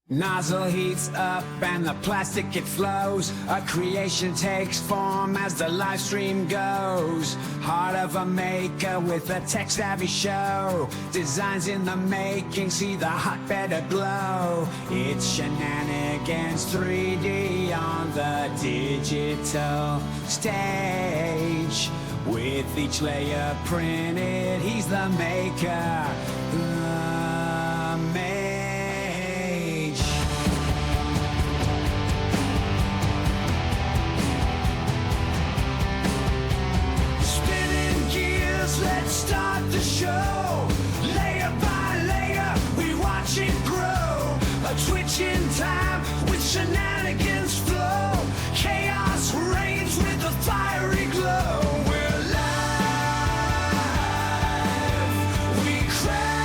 Nozzle heats up and the plastic it flows. A creation takes form as the live stream goes. Heart of a maker with a tech-savvy show. Designs in the making, see the hotbed aglow. It's Shenanigans 3D on the digital stage. With each layer printed, he's the maker. The mage. Let's start the show. Layer by layer, we watch it grow. A twitch in time with shenanigans flow. Chaos reigns with a fiery glow. We're live. We crash.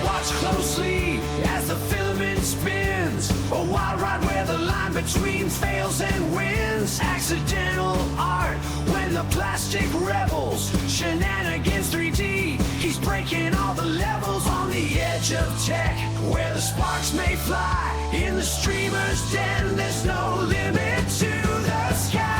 Watch closely as the filament spins. A wild ride where the line between fails and wins. Accidental art when the plastic rebels. Shenanigans 3D, he's breaking all the levels on the edge of tech. Where the sparks may fly in the streamer's den. There's no limit to the sky.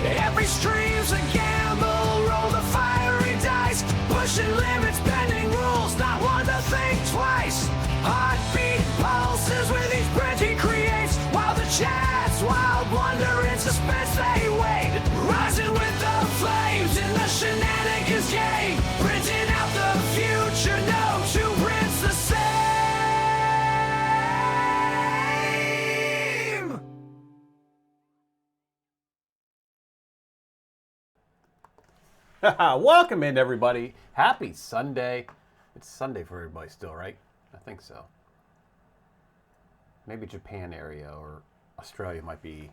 Every stream's a gamble, roll the fiery dice. Pushing limits, bending rules, not one to think twice. Heartbeat pulses with each print he creates. While the chat's wild wonder in suspense they wait. Rising with the flames in the shenanigans game. Printing out the future, no two prints the same. Welcome in, everybody. Happy Sunday. It's Sunday for everybody still, right? I think so. Maybe Japan area or Australia might be.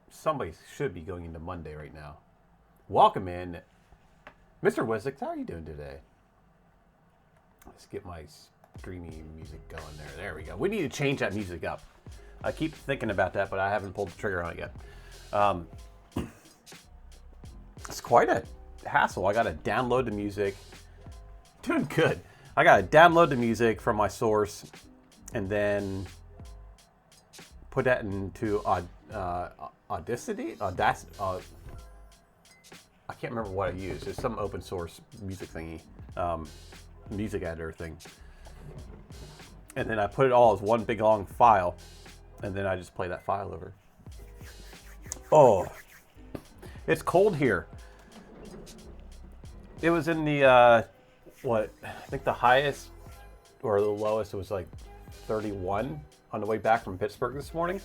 Somebody should be going into Monday right now. Welcome in. Mr. Wizix, how are you doing today? Let's get my streamy music going there. There we go. We need to change that music up. I keep thinking about that, but I haven't pulled the trigger on it yet. It's quite a hassle. I got to download the music. Doing good. I got to download the music from my source and put that into Audacity. I can't remember what I used. It's some open source music thingy, music editor thing. And then I put it all as one big long file, and then I just play that file over. Oh. It's cold here. It was in the, I think the highest or the lowest, it was like 31 on the way back from Pittsburgh this morning.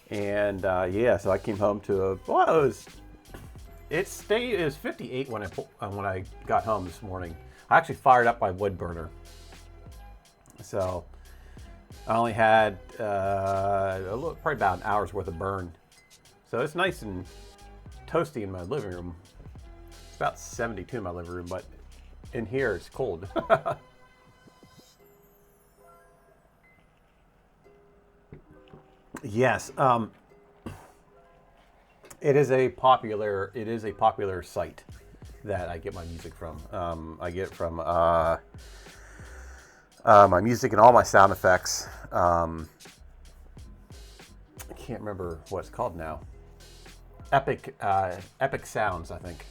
And yeah, so I came home to it was 58 when I got home this morning. I actually fired up my wood burner. So I only had probably about an hour's worth of burn. So it's nice and toasty in my living room. It's about 72 in my living room, but in here it's cold. Yes, it is a popular site that I get my music from. I get from my music and all my sound effects. I can't remember what it's called now. Epic Sounds, I think.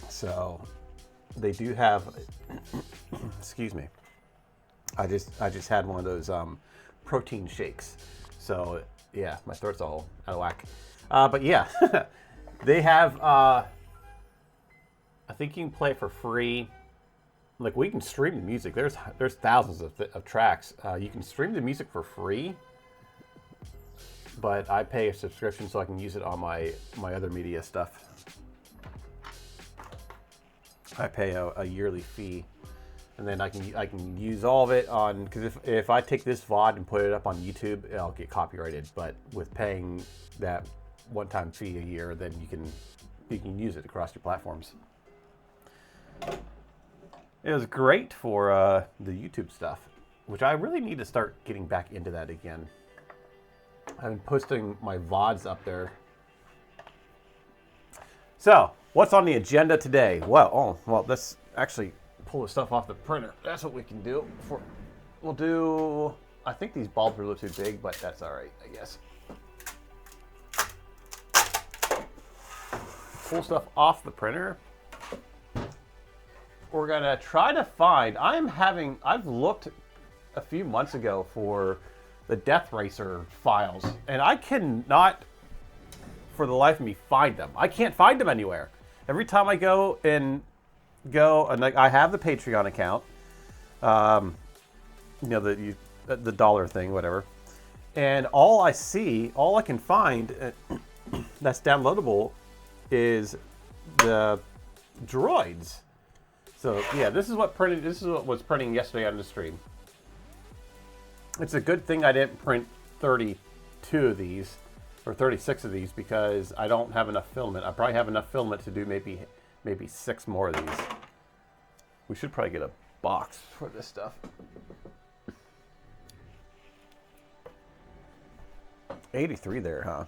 So they do have. Excuse me. I just had one of those protein shakes. So yeah, my throat's all out of whack. But yeah, they have. I think you can play it for free. Like, we can stream the music. There's thousands of tracks. You can stream the music for free, but I pay a subscription so I can use it on my other media stuff. I pay a yearly fee, and then I can use all of it on, because if I take this VOD and put it up on YouTube, I'll get copyrighted. But with paying that one-time fee a year, then you can use it across your platforms. It was great for the YouTube stuff, which I really need to start getting back into that again. I've been posting my VODs up there. So, what's on the agenda today? Well, let's actually pull the stuff off the printer. That's what we can do. We'll do, I think these bulbs are a little too big, but that's all right, I guess. Pull stuff off the printer. We're gonna try to find, I've looked a few months ago for the Death Racer files, and I cannot, for the life of me, find them. I can't find them anywhere. Every time I go and like, I have the Patreon account, you know, the dollar thing, whatever, and all I can find that's downloadable is the droids. So yeah, this is what was printing yesterday on the stream. It's a good thing I didn't print 32 of these or 36 of these because I don't have enough filament. I probably have enough filament to do maybe 6 more of these. We should probably get a box for this stuff. $83 there, huh?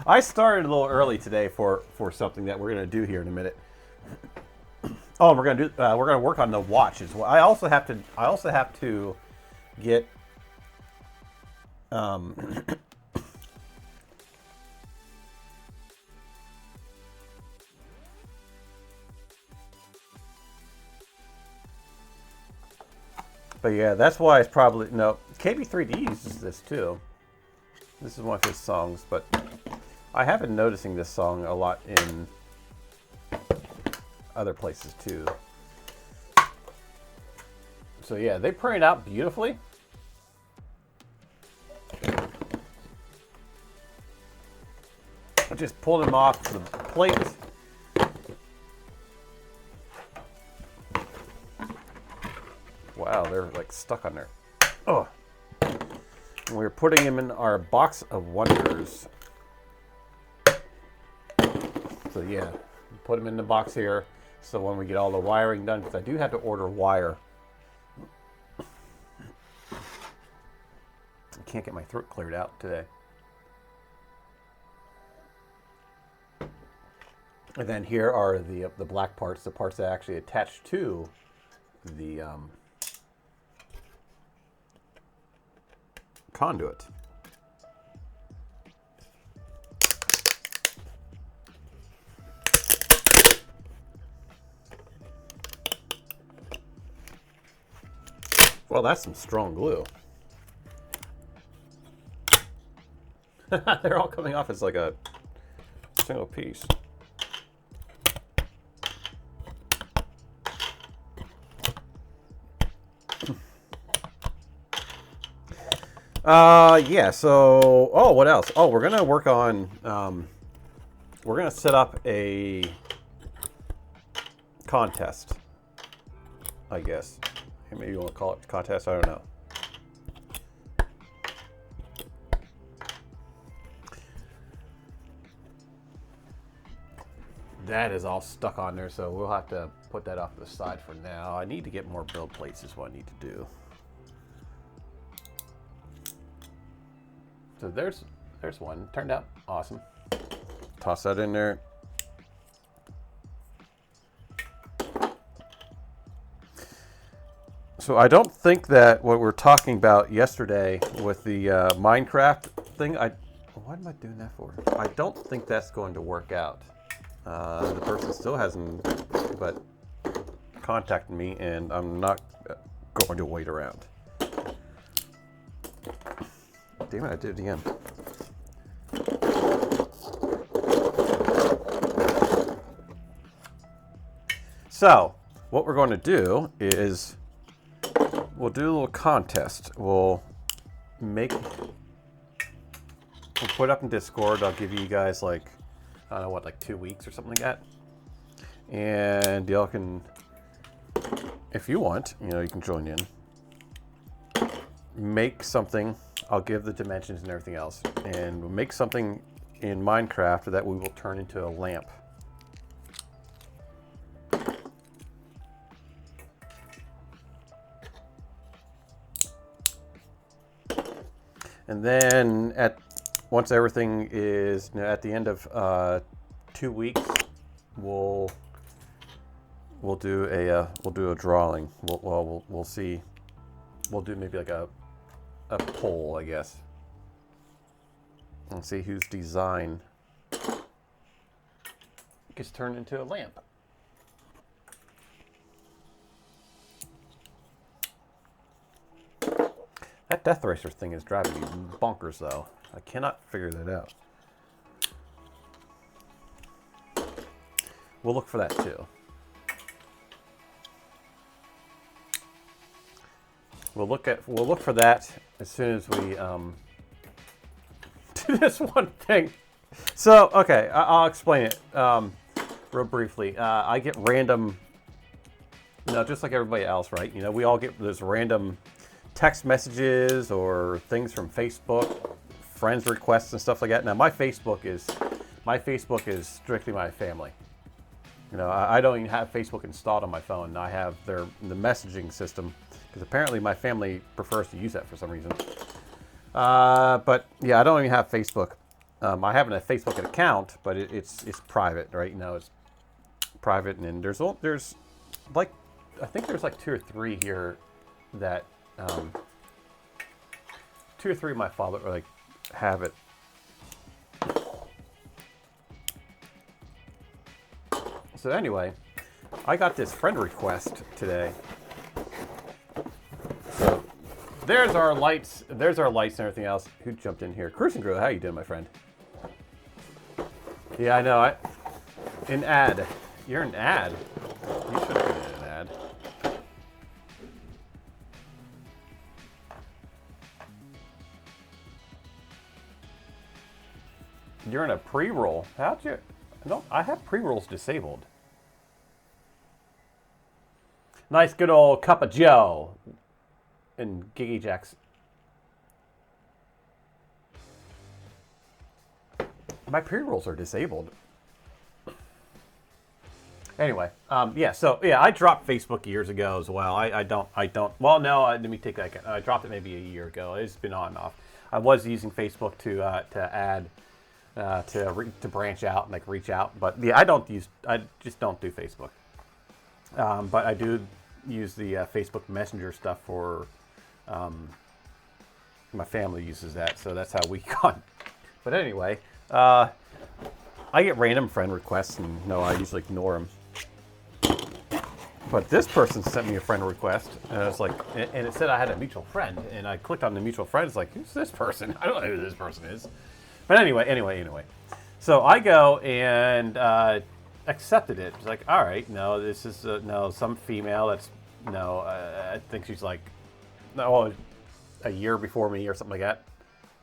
I started a little early today for something that we're going to do here in a minute. Oh, and we're going to work on the watch as well. I also have to get but yeah, that's why it's probably no. KB3D uses this too. This is one of his songs, but I have been noticing this song a lot in other places too. So yeah, they print out beautifully. I just pulled them off the plate. Wow, they're like stuck on there. Oh. We're putting them in our box of wonders. So yeah, put them in the box here. So when we get all the wiring done, because I do have to order wire. I can't get my throat cleared out today. And then here are the black parts, the parts that actually attach to the conduit. Well, that's some strong glue. They're all coming off as like a single piece. Yeah, so, oh, what else? Oh, we're going to work on, we're going to set up a contest, I guess. Maybe you want to call it contest, I don't know. That is all stuck on there, so we'll have to put that off to the side for now. I need to get more build plates is what I need to do. So there's one. Turned out awesome. Toss that in there. So I don't think that what we were talking about yesterday with the Minecraft thing, what am I doing that for? I don't think that's going to work out. The person still hasn't but contacted me, and I'm not going to wait around. Damn it, I did it again. So, what we're going to do is we'll do a little contest. We'll make We'll put it up in Discord. I'll give you guys like, I don't know what, like 2 weeks or something like that. And y'all can, if you want, you know, you can join in. Make something. I'll give the dimensions and everything else. And we'll make something in Minecraft that we will turn into a lamp. And then once everything is, you know, at the end of 2 weeks, we'll do a drawing. We'll see. We'll do maybe like a poll, I guess, and see whose design gets turned into a lamp. That Death Racer thing is driving me bonkers, though. I cannot figure that out. We'll look for that too. We'll look for that as soon as we do this one thing. So, okay, I'll explain it real briefly. I get random, you know, just like everybody else, right? You know, we all get those random text messages or things from Facebook, friends requests and stuff like that. Now, my Facebook is strictly my family. You know, I don't even have Facebook installed on my phone. I have the messaging system, because apparently my family prefers to use that for some reason. But yeah, I don't even have Facebook. I have a Facebook account, but it's private, right? You know, it's private, and there's like, I think there's like 2 or 3 here that 2 or 3 of my father like have it. So anyway, I got this friend request today. So there's our lights. There's our lights and everything else. Who jumped in here? Cruising Crew, how you doing, my friend? Yeah, I know. An ad. You're an ad. You should have been in an ad. You're in a pre-roll. How'd you? I have pre-rolls disabled. Nice good old cup of Joe. And Giggy Jacks. My pre-rolls are disabled. Anyway, yeah, so yeah, I dropped Facebook years ago as well. I don't, well, no, let me take that. I dropped it maybe a year ago. It's been on and off. I was using Facebook to add, to branch out and like reach out. But yeah, I just don't do Facebook. But I do use the Facebook Messenger stuff for, my family uses that. So that's how we got. But anyway, I get random friend requests and no, I usually ignore them. But this person sent me a friend request, and I was like, and it said I had a mutual friend, and I clicked on the mutual friend. It's like, who's this person? I don't know who this person is. But anyway. So I go and accepted it. It's like, all right, no, this is no some female. That's no, I think she's like, no, a year before me or something like that.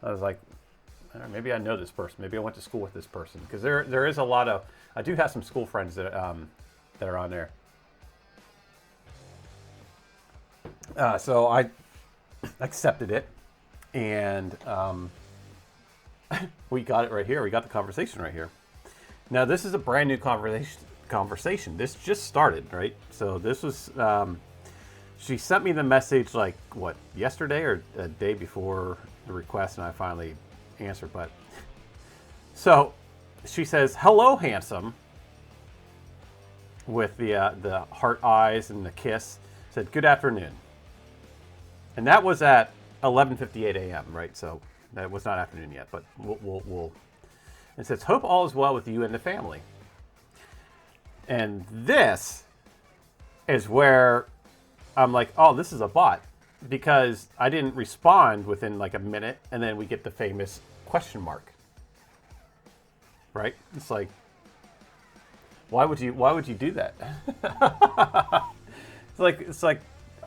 I was like, maybe I know this person. Maybe I went to school with this person, because there is a lot of. I do have some school friends that are on there. So I accepted it, and we got it right here. We got the conversation right here. Now, this is a brand new conversation. This just started, right? So this was, she sent me the message like, what, yesterday or a day before the request, and I finally answered. But so she says, "Hello, handsome," with the heart eyes and the kiss. Said, "Good afternoon." And that was at 11:58 a.m., right? So that was not afternoon yet, but we'll. It says, "Hope all is well with you and the family." And this is where I'm like, oh, this is a bot, because I didn't respond within like a minute, and then we get the famous question mark. Right? It's like, why would you do that? It's like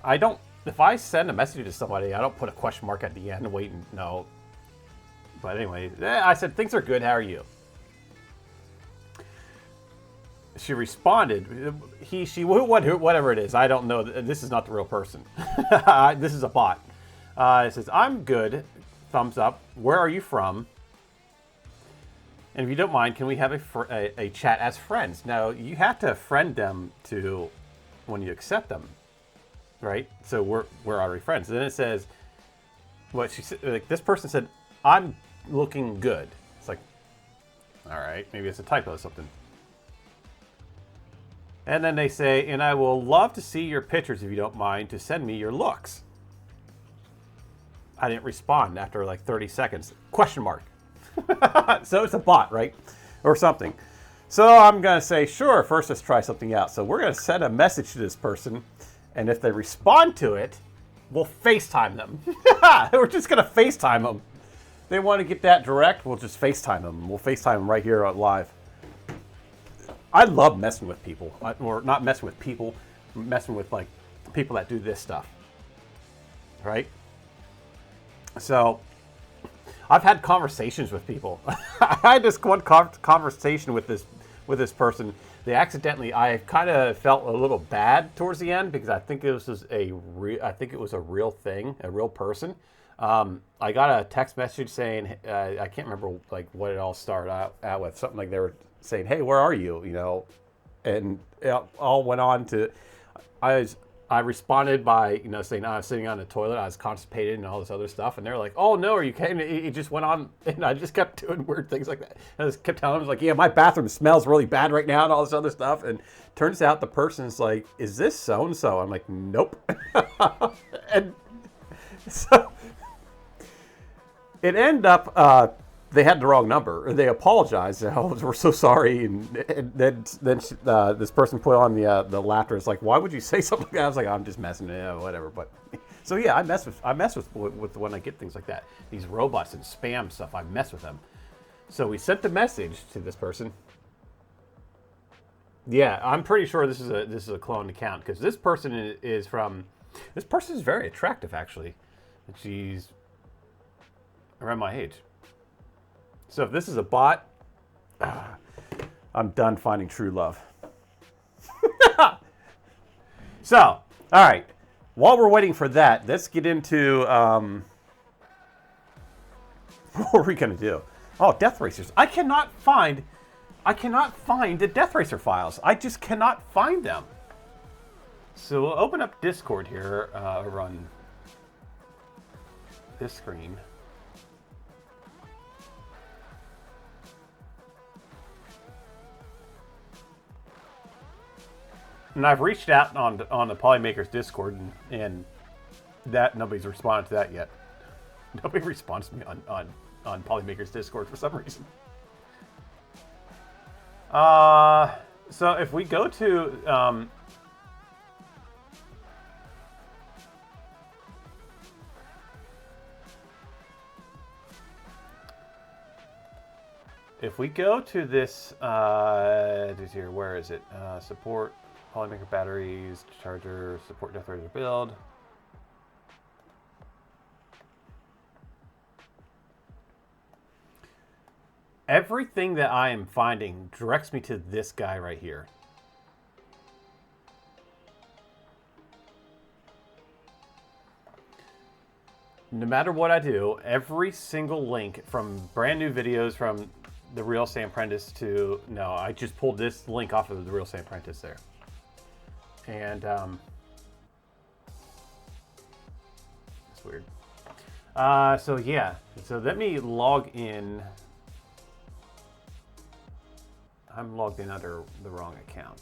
I don't. If I send a message to somebody, I don't put a question mark at the end and wait and no. But anyway, I said, things are good. How are you? She responded, he, she, whatever it is. I don't know. This is not the real person. This is a bot. It says, I'm good. Thumbs up. Where are you from? And if you don't mind, can we have a chat as friends? Now, you have to friend them to when you accept them, right? So we're already friends. And then it says, what she said, like, this person said, I'm looking good. It's like, all right, maybe it's a typo or something. And then they say, and I will love to see your pictures if you don't mind to send me your looks. I didn't respond after like 30 seconds. Question mark. So it's a bot, right? Or something. So I'm going to say, sure, first let's try something out. So we're going to send a message to this person. And if they respond to it, we'll FaceTime them. We're just going to FaceTime them. They want to get that direct, we'll just FaceTime them. We'll FaceTime them right here on live. I love messing with people. Or not messing with people, messing with like people that do this stuff. Right? So I've had conversations with people. I had this one conversation with this person. They accidentally, I kind of felt a little bad towards the end because I think it was a real thing, a real person. I got a text message saying, I can't remember like what it all started out with, something like they were saying, hey, where are you? You know, and it all went on to, I responded by, you know, saying I was sitting on the toilet, I was constipated and all this other stuff. And they're like, oh no, are you kidding? It just went on. And I just kept doing weird things like that. And I just kept telling them, like, yeah, my bathroom smells really bad right now and all this other stuff. And turns out the person's like, is this so-and-so? I'm like, nope. And so it ended up, they had the wrong number. They apologized. Oh, we're so sorry. And then this person put on the laughter. It's like, why would you say something like that? I was like, I'm just messing. Yeah, whatever. But so yeah, I mess with when I get things like that. These robots and spam stuff. I mess with them. So we sent the message to this person. Yeah, I'm pretty sure this is a cloned account because this person is very attractive actually, and she's around my age. So if this is a bot, I'm done finding true love. So, all right. While we're waiting for that, let's get into what are we gonna do? Oh, Death Racers. I cannot find the Death Racer files. I just cannot find them. So we'll open up Discord here, run this screen. And I've reached out on the Polymakers Discord, and that nobody's responded to that yet. Nobody responds to me on Polymakers Discord for some reason. So if we go to this here, where is it? Support Polymaker batteries, charger, support Death Racer build. Everything that I am finding directs me to this guy right here. No matter what I do, every single link from brand new videos from The Real Sam Prentice to, no, I just pulled this link off of The Real Sam Prentice there. And it's weird. So yeah, so let me log in. I'm logged in under the wrong account.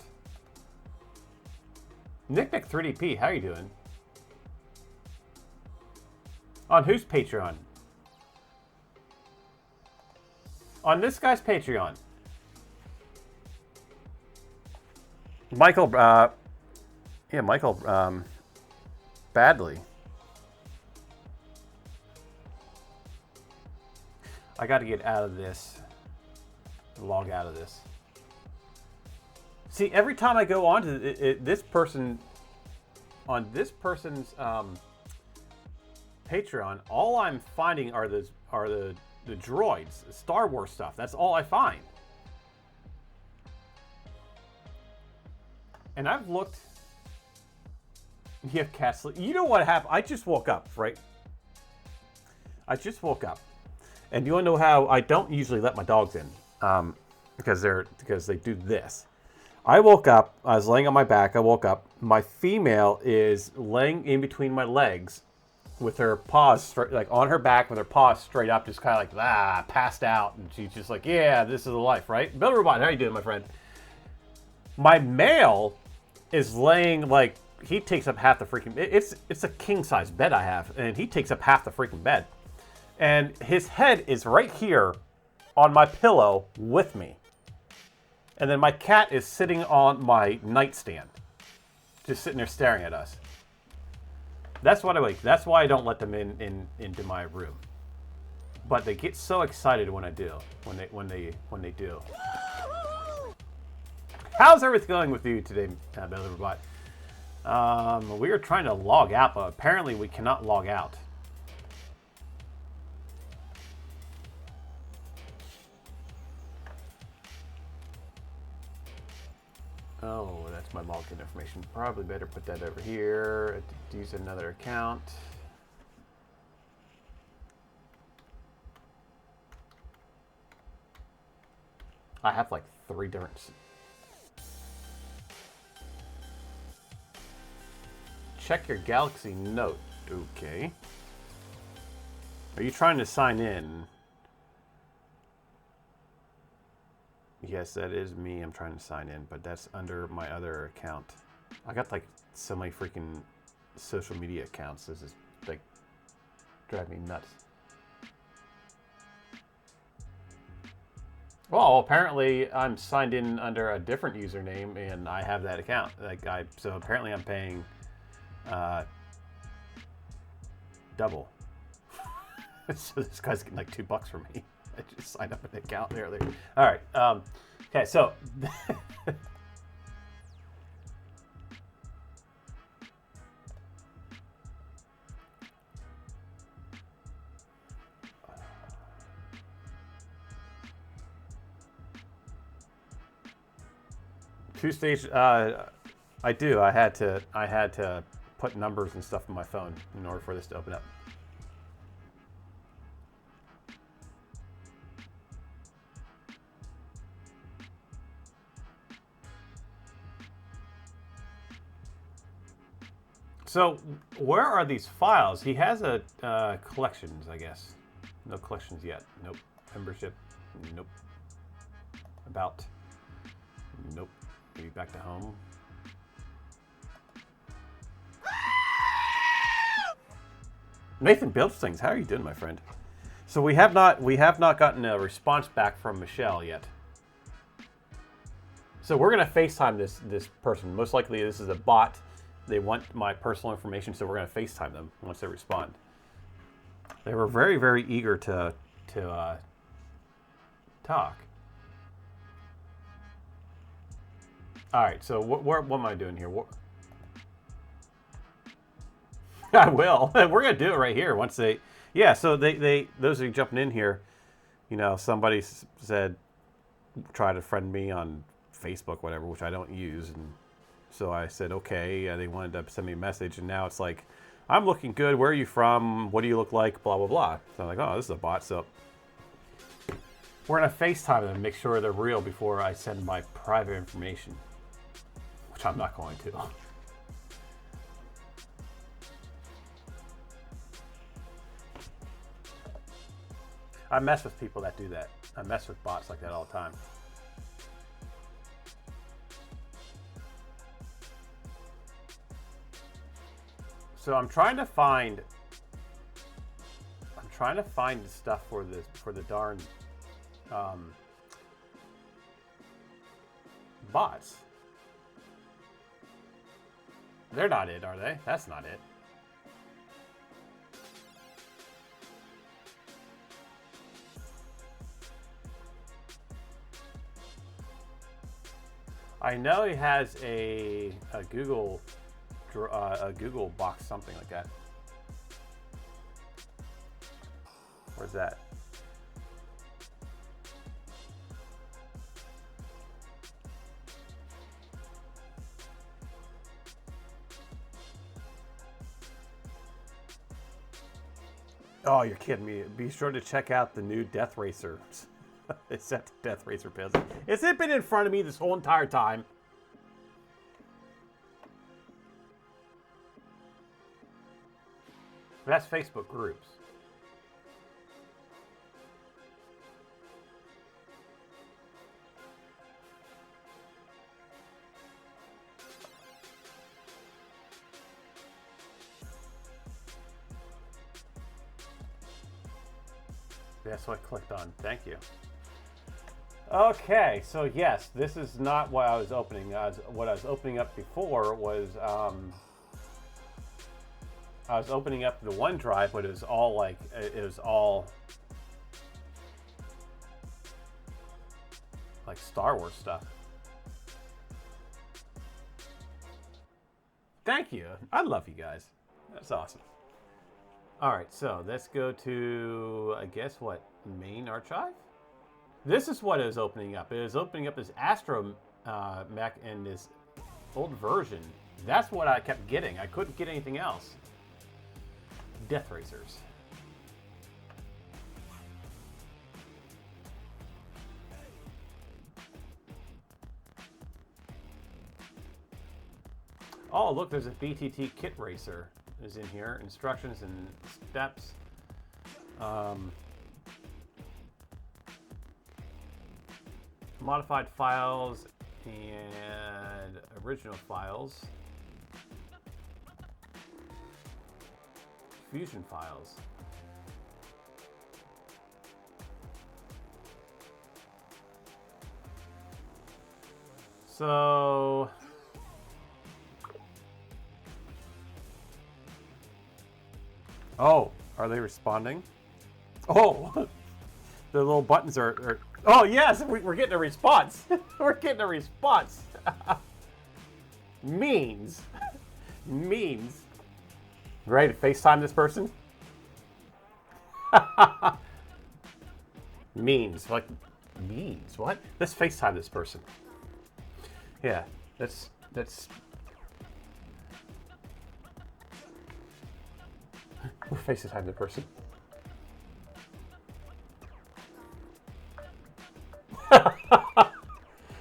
Nick3DP, how you doing? On whose Patreon? On this guy's Patreon. Michael, Michael Badley. I got to get out of this. Log out of this. See, every time I go on to this person, on this person's Patreon, all I'm finding are the the droids, Star Wars stuff. That's all I find. And I've looked. Yeah, cat sleep. You know what happened? I just woke up, right? I just woke up, and you want to know how I don't usually let my dogs in, because they do this. I woke up. I was laying on my back. I woke up. My female is laying in between my legs, with her paws straight, like on her back, with her paws straight up, just kind of like passed out, and she's just like, yeah, this is the life, right? Bill Robot, how you doing, my friend? My male is laying like. He takes up half the freaking... It's a king-size bed I have, and he takes up half the freaking bed. And his head is right here on my pillow with me. And then my cat is sitting on my nightstand, just sitting there staring at us. That's what I like. That's why I don't let them into my room. But they get so excited when I do. When they do. How's everything going with you today, Bill Robot? We are trying to log out, but apparently we cannot log out. Oh, that's my login information. Probably better put that over here. Use another account. I have like 3 different... Check your Galaxy Note. Okay. Are you trying to sign in? Yes, that is me. I'm trying to sign in, but that's under my other account. I got like so many freaking social media accounts. This is like driving me nuts. Well, apparently I'm signed in under a different username, and I have that account. So apparently I'm paying double. So this guy's getting like $2 from me. I just signed up an account earlier. All right. Okay. So. Two-stage. I do. I had to put numbers and stuff in my phone in order for this to open up. So where are these files? He has a collections, I guess. No collections yet. Nope. Membership. Nope. About. Nope. Maybe back to home. Nathan builds things. How are you doing, my friend? So we have not gotten a response back from Michelle yet. So we're gonna FaceTime this person. Most likely this is a bot. They want my personal information, so we're gonna FaceTime them once they respond. They were very, very eager to talk. All right. So what am I doing here? I will. We're gonna do it right here once they. Yeah. So they those of you jumping in here, you know, somebody said try to friend me on Facebook, whatever, which I don't use, and so I said okay. They wanted to send me a message, and now it's like, I'm looking good. Where are you from? What do you look like? Blah blah blah. So I'm like, oh, this is a bot. So we're gonna FaceTime them and make sure they're real before I send my private information, which I'm not going to. I mess with people that do that. I mess with bots like that all the time. So I'm trying to find the stuff for the darn bots. They're not it, are they? That's not it. I know he has a Google box, something like that. Where's that? Oh, you're kidding me. Be sure to check out the new Death Racer. It's at the Death Racer page. Has it been in front of me this whole entire time? That's Facebook groups. That's what I clicked on. Thank you. Okay, so yes, this is not what I was opening. What I was opening up before was I was opening up the OneDrive, but it was all like Star Wars stuff. Thank you. I love you guys. That's awesome. All right, so let's go to, I guess, what, main archive? This is what it is opening up. It is opening up this Astro Mech in this old version. That's what I kept getting. I couldn't get anything else. Death Racers. Oh, look, there's a BTT kit racer is in here. Instructions and steps. Modified files and original files. Fusion files. So oh, are they responding? Oh, the little buttons are oh yes, we're getting a response. We're getting a response. Means. Ready to FaceTime this person? Means. Like, means? What? Let's FaceTime this person. Yeah, let's we'll FaceTime the person.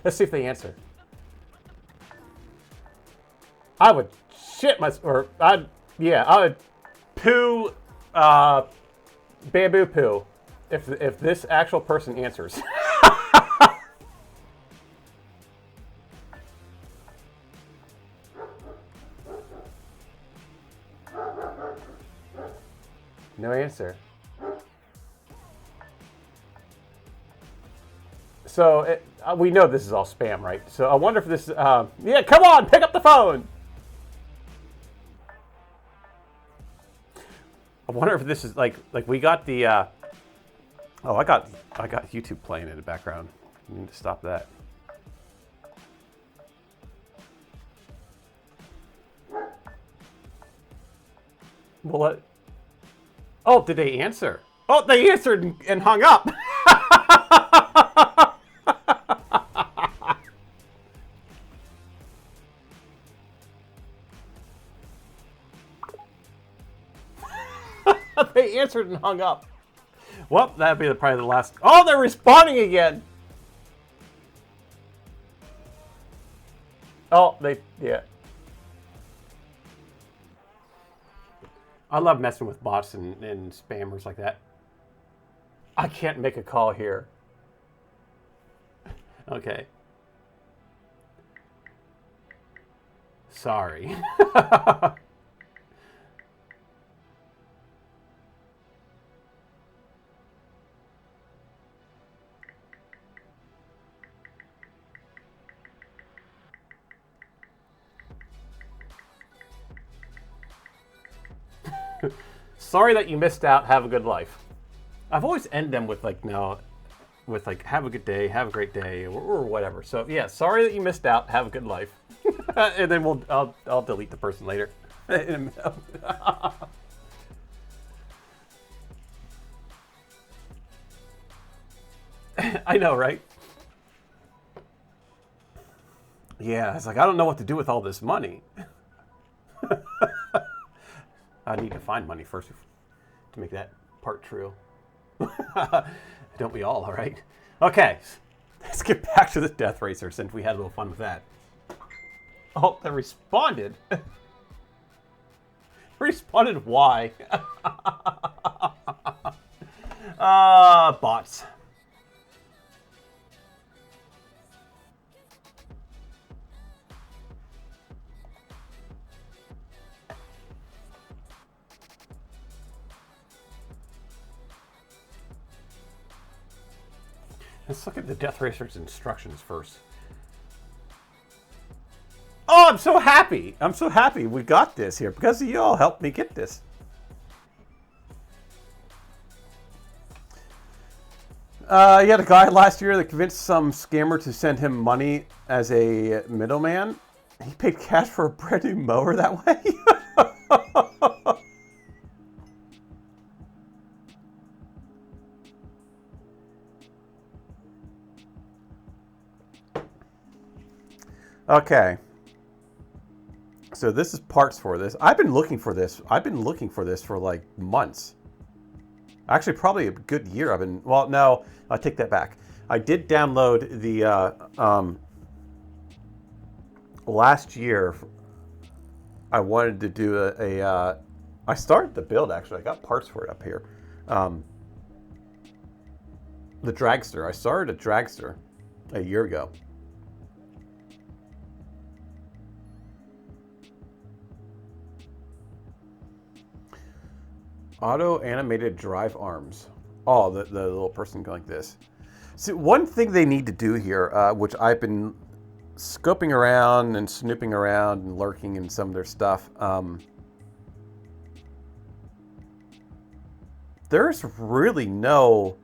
Let's see if they answer. I would shit my, or I would poo, bamboo poo, if this actual person answers. No answer. So we know this is all spam, right? So I wonder if this, yeah, come on, pick up the phone. I wonder if this is like we got the, oh, I got YouTube playing in the background. I need to stop that. Well, oh, did they answer? Oh, they answered and hung up. They answered and hung up. Well, that'd be probably the last. Oh, they're responding again. Oh, yeah. I love messing with bots and spammers like that. I can't make a call here. Okay. Sorry. Sorry that you missed out. Have a good life. I've always ended them with like have a good day, have a great day, or whatever. So yeah, sorry that you missed out. Have a good life. And then I'll delete the person later. I know, right? Yeah, it's like I don't know what to do with all this money. I need to find money first to make that part true. Don't we all right? Okay, let's get back to the Death Racer since we had a little fun with that. Oh, they responded. Responded why? Bots. Let's look at the Death Racer's instructions first. Oh, I'm so happy. I'm so happy we got this here because you all helped me get this. You had a guy last year that convinced some scammer to send him money as a middleman. He paid cash for a brand new mower that way. Okay. So this is parts for this. I've been looking for this. I've been looking for this for like months. Actually, probably a good year. Well, no, I take that back. I did download the last year. I wanted to do I started the build actually. I got parts for it up here. The dragster. I started a dragster a year ago. Auto animated drive arms. Oh, the little person going like this. So one thing they need to do here, which I've been scoping around and snooping around and lurking in some of their stuff. There's really no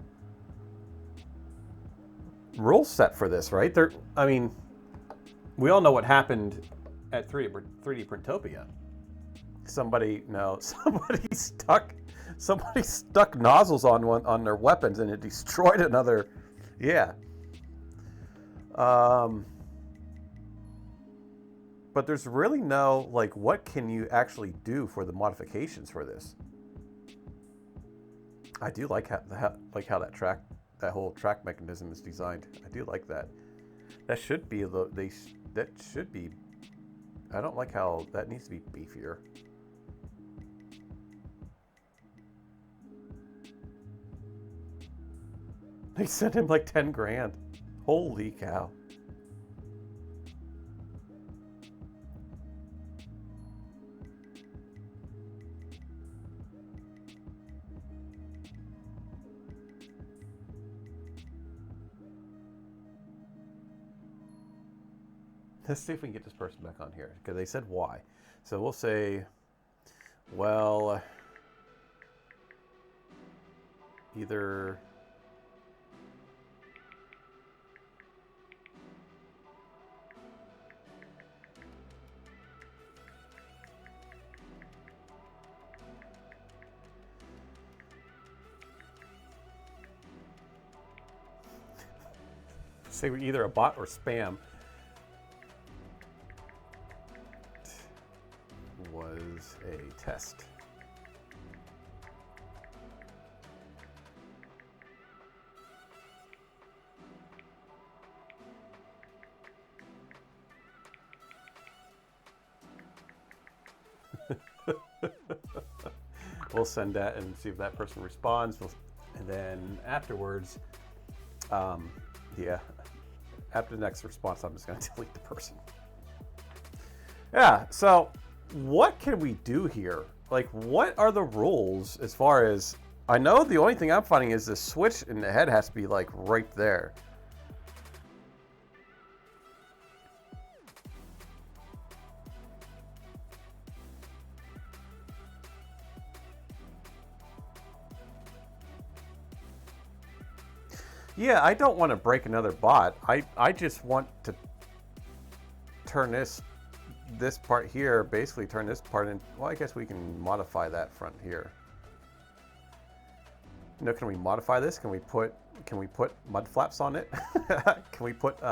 rule set for this, right? I mean, we all know what happened at 3D Printopia. Somebody stuck nozzles on their weapons and it destroyed another. Yeah. But there's really no, like, what can you actually do for the modifications for this? I do like how that whole track mechanism is designed. I do like that. That should be I don't like how that needs to be beefier. They sent him like 10 grand. Holy cow. Let's see if we can get this person back on here, because they said why. So we'll say, well, either say we're either a bot or spam. Was a test. We'll send that and see if that person responds. And then afterwards, yeah, after the next response, I'm just going to delete the person. Yeah, so what can we do here? Like, what are the rules as far as... I know the only thing I'm finding is the switch in the head has to be, like, right there. Yeah, I don't want to break another bot. I just want to turn this part here, basically turn this part in. Well, I guess we can modify that front here. You know, can we modify this? Can we put mud flaps on it? Can we put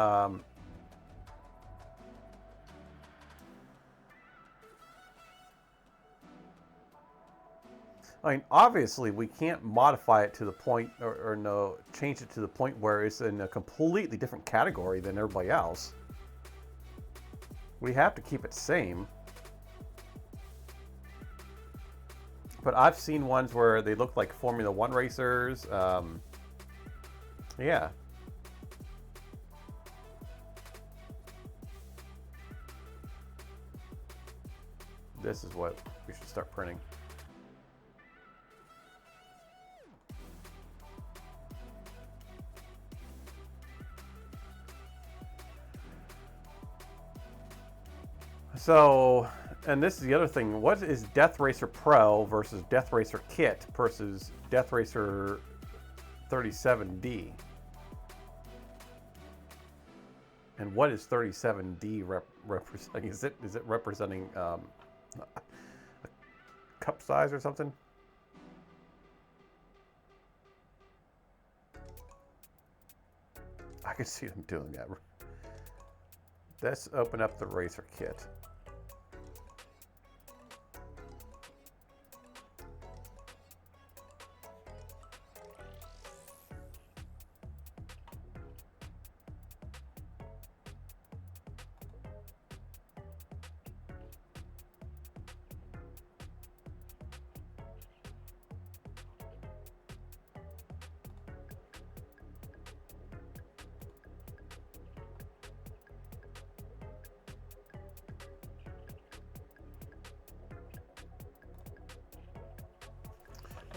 I mean, obviously, we can't modify it to the point, or no, change it to the point where it's in a completely different category than everybody else. We have to keep it same. But I've seen ones where they look like Formula One racers. Yeah. This is what we should start printing. So, and this is the other thing. What is Death Racer Pro versus Death Racer Kit versus Death Racer 37D? And what is 37D representing? Is it representing a cup size or something? I can see them doing that. Let's open up the Racer Kit.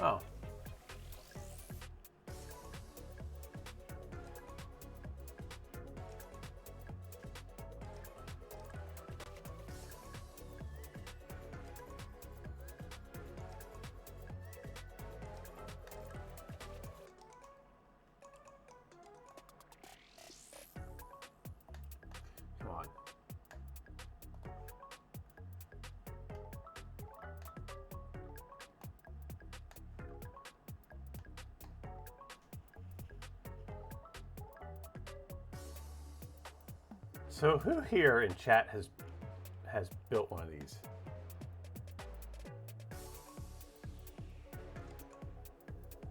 Oh. Come on. So who here in chat has built one of these?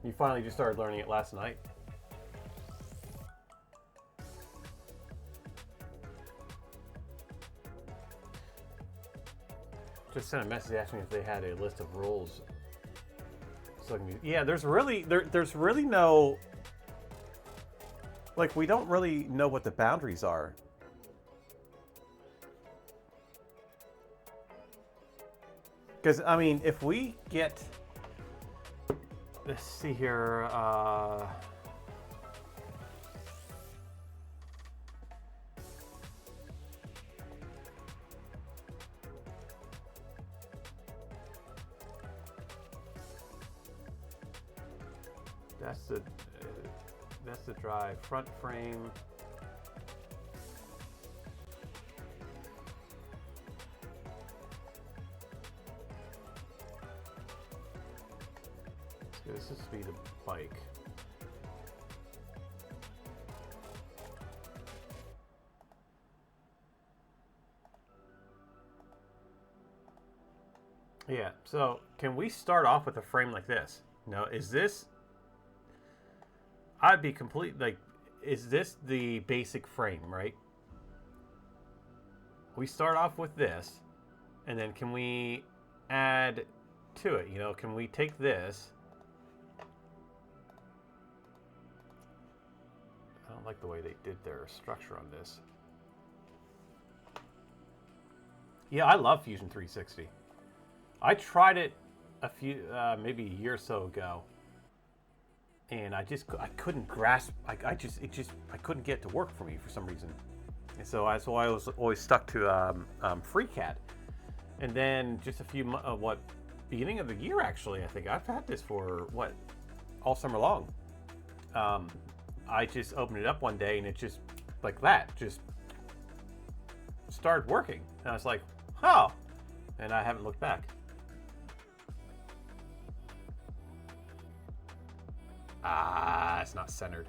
You finally just started learning it last night? Just sent a message asking if they had a list of rules. So I can yeah, there's really no, like, we don't really know what the boundaries are. Because, I mean, if we get, let's see here, that's the drive front frame. This is be the bike. Yeah, so can we start off with a frame like this? Now, is this, I'd be complete, like, is this the basic frame, right? We start off with this, and then can we add to it? You know, can we take this? I don't like the way they did their structure on this. Yeah, I love Fusion 360. I tried it a few, maybe a year or so ago, and I couldn't grasp. I couldn't get it to work for me for some reason, and so I was always stuck to FreeCAD. And then just a few beginning of the year, actually, I think I've had this for all summer long. I just opened it up one day and it just, like that, just started working. And I was like, oh, and I haven't looked back. It's not centered.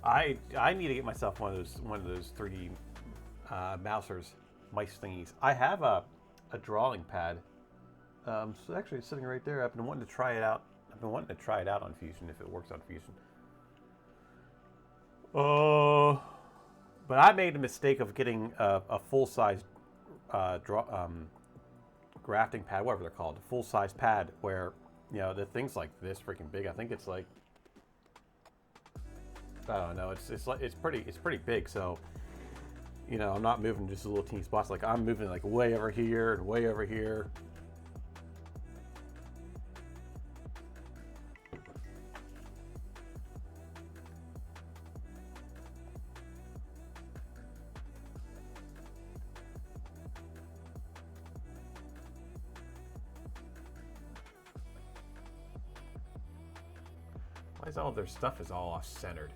I need to get myself one of those 3D mousers, mice thingies. I have a drawing pad. So actually, it's sitting right there. I've been wanting to try it out. I've been wanting to try it out on Fusion if it works on Fusion. Oh, but I made the mistake of getting a full size grafting pad, whatever they're called, a full size pad where the thing's like this freaking big. I think it's like, I don't know. It's pretty big. So I'm not moving just little teeny spots. Like I'm moving like way over here and way over here. Why is all their stuff is all off-centered?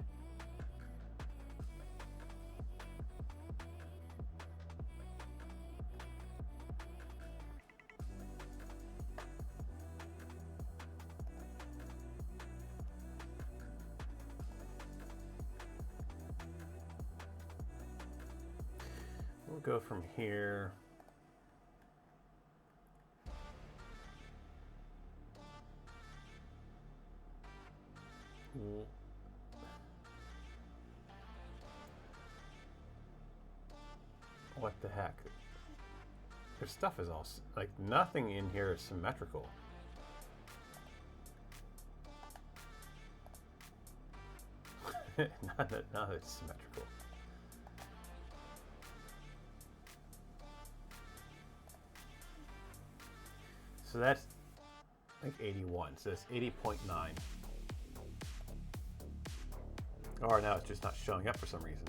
We'll go from here. What the heck? Their stuff is all like nothing in here is symmetrical. None of it's symmetrical. So that's like 81. So that's 80.9. Or now it's just not showing up for some reason.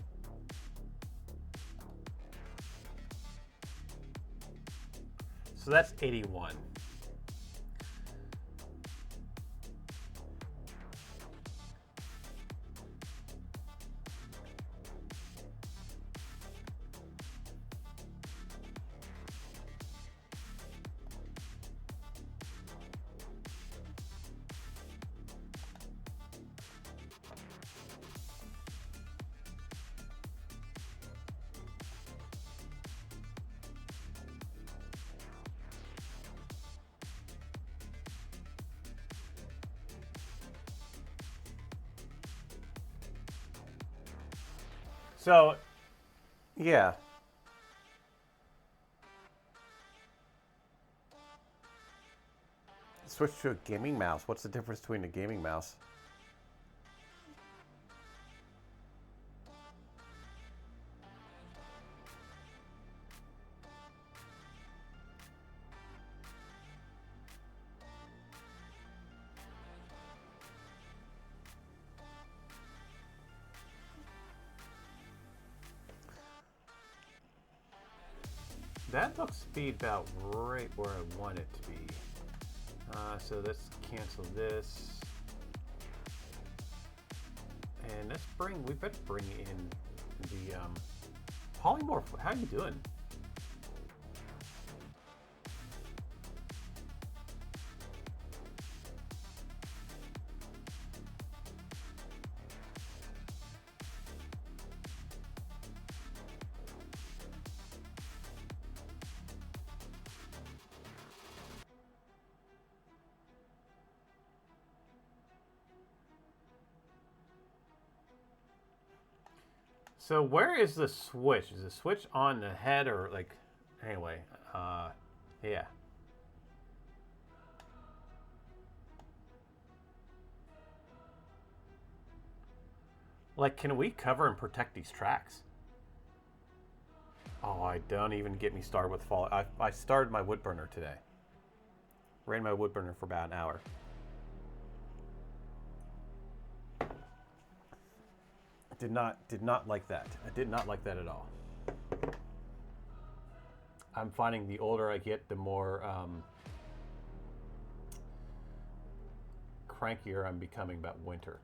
So that's 81. So, yeah. Switch to a gaming mouse. What's the difference between a gaming mouse? That looks to be about right where I want it to be. So let's cancel this. And we better bring in the polymorph. How are you doing? So where is the switch? Is the switch on the head or like, anyway, yeah. Like, can we cover and protect these tracks? Oh, I don't even get me started with fall. I started my wood burner today. Ran my wood burner for about an hour. Did not like that. I did not like that at all. I'm finding the older I get, the more crankier I'm becoming about winter.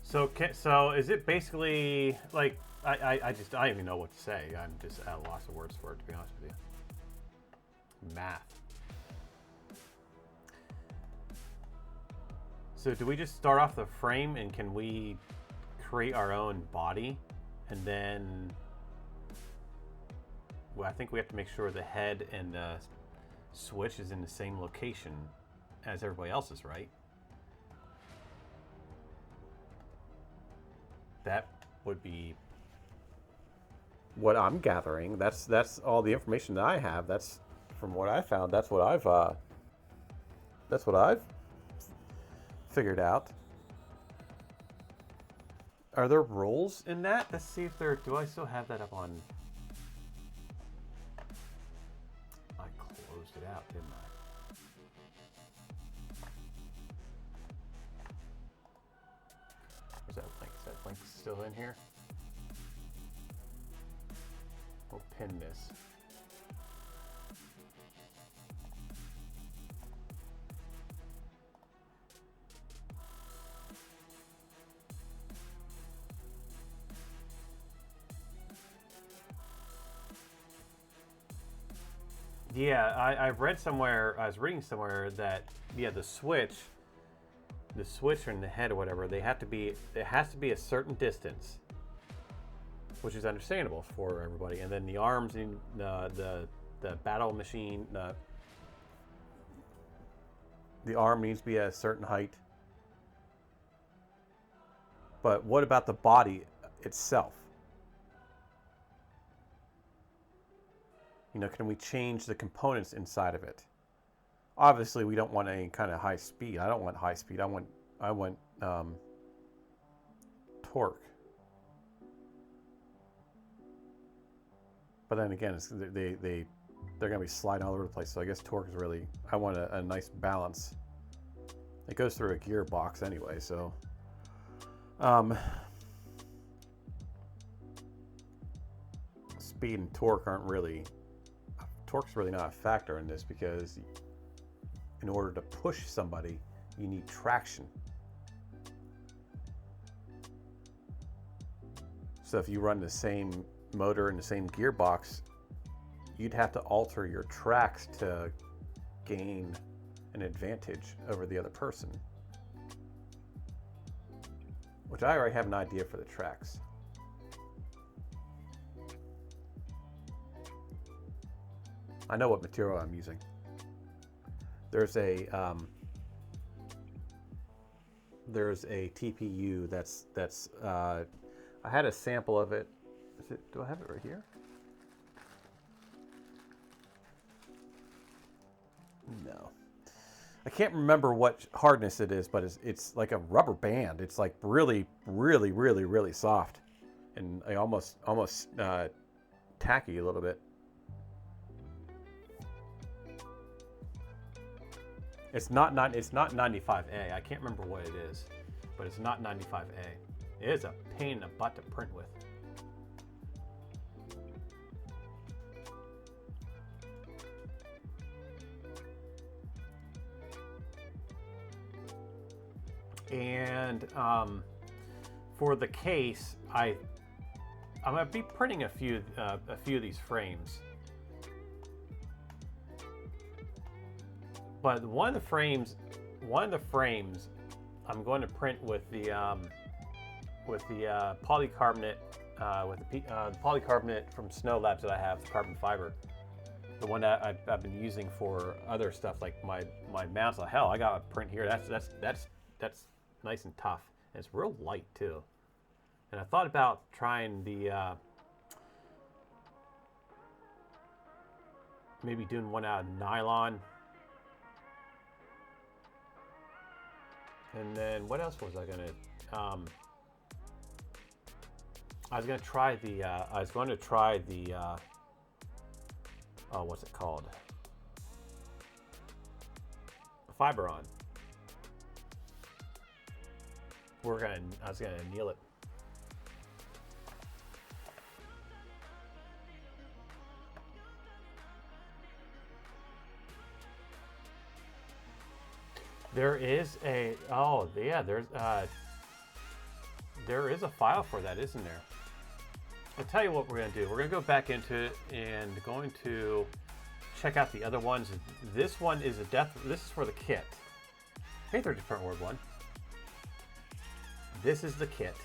So is it basically like I don't even know what to say. I'm just at a loss of words for it, to be honest with you. Math. So do we just start off the frame and can we create our own body and then well, I think we have to make sure the head and the switch is in the same location as everybody else's, right? That would be what I'm gathering. That's all the information that I have. That's from what I found. That's what I've figured out. Are there rules in that? Let's see if there. Do I still have that up on? I closed it out, didn't I? Where's that link? Is that link still in here? We'll pin this. Yeah, I've read somewhere, I was reading somewhere that, yeah, the switch in the head or whatever, it has to be a certain distance, which is understandable for everybody. And then the arms and the battle machine, the arm needs to be at a certain height. But what about the body itself? You know, can we change the components inside of it? Obviously, we don't want any kind of high speed. I don't want high speed. I want torque. But then again, they're going to be sliding all over the place. So I guess torque is really, I want a nice balance. It goes through a gearbox anyway, so. Speed and torque's really not a factor in this because in order to push somebody, you need traction. So if you run the same motor and the same gearbox, you'd have to alter your tracks to gain an advantage over the other person. Which I already have an idea for the tracks. I know what material I'm using. There's a TPU that's I had a sample of it. Do I have it right here? No. I can't remember what hardness it is, but it's like a rubber band. It's like really, really, really, really soft, and I almost tacky a little bit. It's not 95A. I can't remember what it is, but it's not 95A. It is a pain in the butt to print with. And for the case, I'm gonna be printing a few of these frames. But one of the frames, I'm going to print with the polycarbonate, the polycarbonate from Snow Labs that I have, the carbon fiber. The one that I've been using for other stuff like my mounts. Hell, I got a print here. That's nice and tough. And it's real light too. And I thought about trying the maybe doing one out of nylon. And then what else was I gonna? I was going to try the. Oh, what's it called? Fiberon. I was gonna anneal it. There is a, oh yeah, there's there is a file for that, isn't there? I'll tell you what we're going to do. We're going to go back into it and going to check out the other ones. This one is this is for the kit. Hey, 30 different word one. This is the kit.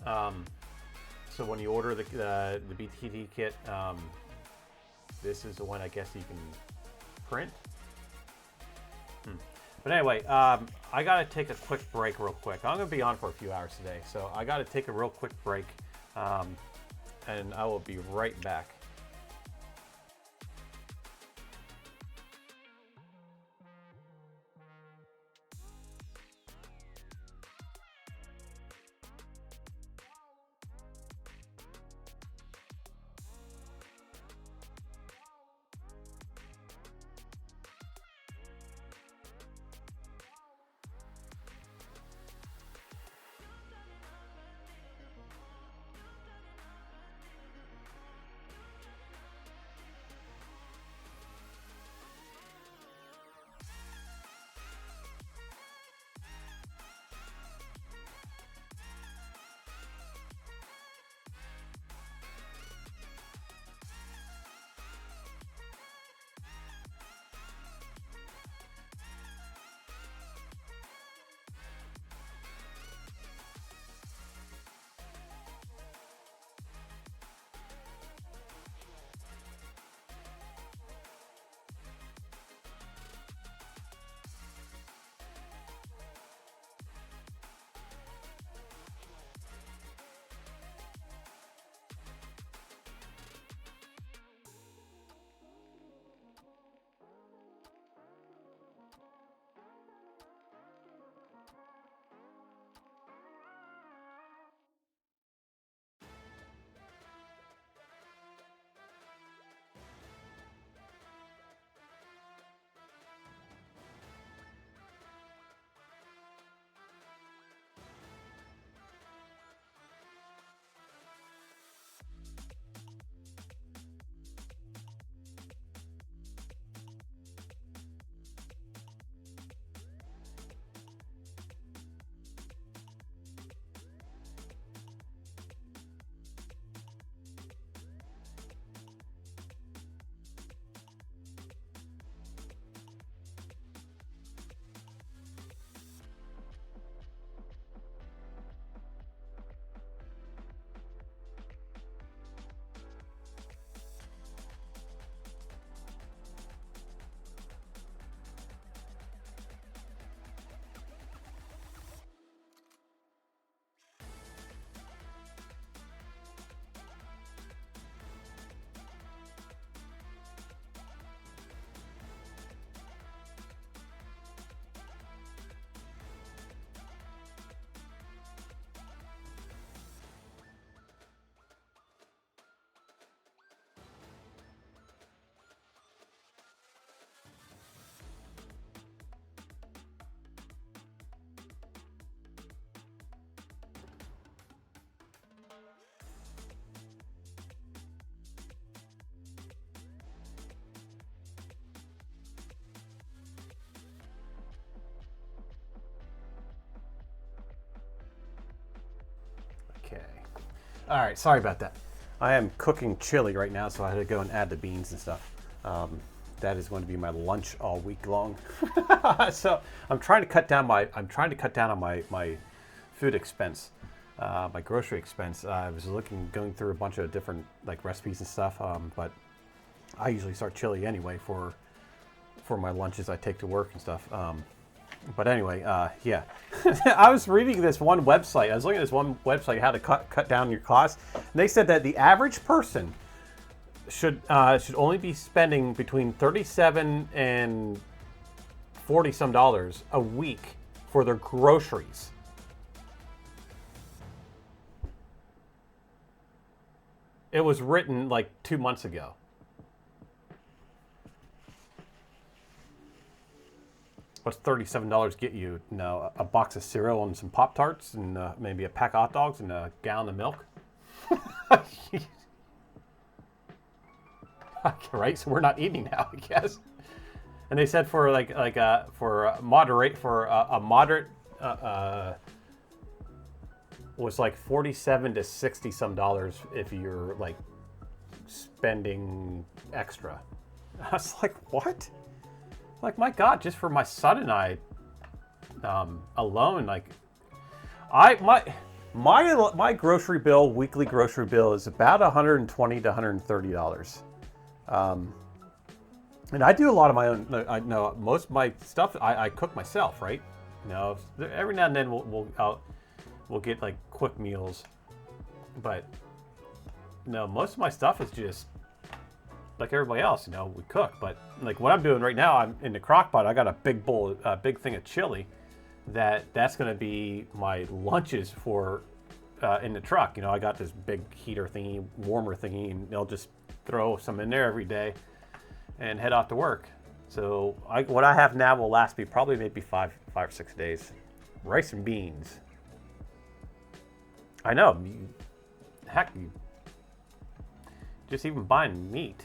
So when you order the BTT kit, this is the one I guess you can print. But anyway, I got to take a quick break real quick. I'm going to be on for a few hours today, so I got to take a real quick break, and I will be right back. Okay. All right, sorry about that. I am cooking chili right now, so I had to go and add the beans and stuff. That is going to be my lunch all week long. So I'm trying to cut down on my food expense, my grocery expense. I was going through a bunch of different like recipes and stuff, but I usually start chili anyway for my lunches I take to work and stuff. But anyway, yeah, I was reading this one website. I was looking at this one website, how to cut down your costs. And they said that the average person should only be spending between $37 and $40 some a week for their groceries. It was written like 2 months ago. What's $37 get you? No, a box of cereal and some Pop-Tarts and maybe a pack of hot dogs and a gallon of milk. Right, so we're not eating now, I guess. And they said for a moderate was like 47 to 60 some dollars if you're like spending extra. I was like, what? Like, my God, just for my son and I alone, like, my grocery bill, weekly grocery bill, is about $120 to $130. And I do a lot of my own. I know most of my stuff I cook myself, right? You know, every now and then we'll get like quick meals, but no, most of my stuff is just like everybody else. You know, we cook, but like what I'm doing right now, I'm in the crock pot. I got a big bowl, a big thing of chili. That's going to be my lunches for in the truck. You know, I got this big heater thingy, warmer thingy, and they'll just throw some in there every day and head off to work. So what I have now will last me probably maybe 5 or 6 days. Rice and beans. I know. Heck, just even buying meat.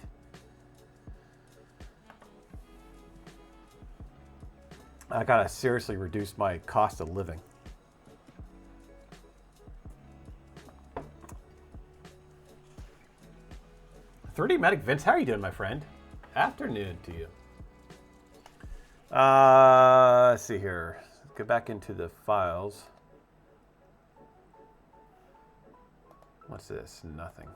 I gotta seriously reduce my cost of living. "3D Medic Vince, how are you doing, my friend? Afternoon to you." Let's see here. Let's get back into the files. What's this? Nothing.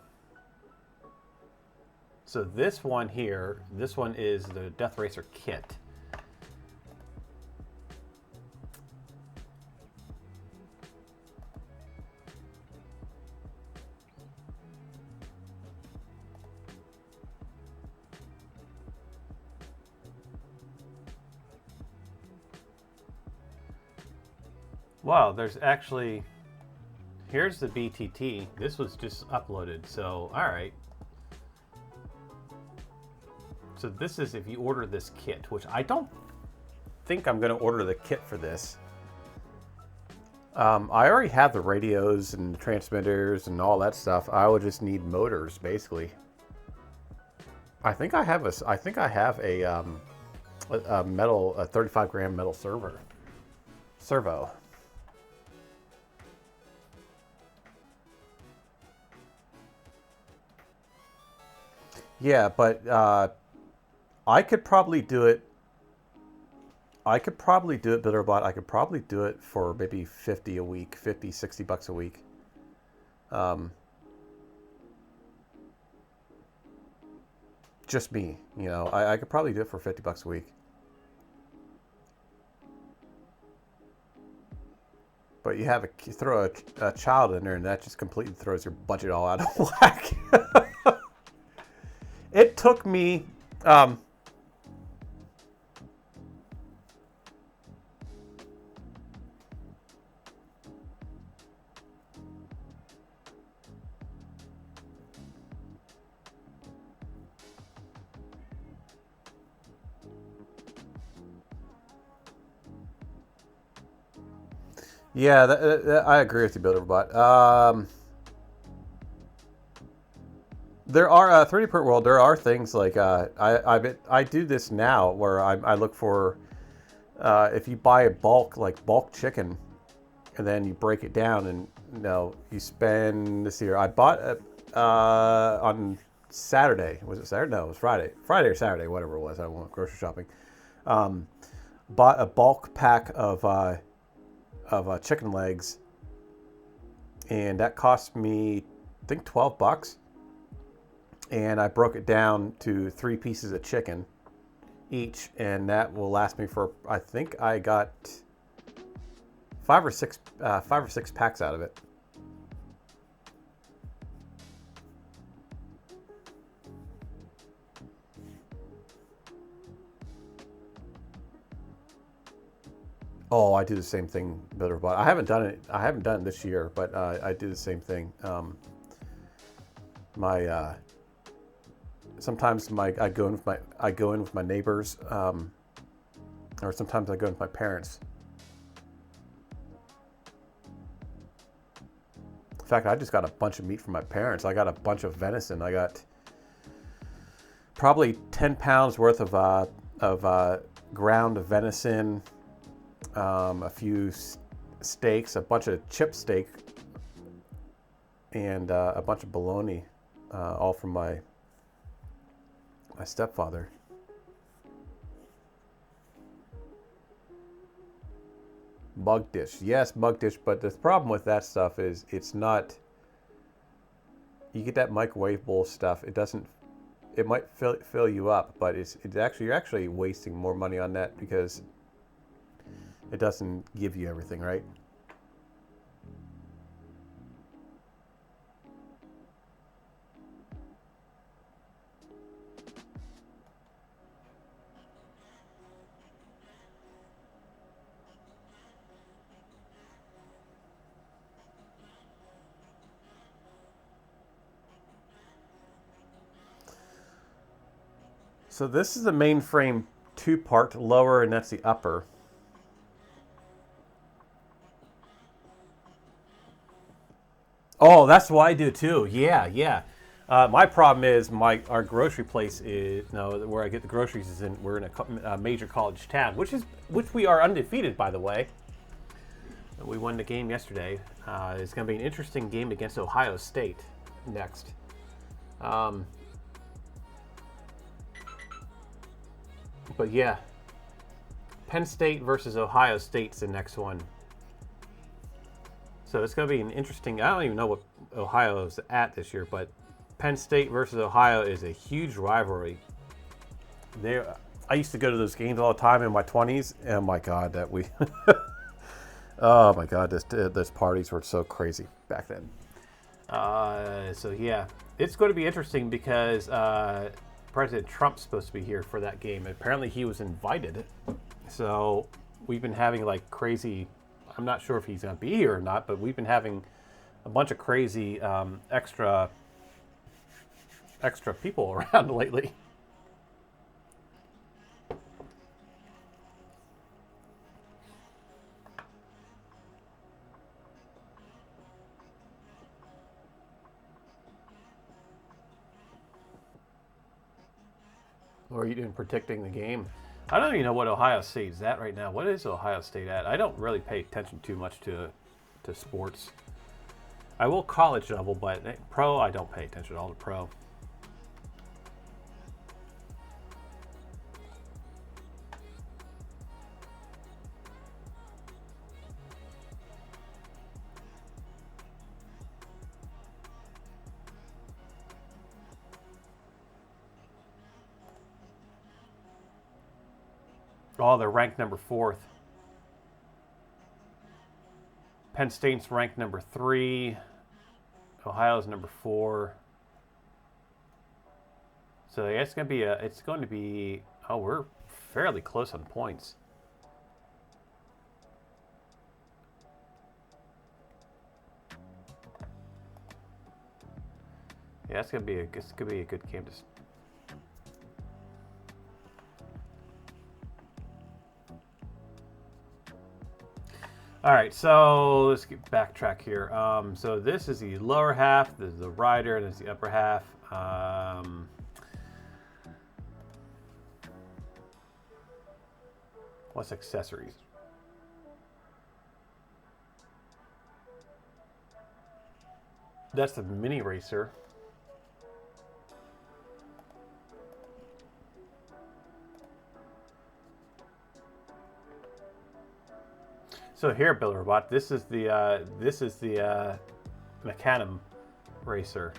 So this one here, this one is the Death Racer kit. Wow, there's actually, here's the BTT. This was just uploaded, so all right. So this is if you order this kit, which I don't think I'm going to order the kit for this. I already have the radios and the transmitters and all that stuff. I would just need motors, basically. I think I have a metal, a 35 gram metal servo. Yeah, but I could probably do it. Bitterbot. I could probably do it for maybe 50 a week, 50, 60 bucks a week. Just me, you know, I could probably do it for 50 bucks a week. But you throw a child in there, and that just completely throws your budget all out of whack. It took me, yeah, I agree with you, Builderbot. There are 3D Print World. There are things like I do this now where I look for if you buy a bulk chicken, and then you break it down, and you know you spend this year. I bought on Saturday. Was it Saturday? No, it was Friday. Friday or Saturday, whatever it was. I went grocery shopping. Bought a bulk pack of chicken legs, and that cost me, I think, $12. And I broke it down to 3 pieces of chicken each, and that will last me for, I think I got 5 or 6 packs out of it. Oh, I do the same thing, Bitterbot. I haven't done it this year, but I do the same thing. Sometimes I go in with my neighbors, or sometimes I go in with my parents. In fact, I just got a bunch of meat from my parents. I got a bunch of venison. I got probably 10 pounds worth of ground venison, a few steaks, a bunch of chip steak, and a bunch of bologna, all from my stepfather. Mug dish, yes, mug dish. But the problem with that stuff is it's not. You get that microwavable stuff. It doesn't. It might fill you up, but it's actually you're actually wasting more money on that because it doesn't give you everything, right? So this is the mainframe two-part, lower, and that's the upper. Oh, that's what I do too. Yeah, yeah. My problem is our grocery place is where I get the groceries is we're in a major college town, which we are undefeated, by the way. We won the game yesterday. It's going to be an interesting game against Ohio State next. But yeah, Penn State versus Ohio State's the next one. So it's going to be an interesting. I don't even know what Ohio's at this year, but Penn State versus Ohio is a huge rivalry. I used to go to those games all the time in my 20s, and my God, oh my God, those parties were so crazy back then. So yeah, it's going to be interesting because President Trump's supposed to be here for that game. Apparently, he was invited. So we've been having like crazy. I'm not sure if he's going to be here or not, but we've been having a bunch of crazy extra people around lately. Or are you doing predicting the game? I don't even know what Ohio State is at right now. What is Ohio State at? I don't really pay attention too much to sports. I will college level, but pro, I don't pay attention at all to pro. Oh, they're ranked number 4th. Penn State's ranked number 3. Ohio's number 4. So yeah, it's going to be. Oh, we're fairly close on points. Yeah, it's gonna be a good game to. All right, so let's backtrack here. So this is the lower half, this is the rider, and this is the upper half. What's accessories? That's the mini racer. So here, Bill Robot, this is the Macadam racer.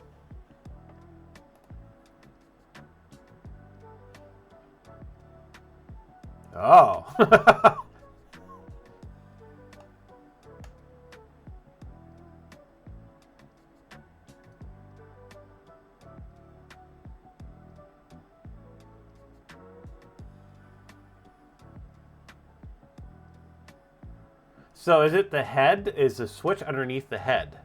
Oh. So is it the head? Is the switch underneath the head?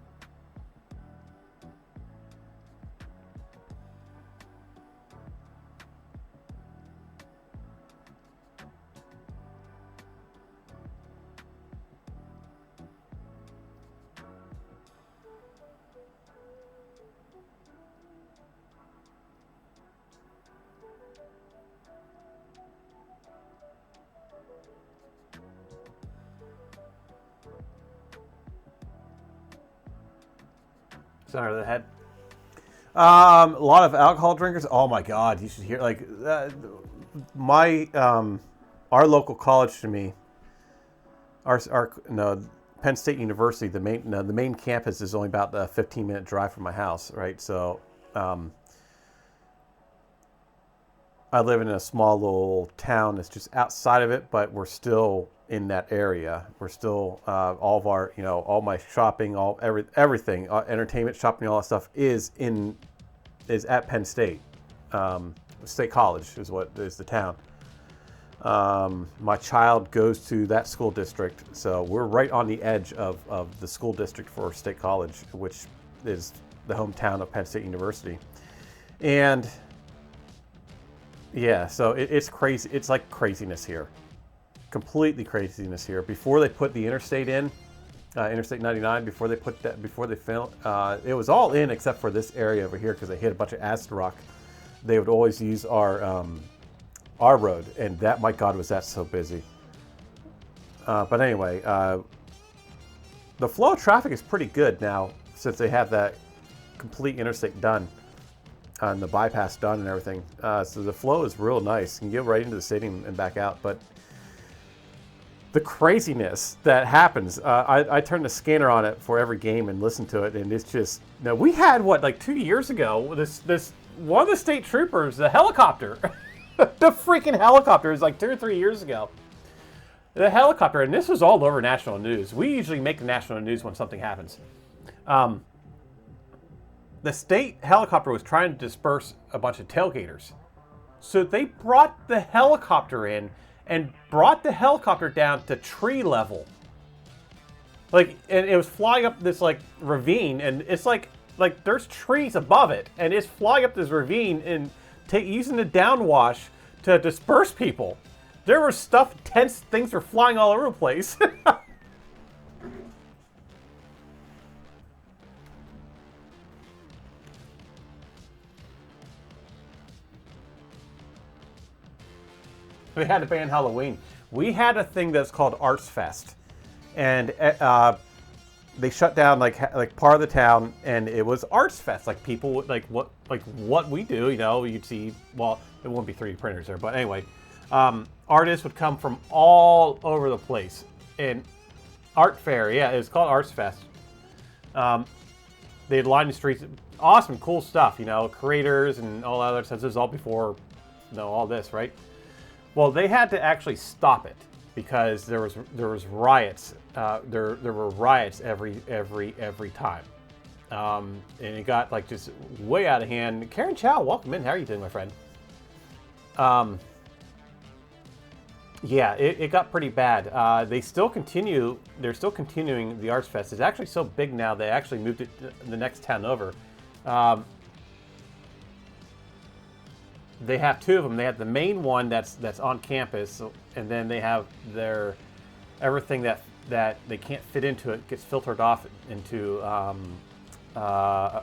center of the head. A lot of alcohol drinkers. Oh my God, you should hear our local college to me. Penn State University. The main campus is only about a 15-minute drive from my house, right? So, I live in a small little town that's just outside of it, but we're still in that area. We're still all of our, all my shopping, everything, entertainment, shopping, all that stuff is at Penn State. State College is the town. My child goes to that school district, so we're right on the edge of the school district for State College, which is the hometown of Penn State University. And yeah, so it's crazy. It's like craziness here. Completely craziness here. Before they put the interstate in, Interstate 99, before they filmed, it was all in except for this area over here because they hit a bunch of acid rock. They would always use our road, and that, my God, was that so busy. But anyway, the flow of traffic is pretty good now since they have that complete interstate done and the bypass done and everything. So the flow is real nice. You can get right into the stadium and back out. But the craziness that happens, I turn the scanner on it for every game and listen to it, and it's just, we had like 2 years ago, this one of the state troopers, the helicopter, the freaking helicopter is like 2 or 3 years ago. The helicopter, and this was all over national news. We usually make the national news when something happens. The state helicopter was trying to disperse a bunch of tailgaters. So they brought the helicopter in and brought the helicopter down to tree level. And it was flying up this ravine, and it's like there's trees above it, and it's flying up this ravine and using the downwash to disperse people. There were tense things were flying all over the place. We had to ban Halloween. We had a thing that's called Arts Fest, and they shut down like part of the town, and it was Arts Fest. Like people would what we do. You'd see. Well, it wouldn't be 3D printers there, but anyway, artists would come from all over the place. And art fair, yeah, it was called Arts Fest. They'd line the streets. Awesome, cool stuff. Creators and all that other stuff. This is all before, all this, right? Well, they had to actually stop it because there was riots. There were riots every time, and it got just way out of hand. Karen Chow, welcome in. How are you doing, my friend? Yeah, it got pretty bad. They're still continuing the Arts Fest. It's actually so big now they actually moved it to the next town over. They have two of them. They have the main one that's on campus, and then they have everything that they can't fit into it gets filtered off into a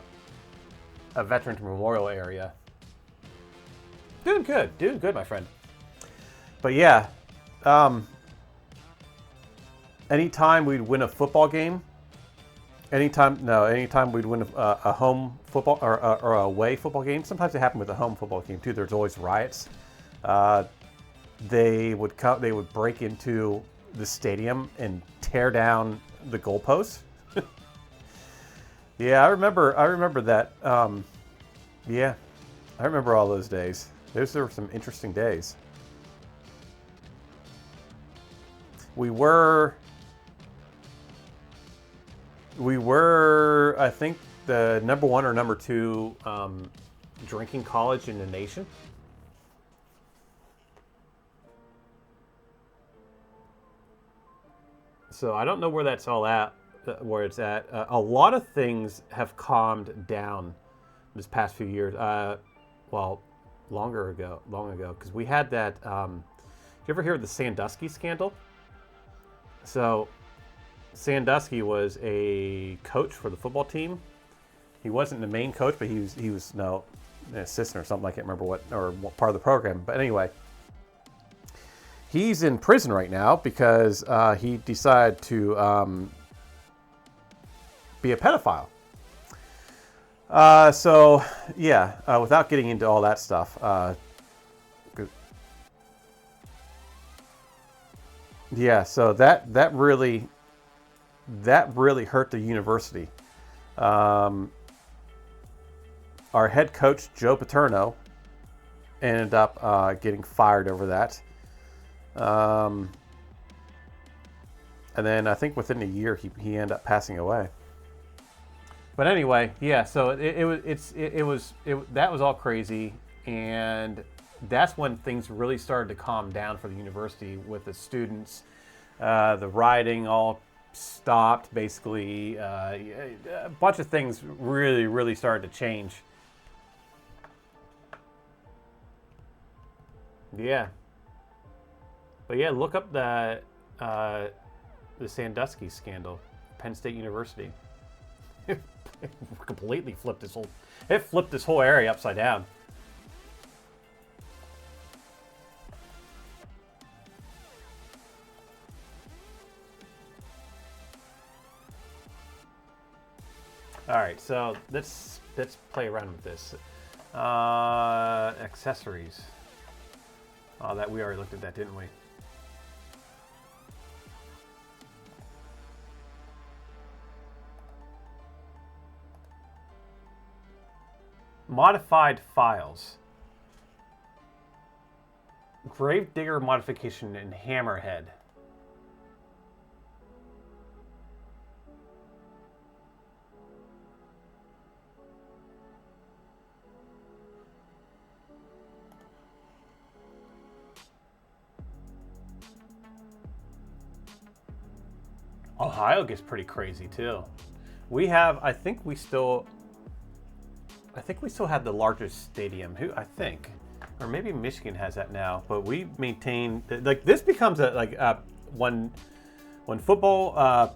Veterans Memorial area. Doing good, my friend. But yeah, anytime we'd win a football game, anytime we'd win a home football or a away football game. Sometimes it happened with a home football game too. There's always riots. They would break into the stadium and tear down the goalposts. Yeah, I remember that. Yeah, I remember all those days. Those were some interesting days. We were, I think, the number 1 or number 2 drinking college in the nation. So I don't know where that's all at, where it's at. A lot of things have calmed down this past few years. Long ago, because we had that. Did you ever hear of the Sandusky scandal? So, Sandusky was a coach for the football team. He wasn't the main coach, but he was an assistant or something. I can't remember what part of the program. But anyway, he's in prison right now because he decided to be a pedophile. So yeah, without getting into all that stuff, yeah. So that really hurt the university. Um, our head coach Joe Paterno ended up getting fired over that. And then I think within a year he ended up passing away. But anyway, yeah. So that was all crazy, and that's when things really started to calm down for the university with the students. The rioting all stopped basically. A bunch of things really started to change. Yeah. But yeah, look up the Sandusky scandal, Penn State University. It completely flipped this whole. It flipped this whole area upside down. All right, so let's play around with this. Accessories. Oh, that we already looked at that, didn't we? Modified files. Gravedigger modification in Hammerhead. Ohio gets pretty crazy too. We have, I think we still have the largest stadium. Or maybe Michigan has that now. But we maintain like this becomes when football.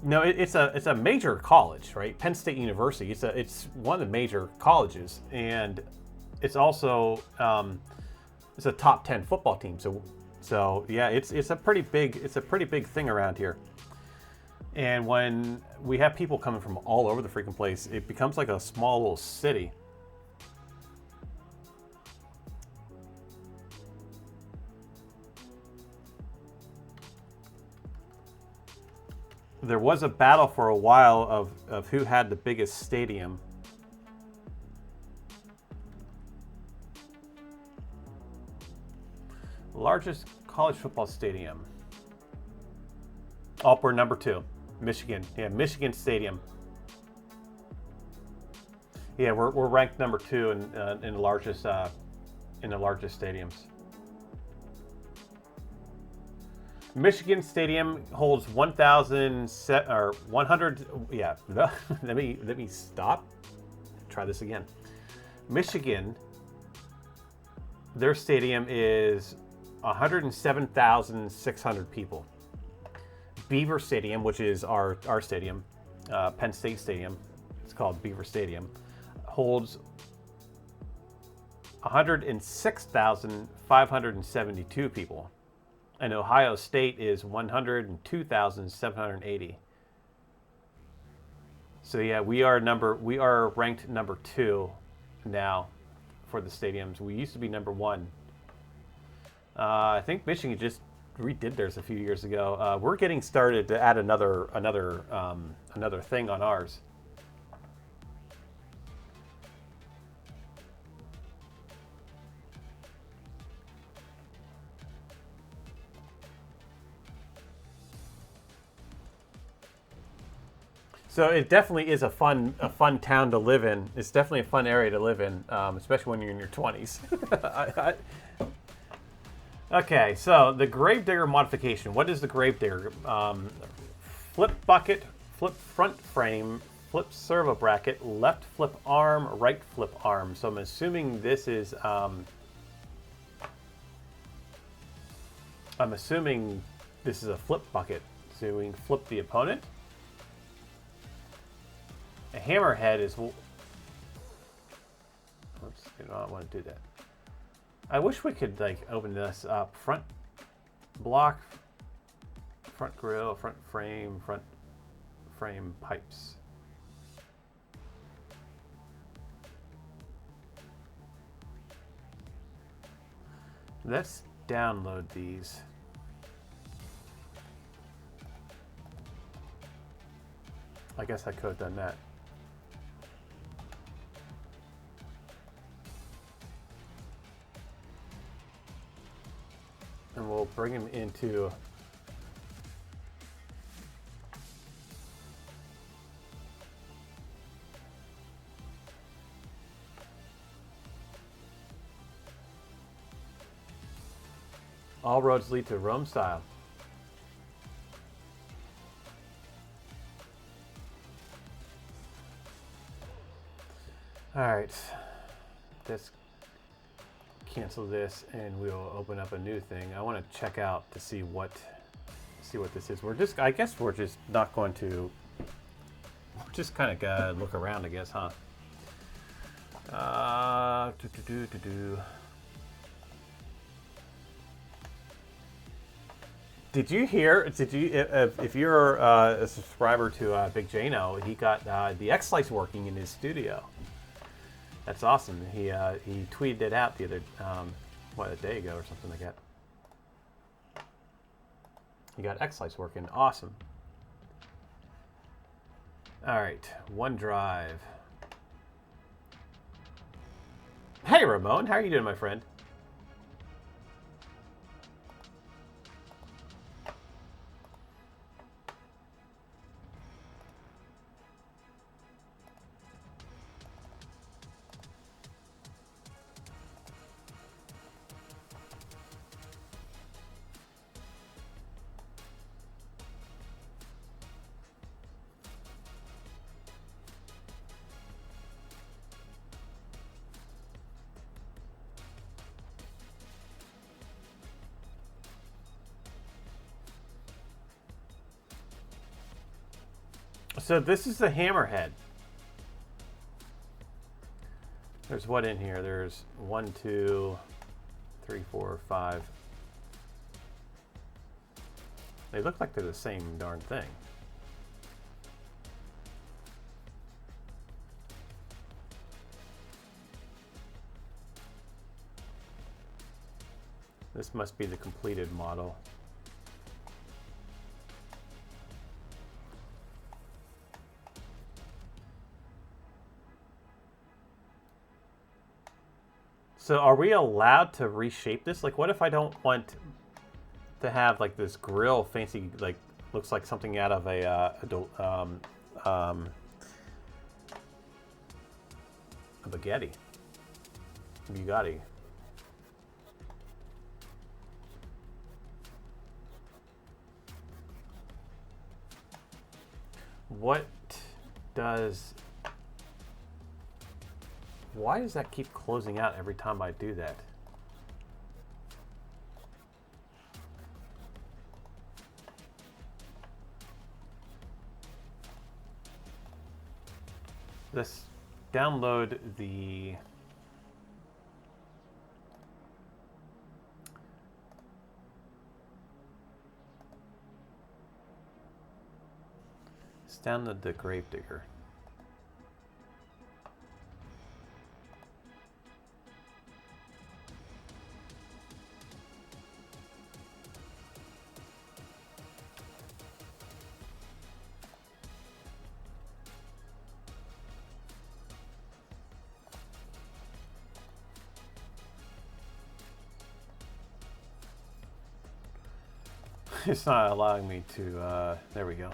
No, it's a major college, right? Penn State University. It's one of the major colleges, and it's also it's a top 10 football team. So yeah, it's a pretty big thing around here. And when we have people coming from all over the freaking place, it becomes like a small little city. There was a battle for a while of who had the biggest stadium. Largest college football stadium. Oh, we're number 2. Michigan. Yeah, Michigan Stadium. Yeah, we're ranked number 2 in the largest stadiums. Michigan Stadium holds 100. Yeah, let me stop. Try this again. Michigan, their stadium is 107,600 people. Beaver Stadium, which is our stadium, Penn State Stadium, it's called Beaver Stadium, holds 106,572 people. And Ohio State is 102,780. So yeah, we are ranked number 2 now for the stadiums. We used to be number 1. I think Michigan just redid theirs a few years ago. We're getting started to add another thing on ours. So it definitely is a fun town to live in. It's definitely a fun area to live in, especially when you're in your 20s. Okay, so the Gravedigger modification. What is the Gravedigger? Flip bucket, flip front frame, flip servo bracket, left flip arm, right flip arm. So I'm assuming this is a flip bucket. So we can flip the opponent. A hammerhead is. Oops, I don't want to do that. I wish we could like open this up. Front block, front grill, front frame pipes. Let's download these. I guess I could have done that. And we'll bring him into All Roads Lead to Rome style. All right, let's cancel this and we'll open up a new thing. I want to check out to see what this is. I guess we're just not going to, we're just kind of gotta look around, I guess, huh? Did you hear? If you're a subscriber to Big Jano, he got the X-Slice working in his studio. That's awesome. He tweeted it out the other, a day ago or something like that. He got X-Slice working. Awesome. All right, OneDrive. Hey, Ramon. How are you doing, my friend? So this is the Hammerhead. There's what in here? There's 1, 2, 3, 4, 5. They look like they're the same darn thing. This must be the completed model. So are we allowed to reshape this? Like, what if I don't want to have like this grill fancy, like looks like something out of a Bugatti. Why does that keep closing out every time I do that? Let's download the Gravedigger. It's not allowing me to, there we go.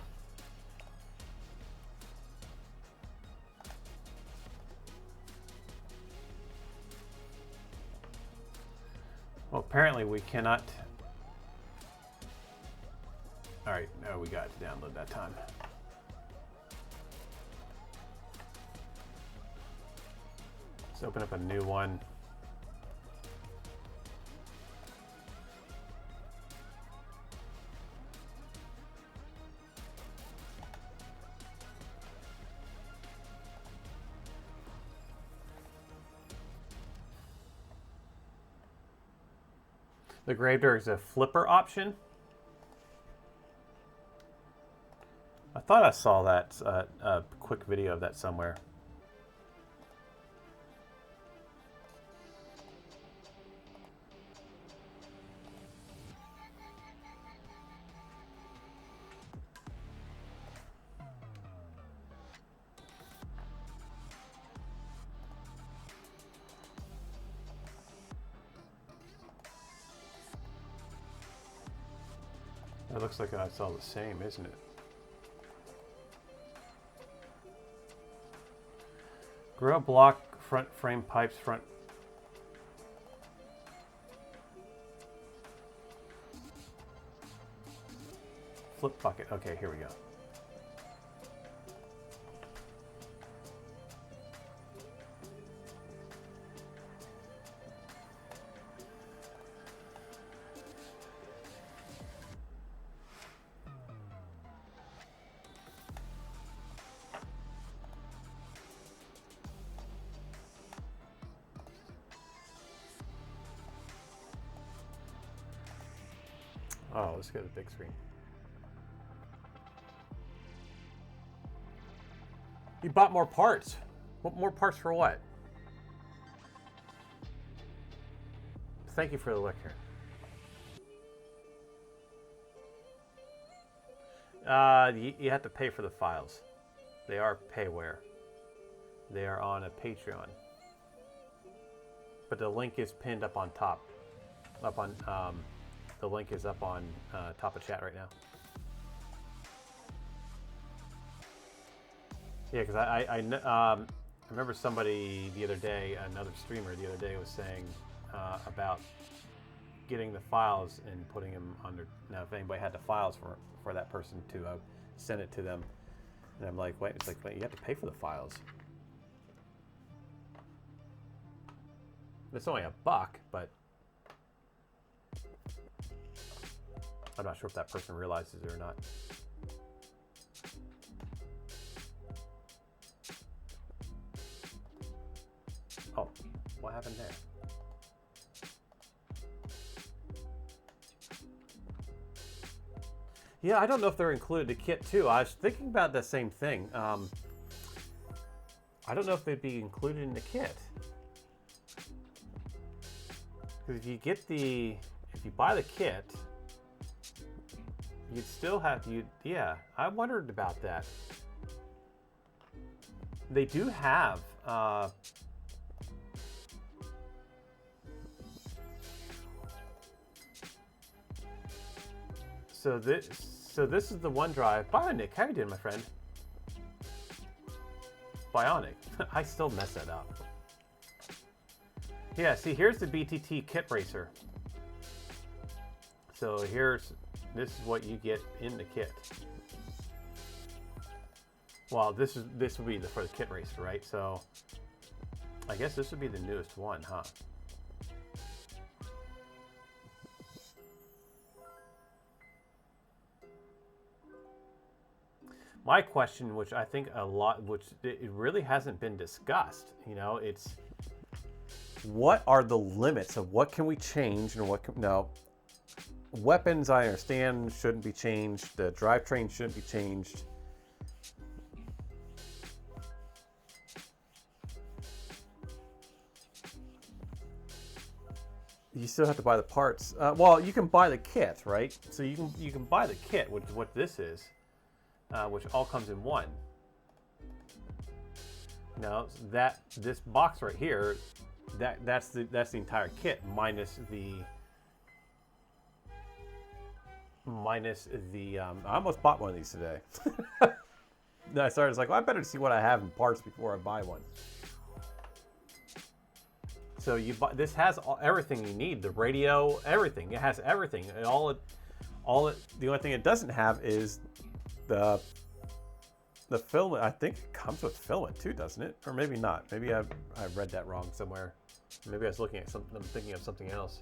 Well, apparently we cannot. All right, no, we got to download that time. Let's open up a new one. The Gravedigger is a flipper option. I thought I saw that a quick video of that somewhere. It looks like it's all the same, isn't it? Grill block, front frame pipes, front. Flip bucket. Okay, here we go. Oh, let's go to the big screen. You bought more parts. What more parts for what? Thank you for the look here. You have to pay for the files. They are payware. They are on a Patreon. But the link is pinned up on top. Up on the link is up on top of chat right now. Yeah, because I remember somebody the other day, another streamer the other day was saying about getting the files and putting them under. Now, if anybody had the files for that person to send it to them, and I'm like, wait, it's like, wait, you have to pay for the files. It's only $1, but I'm not sure if that person realizes it or not. Oh, what happened there? Yeah, I don't know if they're included in the kit too. I was thinking about the same thing. I don't know if they'd be included in the kit. Because if you buy the kit, you'd still have to, yeah, I wondered about that. They do have, so this is the OneDrive. Bionic, how you doing, my friend? Bionic, I still mess that up. Yeah, see, here's the BTT kit racer. So this is what you get in the kit. Well, this would be for the kit racer, right? So I guess this would be the newest one, huh? My question, which I think it really hasn't been discussed, you know, it's what are the limits of what can we change and what can, no. Weapons, I understand, shouldn't be changed. The drivetrain shouldn't be changed. You still have to buy the parts. Well, you can buy the kit, right? So you can buy the kit, which is what this is, which all comes in one. Now this box right here, that's the entire kit minus the. I almost bought one of these today. Then I started like, well, I better see what I have in parts before I buy one. So this has everything you need, the radio, everything. It has everything. The only thing it doesn't have is the filament. I think it comes with filament too, doesn't it? Or maybe not. Maybe I read that wrong somewhere. Maybe I was looking at something. I'm thinking of something else.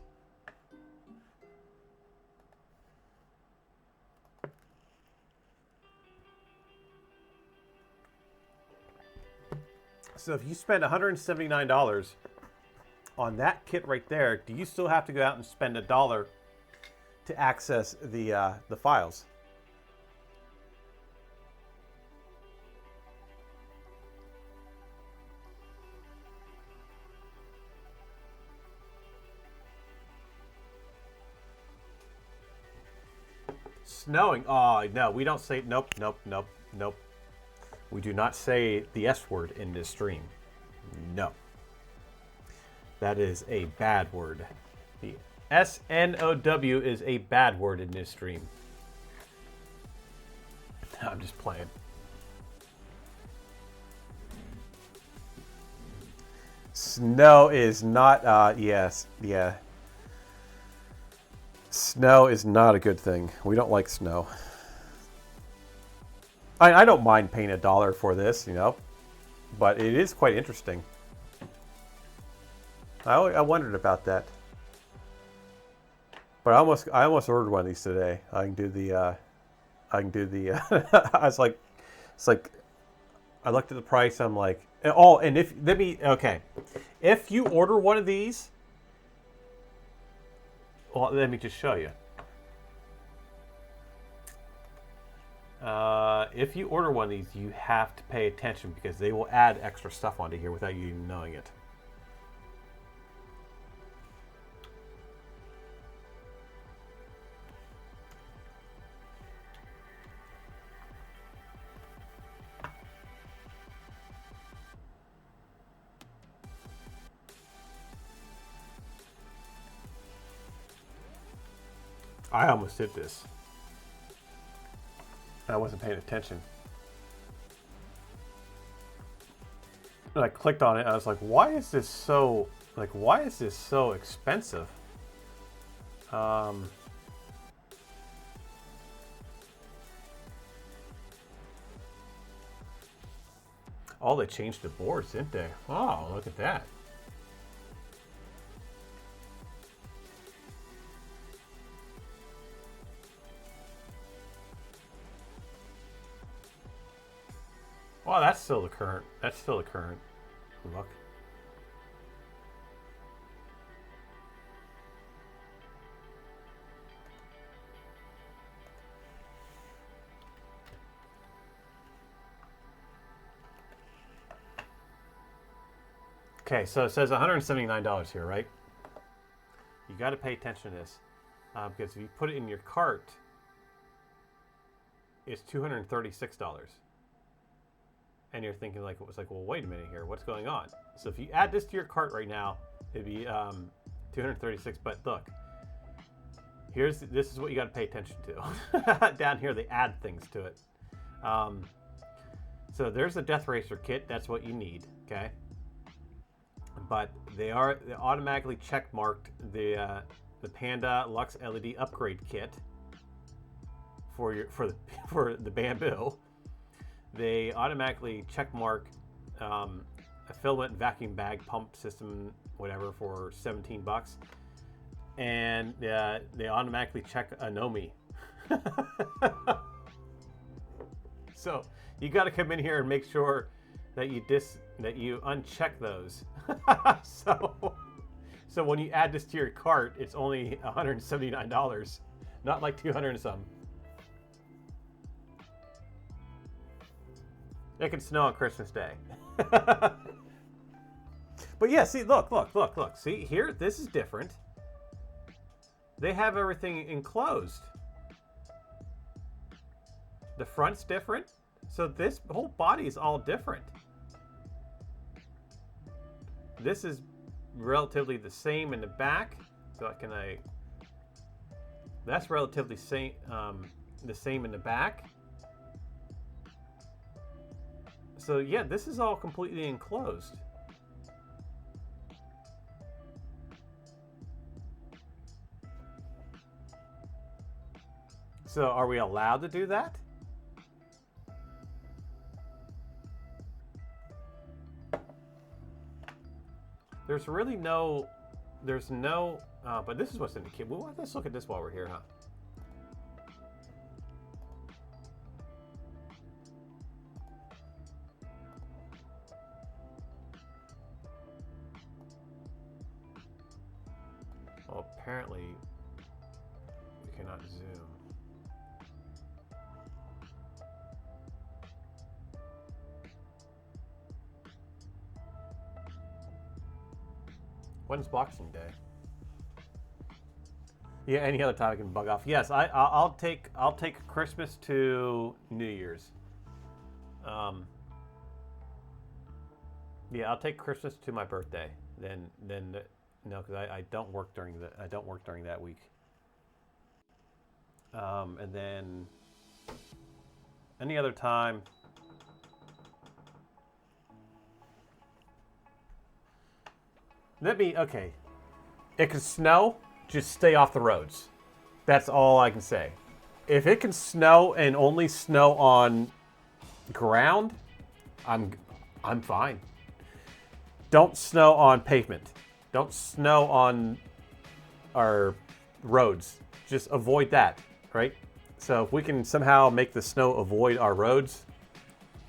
So if you spend $179 on that kit right there, do you still have to go out and spend $1 to access the files? Snowing. Oh, no, we don't say, nope. We do not say the S word in this stream. No. That is a bad word. The SNOW is a bad word in this stream. I'm just playing. Snow is not, yes, yeah. Snow is not a good thing. We don't like snow. I don't mind paying $1 for this, you know, but it is quite interesting. I wondered about that. But I almost ordered one of these today. I can do the, I was like, it's like, I looked at the price. I'm like, oh, and if you order one of these, well, let me just show you. If you order one of these, you have to pay attention because they will add extra stuff onto here without you even knowing it. I almost did this. I wasn't paying attention. And I clicked on it and I was like, why is this so expensive? Oh, they changed the boards, didn't they? Oh, look at that. Well, that's still the current. That's still the current look. Okay, so it says $179 here, right? You got to pay attention to this because if you put it in your cart, it's $236. And you're thinking like, it was like, well, wait a minute here, what's going on? So if you add this to your cart right now, it'd be 236. But look, this is what you got to pay attention to. Down here, they add things to it. So there's a Death Racer kit. That's what you need, okay? But they automatically check marked the Panda Lux LED upgrade kit for the Bamboo. They automatically check mark a filament vacuum bag pump system, whatever, for $17, and they automatically check a Nomi. So you got to come in here and make sure that you uncheck those. So when you add this to your cart, it's only $179, not like 200 and some. It can snow on Christmas Day. But yeah, see, look. See, here, this is different. They have everything enclosed. The front's different. So this whole body is all different. This is relatively the same in the back. So that's relatively the same in the back. So yeah, this is all completely enclosed. So are we allowed to do that? There's really no, but this is what's in the kit. Well, let's look at this while we're here, huh? Well, apparently we cannot zoom. When's Boxing Day? Yeah, any other time I can bug off. Yes, I'll take Christmas to New Year's. Yeah, I'll take Christmas to my birthday. Then no, because I don't work during that week. And Any other time. Okay. It can snow, just stay off the roads. That's all I can say. If it can snow and only snow on ground, I'm fine. Don't snow on pavement. Don't snow on our roads. Just avoid that, right? So if we can somehow make the snow avoid our roads,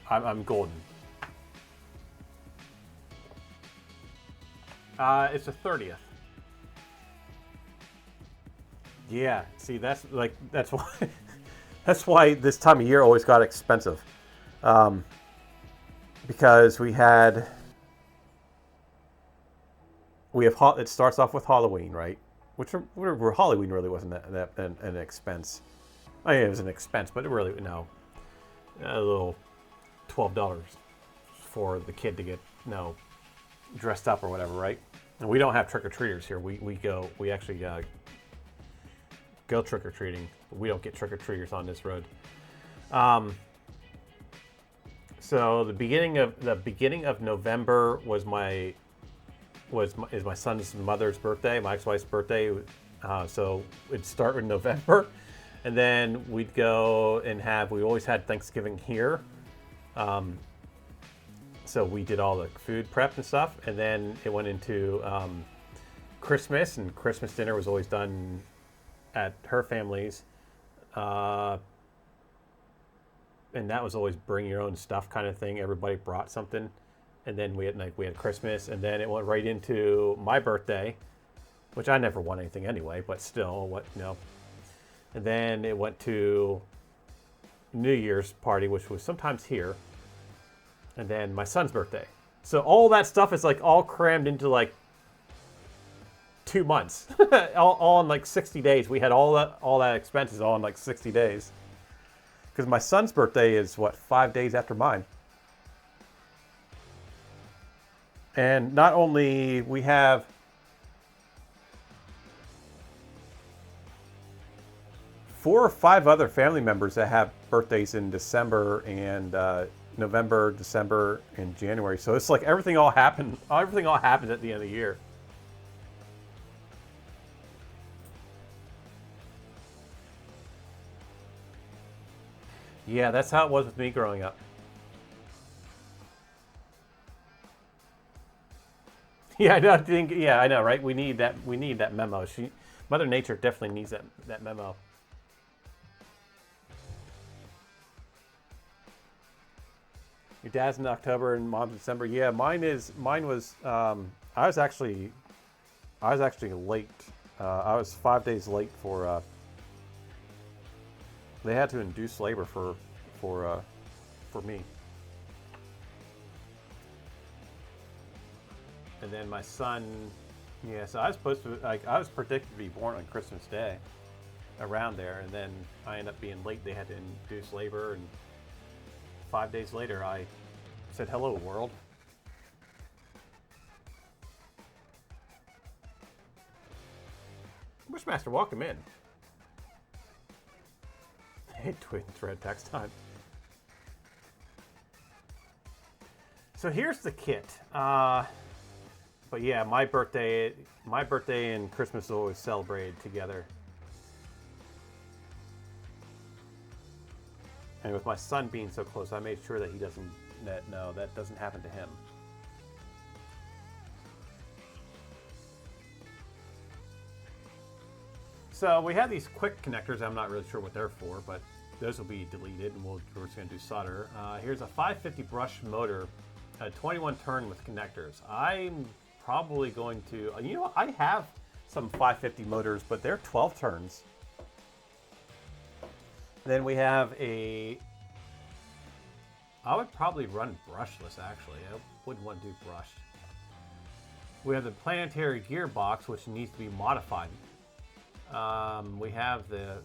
I'm golden. It's the 30th. Yeah, see, that's why that's why this time of year always got expensive, because we have it starts off with Halloween, right? Which Halloween really wasn't that an expense. I mean, it was an expense, but it really a little $12 for the kid to get dressed up or whatever, right? And we don't have trick-or-treaters here. We actually go trick-or-treating, but we don't get trick-or-treaters on this road. So the beginning of November is my son's mother's birthday, my ex-wife's birthday. So it'd start in November, and then we'd go and we always had Thanksgiving here. So we did all the food prep and stuff, and then it went into Christmas, and Christmas dinner was always done at her family's, and that was always bring your own stuff kind of thing. Everybody brought something, and then we had Christmas, and then it went right into my birthday, which I never won anything anyway, but still, And then it went to New Year's party, which was sometimes here, and then my son's birthday. So all that stuff is all crammed into 2 months, all in 60 days. We had all that expenses all in 60 days, because my son's birthday is 5 days after mine. And not only we have 4 or 5 other family members that have birthdays in December and November, December, and January. So it's everything all happens at the end of the year. Yeah, that's how it was with me growing up. Yeah, I know, right? We need that memo. Mother Nature definitely needs that memo. Your dad's in October and mom's in December. Yeah, mine was. I was actually late. I was 5 days late for. They had to induce labor for me. And then my son, so I was supposed to, I was predicted to be born on Christmas Day, around there, and then I ended up being late. They had to induce labor, and 5 days later, I said, "Hello, world." Wishmaster, welcome in. Hey, Twin Thread text time. So here's the kit. But yeah, my birthday and Christmas is always celebrated together. And with my son being so close, I made sure that that doesn't happen to him. So we have these quick connectors. I'm not really sure what they're for, but those will be deleted, and we're just going to do solder. Here's a 550 brush motor, a 21 turn with connectors. I'm probably going to, I have some 550 motors, but they're 12 turns. Then we have I would probably run brushless, actually. I wouldn't want to do brushed. We have the planetary gearbox, which needs to be modified. We have the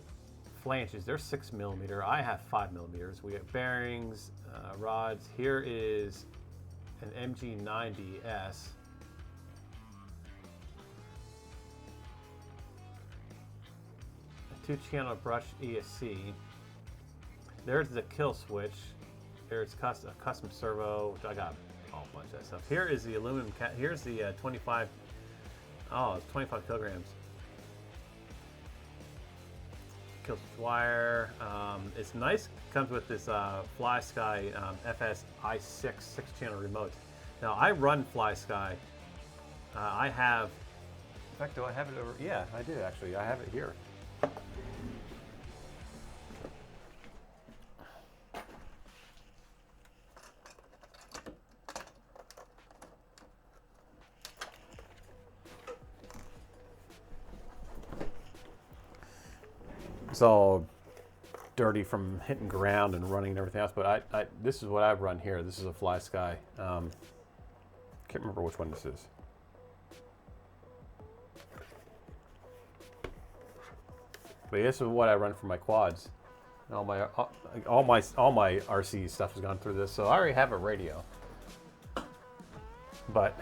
flanges. They're 6mm. I have 5mm. We have bearings, rods. Here is an MG90S. A 2-channel brush ESC. there's the kill switch. There's a custom servo, which I got a whole bunch of that stuff. Here is the aluminum here's the 25. Oh, it's 25 kilograms. Kill switch wire. It's nice. Comes with this FlySky FS-i6 6-channel remote. Now I run FlySky. I have. In fact, do I have it over? Yeah, I do actually. I have it here. It's all dirty from hitting ground and running and everything else, but this is what I've run here. This is a FlySky. Can't remember which one this is. But this is what I run for my quads. All my RC stuff has gone through this, so I already have a radio. But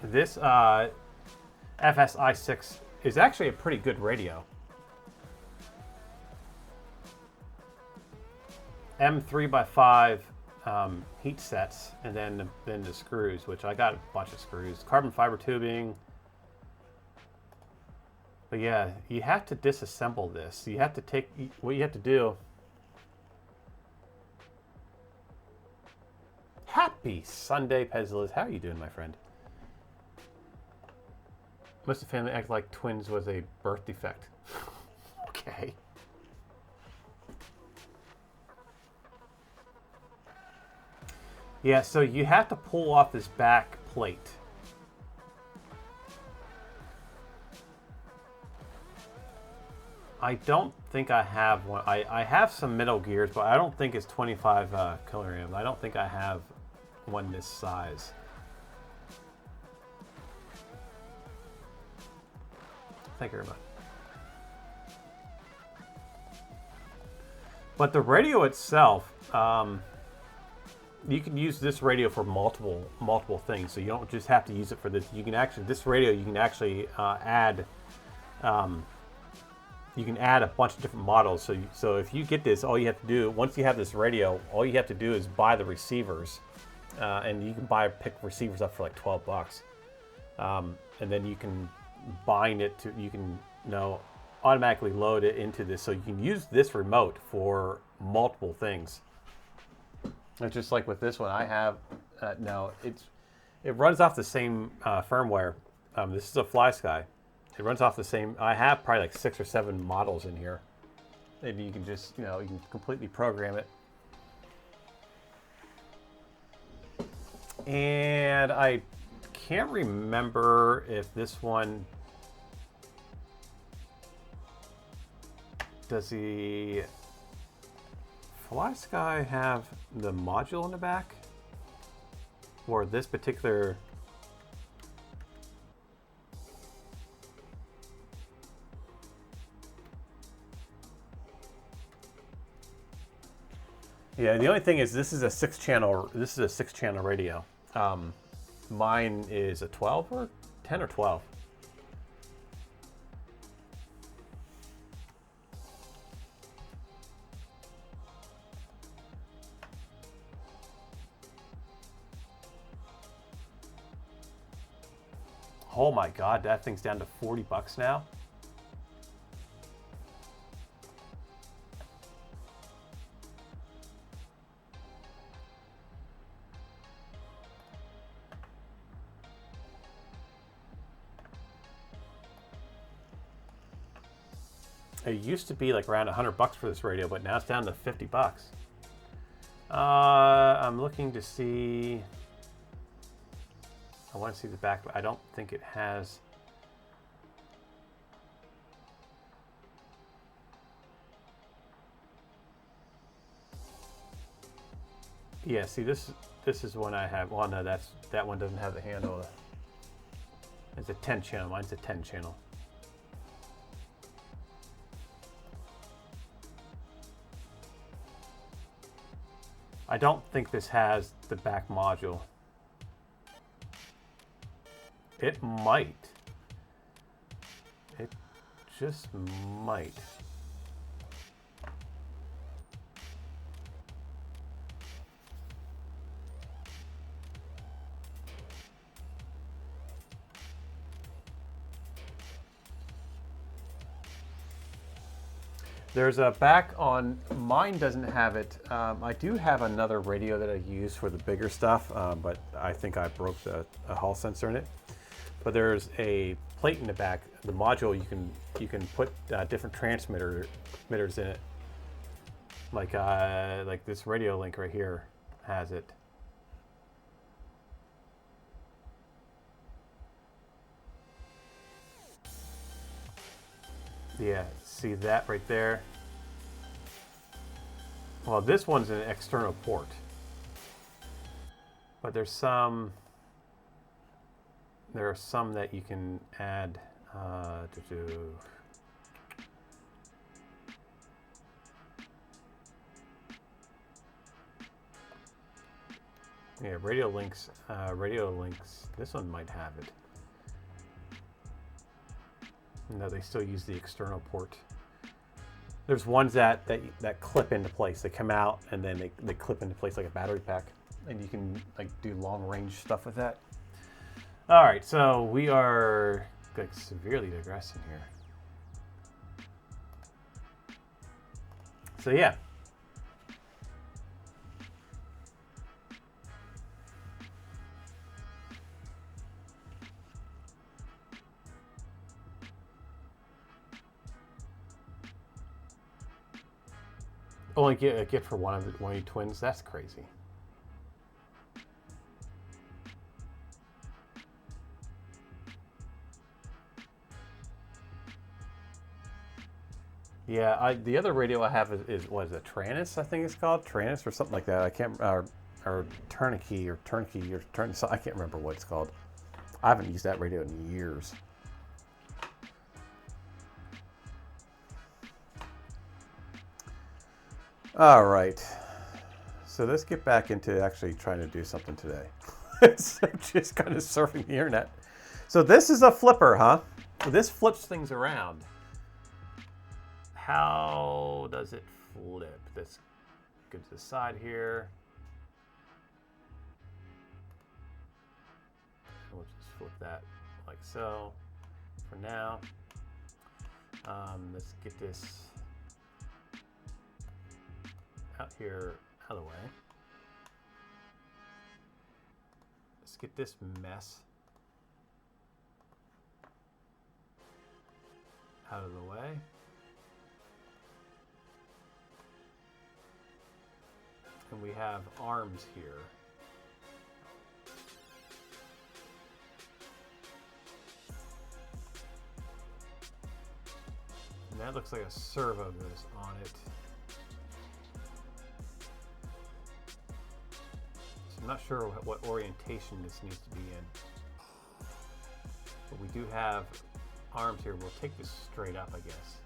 this FS-i6 is actually a pretty good radio. M3x5 heat sets, and then the screws, which I got a bunch of screws, carbon fiber tubing. But yeah, you have to disassemble this. You have to take what you have to do. Happy Sunday, Pezliz. How are you doing, my friend? Must have family act like twins was a birth defect. Okay. Yeah, so you have to pull off this back plate. I don't think I have one. I have some middle gears, but I don't think it's 25 kilograms. I don't think I have one this size. Thank you very much. But the radio itself, you can use this radio for multiple things. So you don't just have to use it for this. You can actually add. You can add a bunch of different models. So if you get this, all you have to do, once you have this radio, all you have to do is buy the receivers, and you can pick receivers up for like $12, and then you can bind it to. You can automatically load it into this, so you can use this remote for multiple things. It's just like with this one, I have now it runs off the same firmware. This is a FlySky. It runs off the same. I have probably like 6 or 7 models in here. Maybe you can just, you can completely program it. And I can't remember if this one does the FlySky have the module in the back, or this particular. Yeah, the only thing is this is a 6-channel. This is a 6-channel radio. Mine is a 12 or 10 or 12. Oh my God, that thing's down to $40 now. It used to be like around $100 for this radio, but now it's down to $50. I'm looking to see. I want to see the back. I don't think it has. Yeah, see this is one I have. Well, no, that one doesn't have the handle. It's a 10 channel. Mine's a 10 channel. I don't think this has the back module. It might. It just might. There's a back on, mine doesn't have it. I do have another radio that I use for the bigger stuff, but I think I broke a hall sensor in it. But there's a plate in the back, the module, you can put different transmitters in it. Like this radio link right here has it. Yeah, see that right there? Well, this one's an external port. But there are some that you can add Yeah, radio links. This one might have it. No, they still use the external port. There's ones that clip into place. They come out and then they clip into place like a battery pack, and you can like do long range stuff with that. All right, so we are like severely digressing here. So yeah. Only get a gift for one of your twins. That's crazy. Yeah, the other radio I have is what is it, Tranus? I think it's called Tranus or something like that. I can't or Turnkey or I can't remember what it's called. I haven't used that radio in years. All right, so let's get back into actually trying to do something today. It's just kind of surfing the internet. So this is a flipper, huh? This flips things around. How does it flip? Let's go to the side here. We'll just flip that like so for now. Let's get this out here out of the way. Let's get this mess out of the way. And we have arms here. And that looks like a servo goes on it. So I'm not sure what orientation this needs to be in. But we do have arms here. We'll take this straight up, I guess.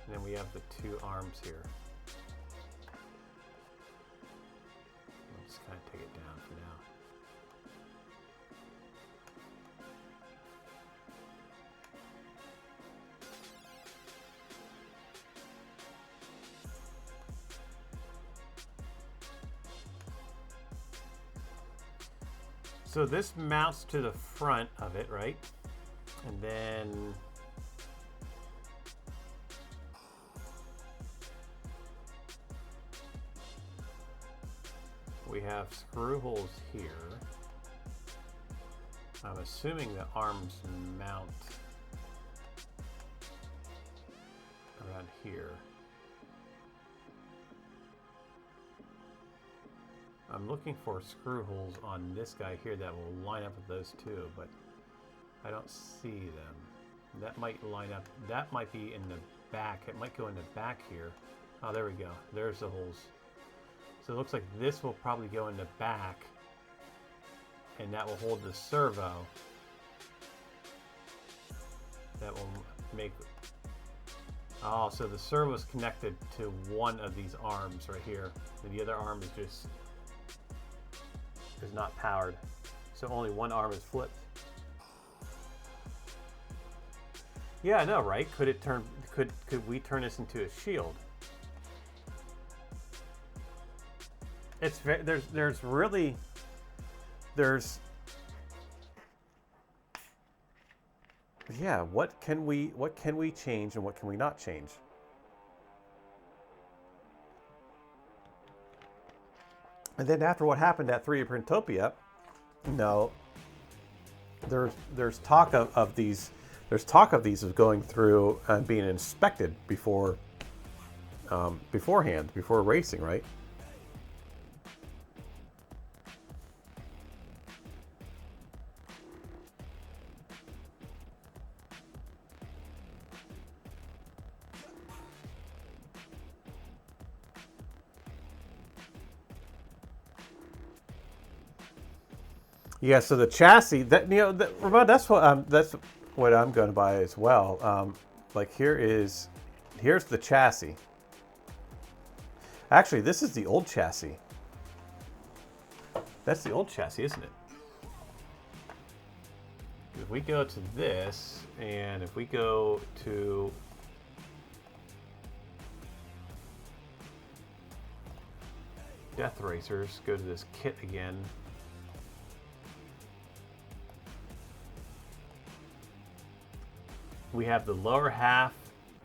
And then we have the two arms here. I'll just kind of take it down for now. So this mounts to the front of it, right? And then we have screw holes here. I'm assuming the arms mount around here. I'm looking for screw holes on this guy here that will line up with those two, but I don't see them. That might line up. That might be in the back. It might go in the back here. Oh, there we go. There's the holes. So it looks like this will probably go in the back, and that will hold the servo. That will make... Oh, so the servo is connected to one of these arms right here, and the other arm is just not powered. So only one arm is flipped. Yeah, I know, right? Could it turn? Could we turn this into a shield? It's there's yeah, what can we change and what can we not change? And then after what happened at 3D Printopia, you know, there's talk of these of going through and being inspected beforehand, before racing, right? Yeah, so the chassis, that Ramon, that's what I'm going to buy as well. Like here's the chassis. Actually, this is the old chassis. That's the old chassis, isn't it? If we go to this, and if we go to Death Racers, go to this kit again. We have the lower half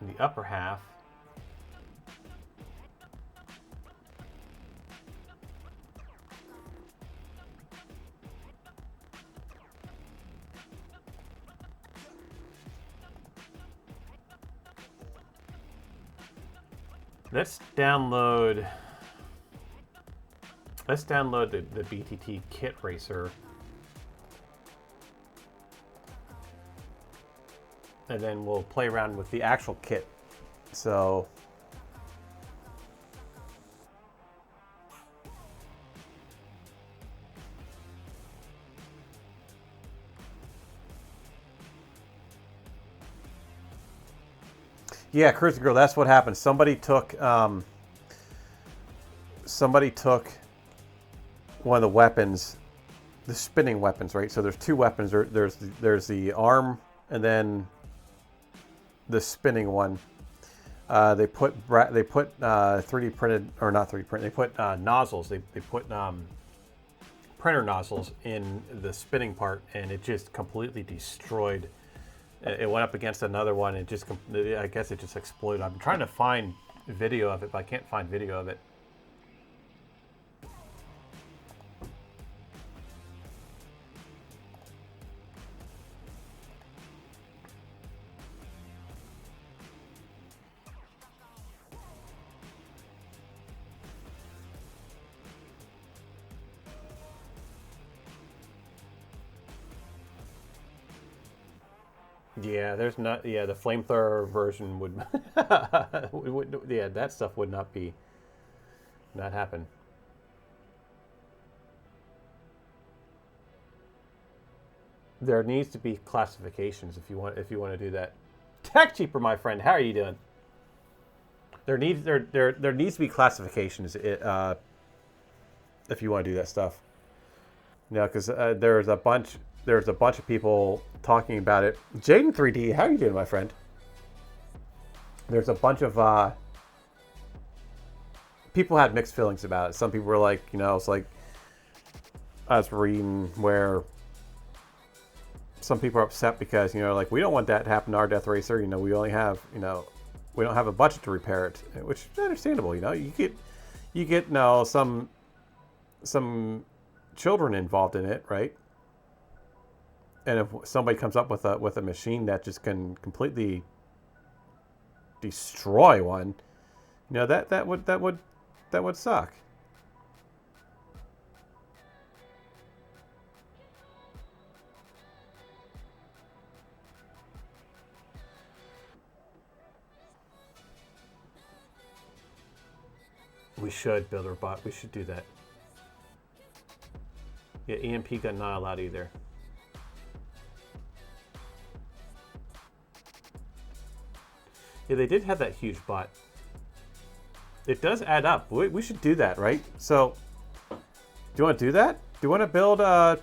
and the upper half. Let's download the BTT Kit Racer. And then we'll play around with the actual kit. So yeah, Cruiser Girl, that's what happened. Somebody took one of the weapons, the spinning weapons, right? So there's two weapons. There's the arm and then the spinning one. They put 3D printed, or not 3D printed. They put nozzles. They put printer nozzles in the spinning part, and it just completely destroyed. It went up against another one, and I guess it just exploded. I'm trying to find video of it, but I can't find video of it. Yeah, there's not. Yeah, the flamethrower version would, yeah, that stuff would not happen. There needs to be classifications if you want to do that. Tech Cheaper, my friend, how are you doing? There needs to be classifications if you want to do that stuff. Yeah, because there's a bunch of people talking about it. Jaden 3D, how are you doing, my friend? There's a bunch of people had mixed feelings about it. Some people were like, it's like I was reading where some people are upset because like we don't want that to happen to our Death Racer. We only have we don't have a budget to repair it, which is understandable. You get some children involved in it, right? And if somebody comes up with a machine that just can completely destroy one, that would suck. We should build our bot. We should do that. Yeah, EMP gun not allowed either. Yeah, they did have that huge bot. It does add up. We should do that, right? So, do you want to do that? Do you want to build I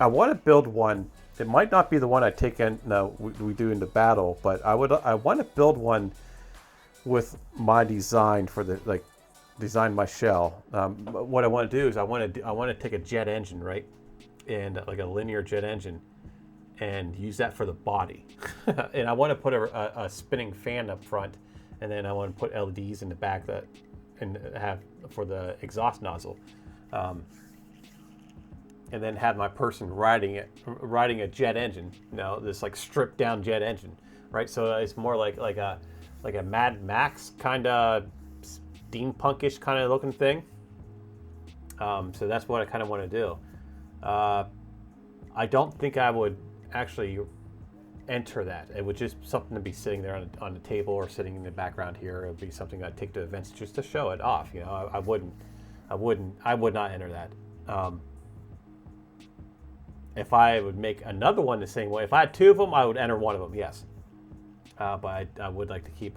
want to build one. It might not be the one I take in. No, we do in the battle, but I want to build one with my design for the design my shell. What I want to do is I want to take a jet engine, right, and like a linear jet engine, and use that for the body. And I want to put a spinning fan up front, and then I want to put LEDs in the back that and have for the exhaust nozzle. And then have my person riding a jet engine, this like stripped down jet engine, right? So it's more like a Mad Max kind of steampunkish kind of looking thing. So that's what I kind of want to do. I don't think I would actually enter that. It would just something to be sitting there on the table or sitting in the background here. It would be something I'd take to events just to show it off. I would not enter that. If I would make another one the same way, if I had two of them, I would enter one of them, yes. But I would like to keep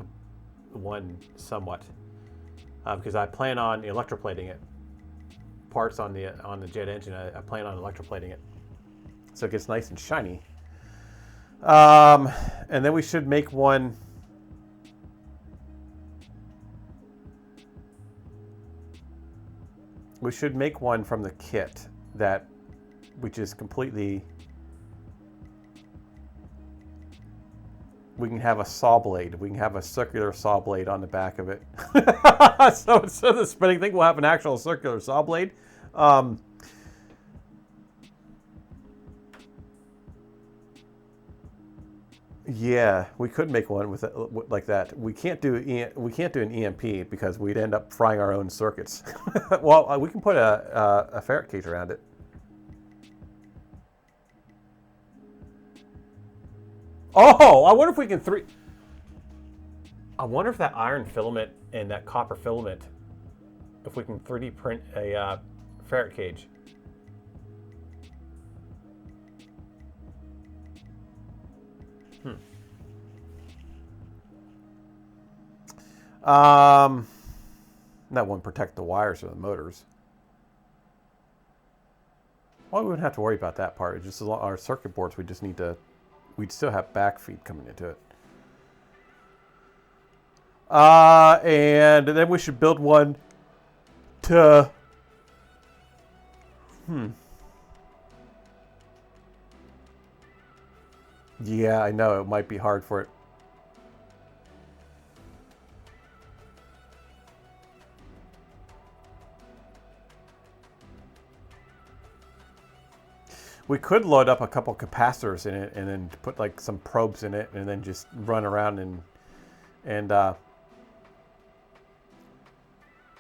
one somewhat, because I plan on electroplating it. Parts on the jet engine, I plan on electroplating it, so it gets nice and shiny. And then we should make one. We should make one from the kit which is completely. We can have a saw blade. We can have a circular saw blade on the back of it. So instead of the spinning thing, we'll have an actual circular saw blade. Yeah, we could make one with like that. We can't do an EMP because we'd end up frying our own circuits. Well, we can put a ferret cage around it. Oh, I wonder if we can I wonder if that iron filament and that copper filament, if we can 3D print a ferret cage. That wouldn't protect the wires or the motors. Well, we wouldn't have to worry about that part. It's just our circuit boards, we'd still have back feed coming into it. And then we should build one to... Yeah, I know, it might be hard for it. We could load up a couple capacitors in it and then put like some probes in it and then just run around and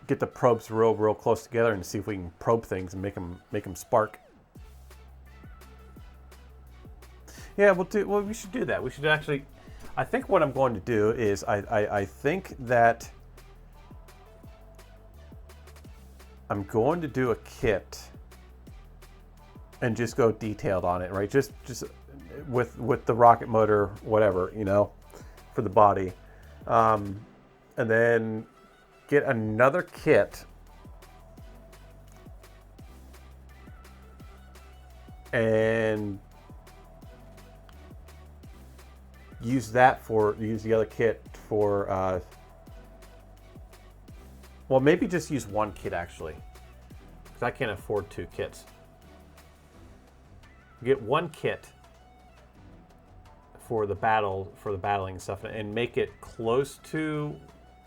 get the probes real close together and see if we can probe things and make them spark. Yeah, we should do that. We should actually. I think what I'm going to do is I think that I'm going to do a kit and just go detailed on it, right? Just with the rocket motor, whatever, for the body, and then get another kit and use the other kit for. Well, maybe just use one kit actually, because I can't afford two kits. Get one kit for the battling and stuff, and make it close to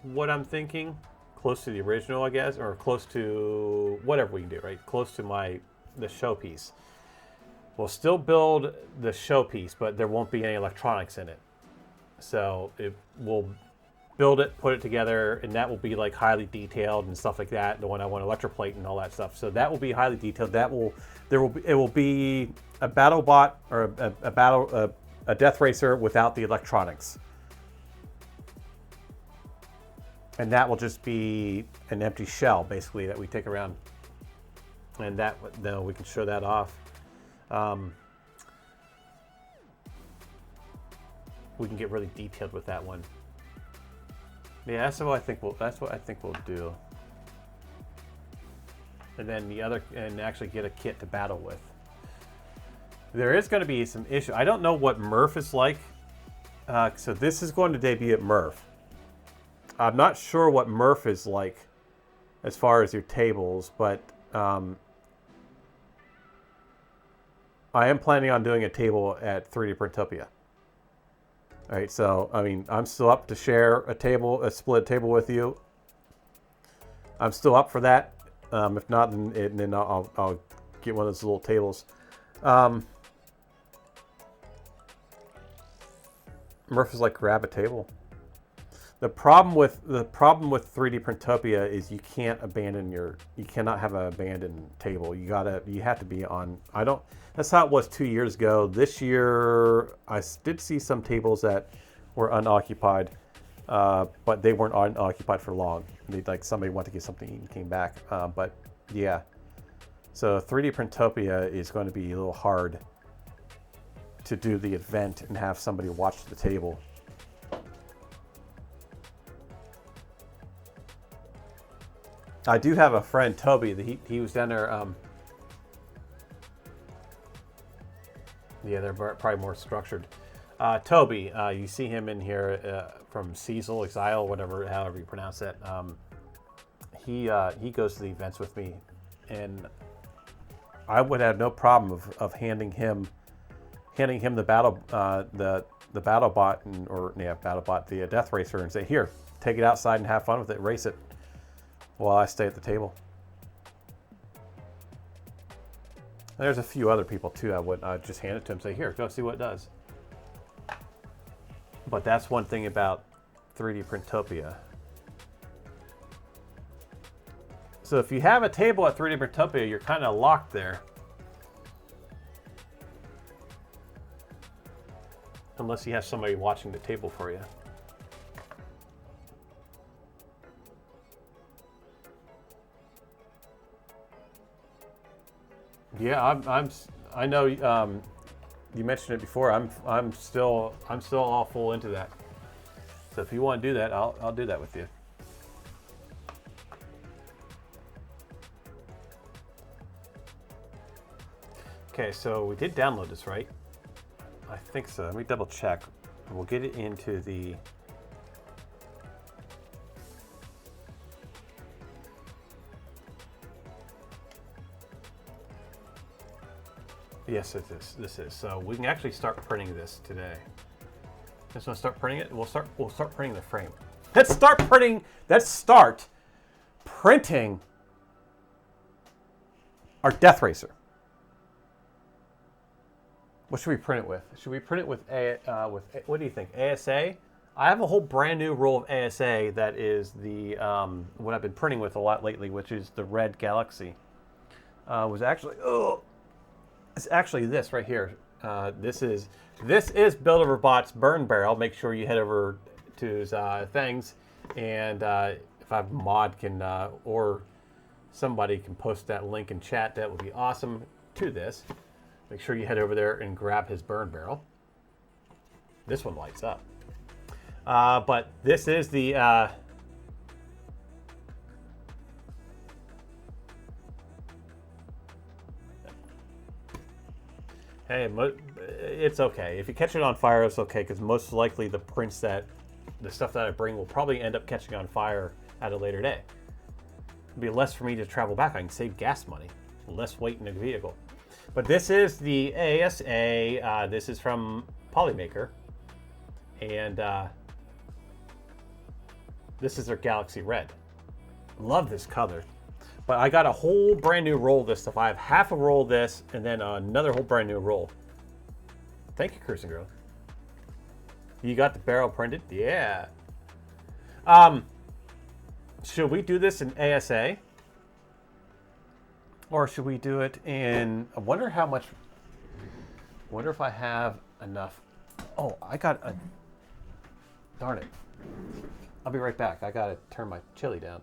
what I'm thinking, close to the original, I guess, or close to whatever we can do, right? Close to the showpiece. We'll still build the showpiece, but there won't be any electronics in it. So we'll build it, put it together, and that will be like highly detailed and stuff like that. The one I want to electroplate and all that stuff. So that will be highly detailed. It will be a battle bot or a death racer without the electronics, and that will just be an empty shell basically that we take around, and then we can show that off. We can get really detailed with that one. Yeah, that's what I think we'll do. And then actually get a kit to battle with. There is going to be some issue. I don't know what Murph is like. So this is going to debut at Murph. I'm not sure what Murph is like as far as your tables, but I am planning on doing a table at 3D Printopia. All right, so I mean, I'm still up to share a table, a split table with you. I'm still up for that. If not, then I'll get one of those little tables. Murph is like, grab a table. The problem with 3D Printopia is you cannot have an abandoned table. You have to be on. That's how it was 2 years ago. This year, I did see some tables that were unoccupied, but they weren't unoccupied for long. Like somebody wanted to get something to eat and came back. But yeah, so 3D Printopia is going to be a little hard to do the event and have somebody watch the table. I do have a friend, Toby. He was down there. Yeah, they're probably more structured. Toby, you see him in here from Cecil, Exile, however you pronounce that. He goes to the events with me, and I would have no problem of handing him the BattleBot, the Death Racer, and say, here, take it outside and have fun with it, race it, while I stay at the table. There's a few other people too. I'd just hand it to him, say, here, go see what it does. But that's one thing about 3D Printopia. So if you have a table at 3D Printopia, you're kind of locked there. Unless you have somebody watching the table for you. Yeah, I know. You mentioned it before. I'm still all full into that. So if you want to do that, I'll do that with you. Okay, so we did download this, right? I think so. Let me double check. We'll get it into the. Yes, it is. This is. So we can actually start printing this today. Just want to start printing it. We'll start printing the frame. Let's start printing our Death Racer. What should we print it with? Should we print it with what do you think? ASA? I have a whole brand new roll of ASA that is the what I've been printing with a lot lately, which is the Red Galaxy. It's actually this right here. This is Build-A-Robot's Burn Barrel. Make sure you head over to his things, and if I have mod or somebody can post that link in chat, that would be awesome to this. Make sure you head over there and grab his burn barrel. This one lights up. But this is the hey, it's okay. If you catch it on fire, it's okay, because most likely the stuff that I bring will probably end up catching on fire at a later day. It'll be less for me to travel back. I can save gas money, less weight in the vehicle. But this is the ASA. This is from Polymaker, and this is their Galaxy Red. Love this color. But I got a whole brand new roll of this stuff. I have half a roll of this, and then another whole brand new roll. Thank you, Cruising Girl. You got the barrel printed? Yeah. Should we do this in ASA? Or should we do it in... I wonder if I have enough... Oh, I got a... Darn it. I'll be right back. I gotta turn my chili down.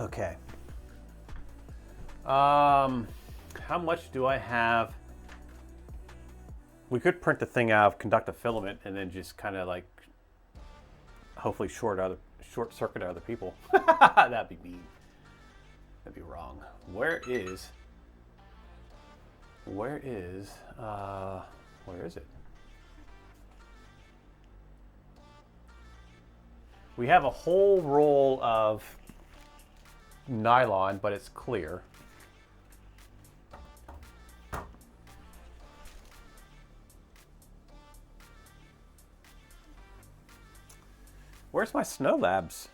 Okay. How much do I have? We could print the thing out of conductive filament and then just kind of like hopefully short circuit other people. That'd be mean. That'd be wrong. Where is it? We have a whole roll of nylon, but it's clear. Where's my Snow Labs?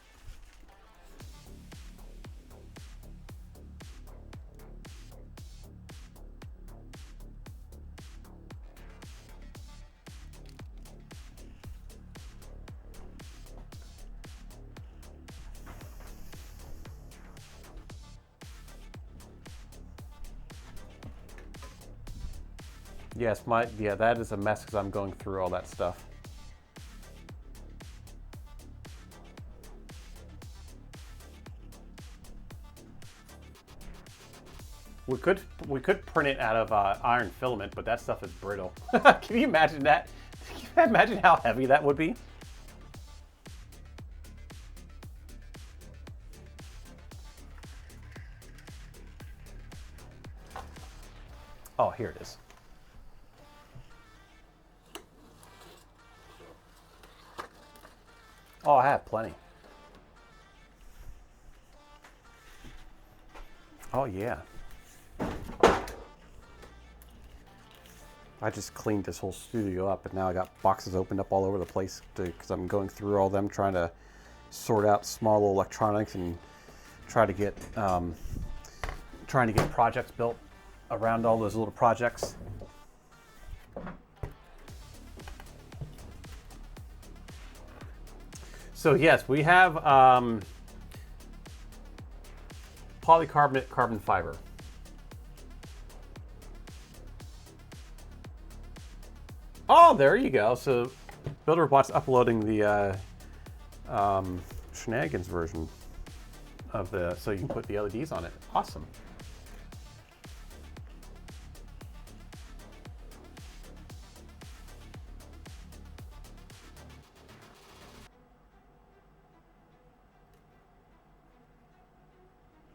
Yes, that is a mess because I'm going through all that stuff. We could print it out of iron filament, but that stuff is brittle. Can you imagine that? Can you imagine how heavy that would be? Oh, here it is. Oh, I have plenty. Oh, yeah. I just cleaned this whole studio up, and now I got boxes opened up all over the place because I'm going through all them, trying to sort out small little electronics and try to get trying to get projects built around all those little projects. So yes, we have polycarbonate carbon fiber. Oh, there you go. So BuilderBot's uploading the Shenanigans version of so you can put the LEDs on it. Awesome.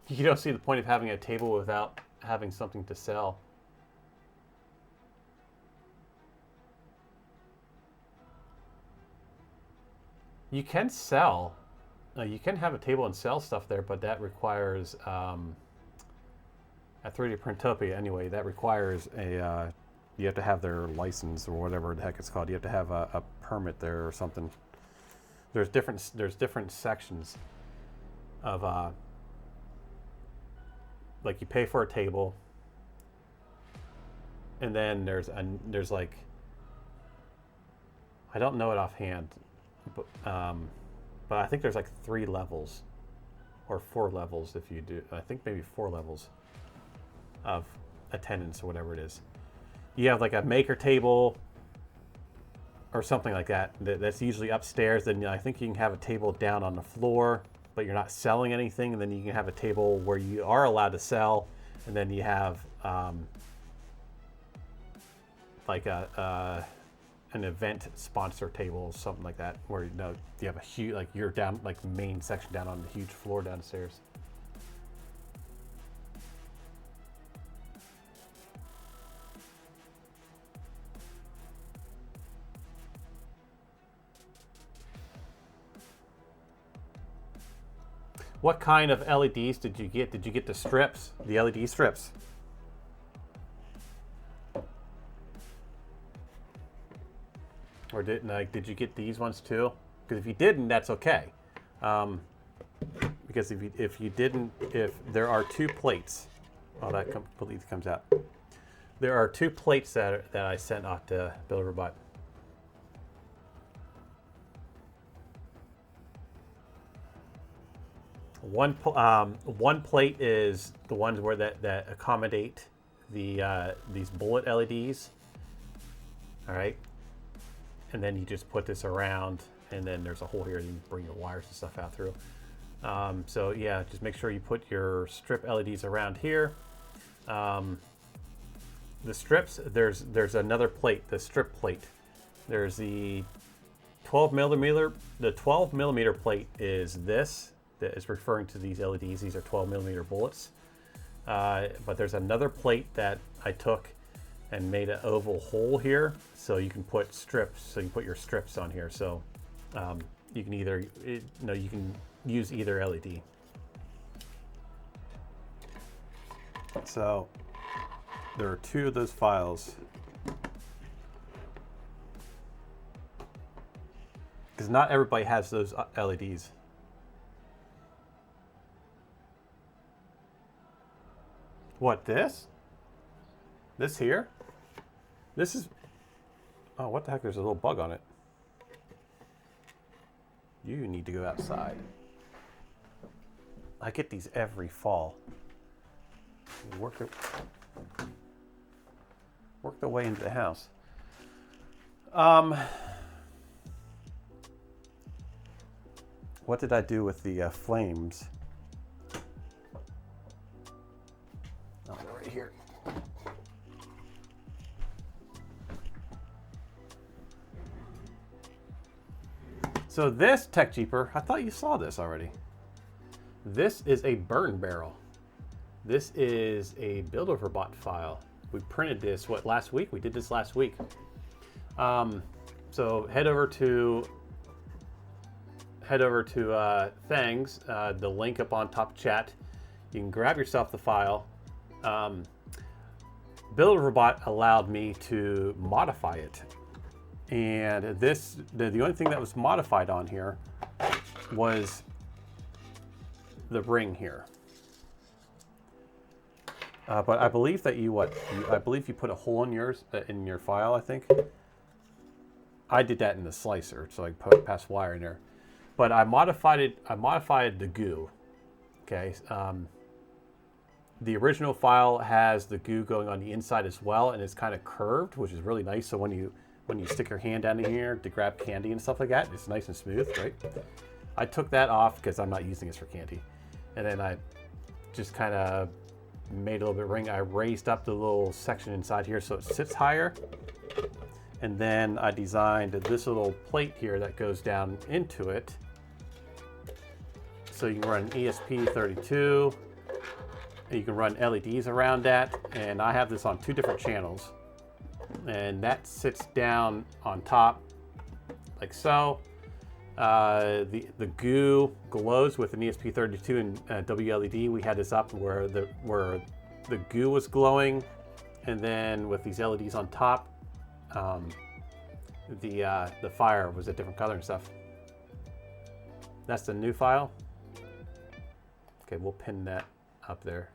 You don't see the point of having a table without having something to sell. You can sell. You can have a table and sell stuff there, but that requires, at 3D Printopia anyway, that requires you have to have their license or whatever the heck it's called. You have to have a permit there or something. There's different sections of, like you pay for a table, and then there's like, I don't know it offhand, but I think there's like 3 levels or 4 levels if you do. I think maybe 4 levels of attendance or whatever it is. You have like a maker table or something like that. That's usually upstairs. Then I think you can have a table down on the floor, but you're not selling anything. And then you can have a table where you are allowed to sell. And then you have like an event sponsor table, something like that, where you have a huge, like you're down, like main section down on the huge floor downstairs. What kind of LEDs did you get? Did you get the strips, the LED strips? Or did you get these ones too? Because if you didn't, that's okay. Because if you didn't, if there are 2 plates, oh, that completely comes out. There are 2 plates that I sent off to BuilderBot. One plate is the ones where that accommodate the these bullet LEDs. All right. And then you just put this around, and then there's a hole here you can bring your wires and stuff out through. So yeah, just make sure you put your strip LEDs around here. The strips, there's another plate, the strip plate. There's the 12 millimeter. The 12 millimeter plate is this, that is referring to these LEDs. These are 12 millimeter bullets. But there's another plate that I took and made an oval hole here, so you can put strips. So you put your strips on here. So you can either, you can use either LED. So there are two of those files. Because not everybody has those LEDs. What, this? This here? This is... Oh, what the heck? There's a little bug on it. You need to go outside. I get these every fall. Work their way into the house. What did I do with the flames? Oh, they're right here. So this Tech Jeeper, I thought you saw this already. This is a burn barrel. This is a Build-Over-Bot file. We printed this, last week? We did this last week. So head over to Thangs, the link up on top chat. You can grab yourself the file. Build-Over-Bot allowed me to modify it. And this, the only thing that was modified on here was the ring here. But I believe that I believe you put a hole in yours, in your file, I think. I did that in the slicer, so I put pass wire in there. But I modified it. I modified the goo. Okay. The original file has the goo going on the inside as well, and it's kind of curved, which is really nice. So when you stick your hand down in here to grab candy and stuff like that, it's nice and smooth, right? I took that off because I'm not using this for candy, and then I just kind of made a little bit of ring. I raised up the little section inside here so it sits higher. And then I designed this little plate here that goes down into it. So you can run ESP32, and you can run LEDs around that. And I have this on 2 different channels. And that sits down on top like so. The goo glows with an ESP32 and WLED. We had this up where the goo was glowing, and then with these LEDs on top, the fire was a different color and stuff. That's the new file. Okay, we'll pin that up there.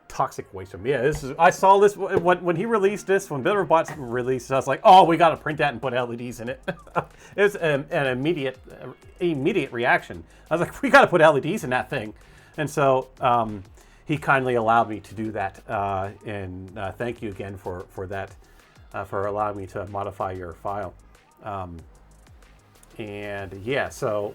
Toxic waste room. Yeah, this is. I saw this when he released this. When Build-Over-Bot released, I was like, "Oh, we got to print that and put LEDs in it." It was an immediate reaction. I was like, "We got to put LEDs in that thing," and so he kindly allowed me to do that. And thank you again for that, for allowing me to modify your file. And yeah, so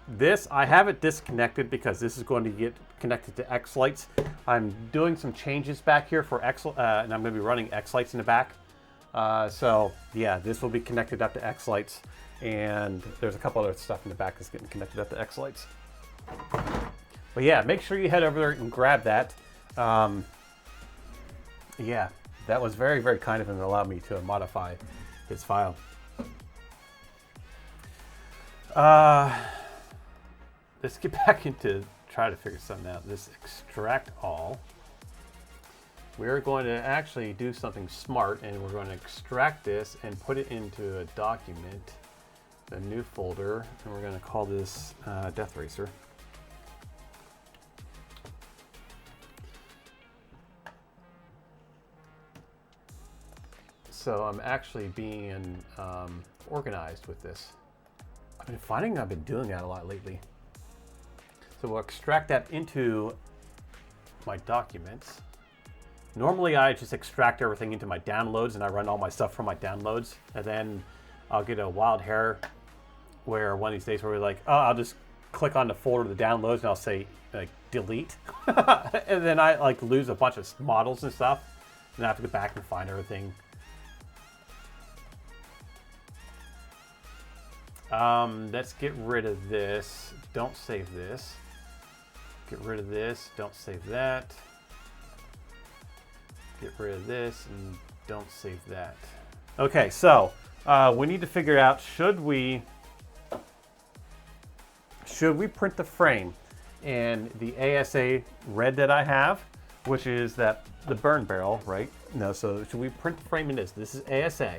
this I have it disconnected because this is going to get connected to X-Lights. I'm doing some changes back here for and I'm going to be running X-Lights in the back. So yeah, this will be connected up to X-Lights, and there's a couple other stuff in the back that's getting connected up to X-Lights. But yeah, make sure you head over there and grab that. Yeah, that was very, very kind of him to allow me to modify his file. Let's get back into try to figure something out. This extract all. We're going to actually do something smart, and we're going to extract this and put it into a document, a new folder, and we're going to call this Death Racer. So I'm actually being organized with this. I've been finding I've been doing that a lot lately. So we'll extract that into my documents. Normally I just extract everything into my downloads and I run all my stuff from my downloads, and then I'll get a wild hair where one of these days where we're like, oh, I'll just click on the folder of the downloads and I'll say like delete. And then I like lose a bunch of models and stuff. And I have to go back and find everything. Let's get rid of this. Don't save this. Get rid of this. Don't save that. Get rid of this and don't save that. Okay, so we need to figure out, should we print the frame? And the ASA red that I have, which is the burn barrel, right? No, so should we print the frame in this? This is ASA.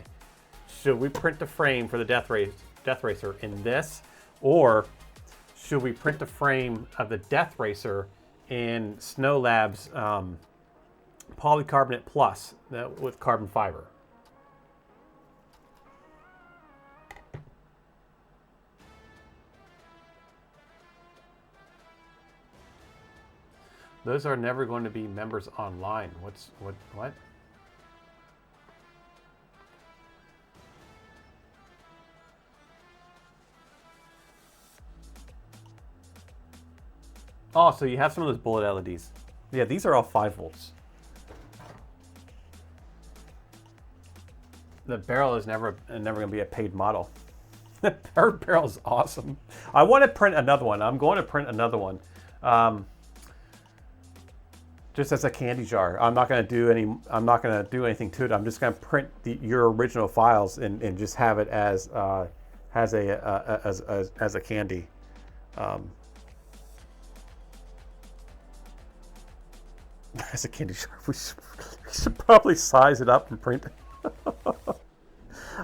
Should we print the frame for the Death Racer in this? Or should we print the frame of the Death Racer in Snow Labs Polycarbonate Plus with carbon fiber? Those are never going to be members online. What? Oh, so you have some of those bullet LEDs. Yeah, these are all 5 volts. The barrel is never going to be a paid model. The barrel is awesome. I want to print another one. I'm going to print another one. Just as a candy jar. I'm not going to do anything to it. I'm just going to print your original files and just have it as a candy. As a candy jar. We should probably size it up and print it.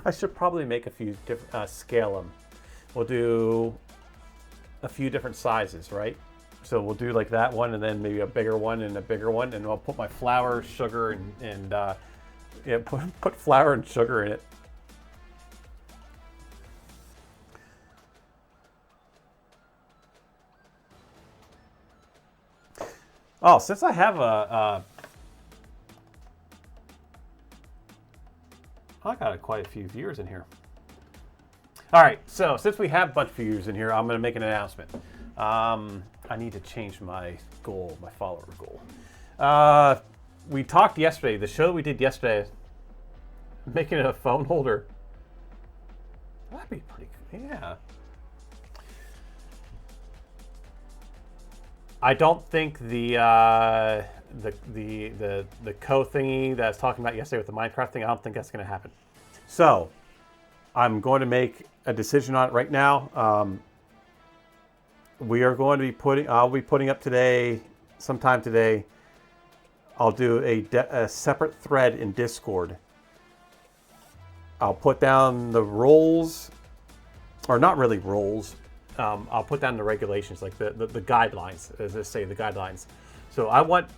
I should probably make a few different scale them. We'll do a few different sizes, right? So we'll do like that one, and then maybe a bigger one and a bigger one, and I'll put my flour, sugar, and yeah, put flour and sugar in it. Oh, since I have I got quite a few viewers in here. All right, so since we have a bunch of viewers in here, I'm going to make an announcement. I need to change my goal, my follower goal. We talked yesterday, the show we did yesterday, making it a phone holder. That'd be pretty cool, yeah. I don't think the co thingy that I was talking about yesterday with the Minecraft thing, I don't think that's going to happen. So I'm going to make a decision on it right now. We are going to be I'll be putting up today, sometime today, I'll do a separate thread in Discord. I'll put down the rules, or not really rules. I'll put down the regulations, like the guidelines, as I say, the guidelines. So I want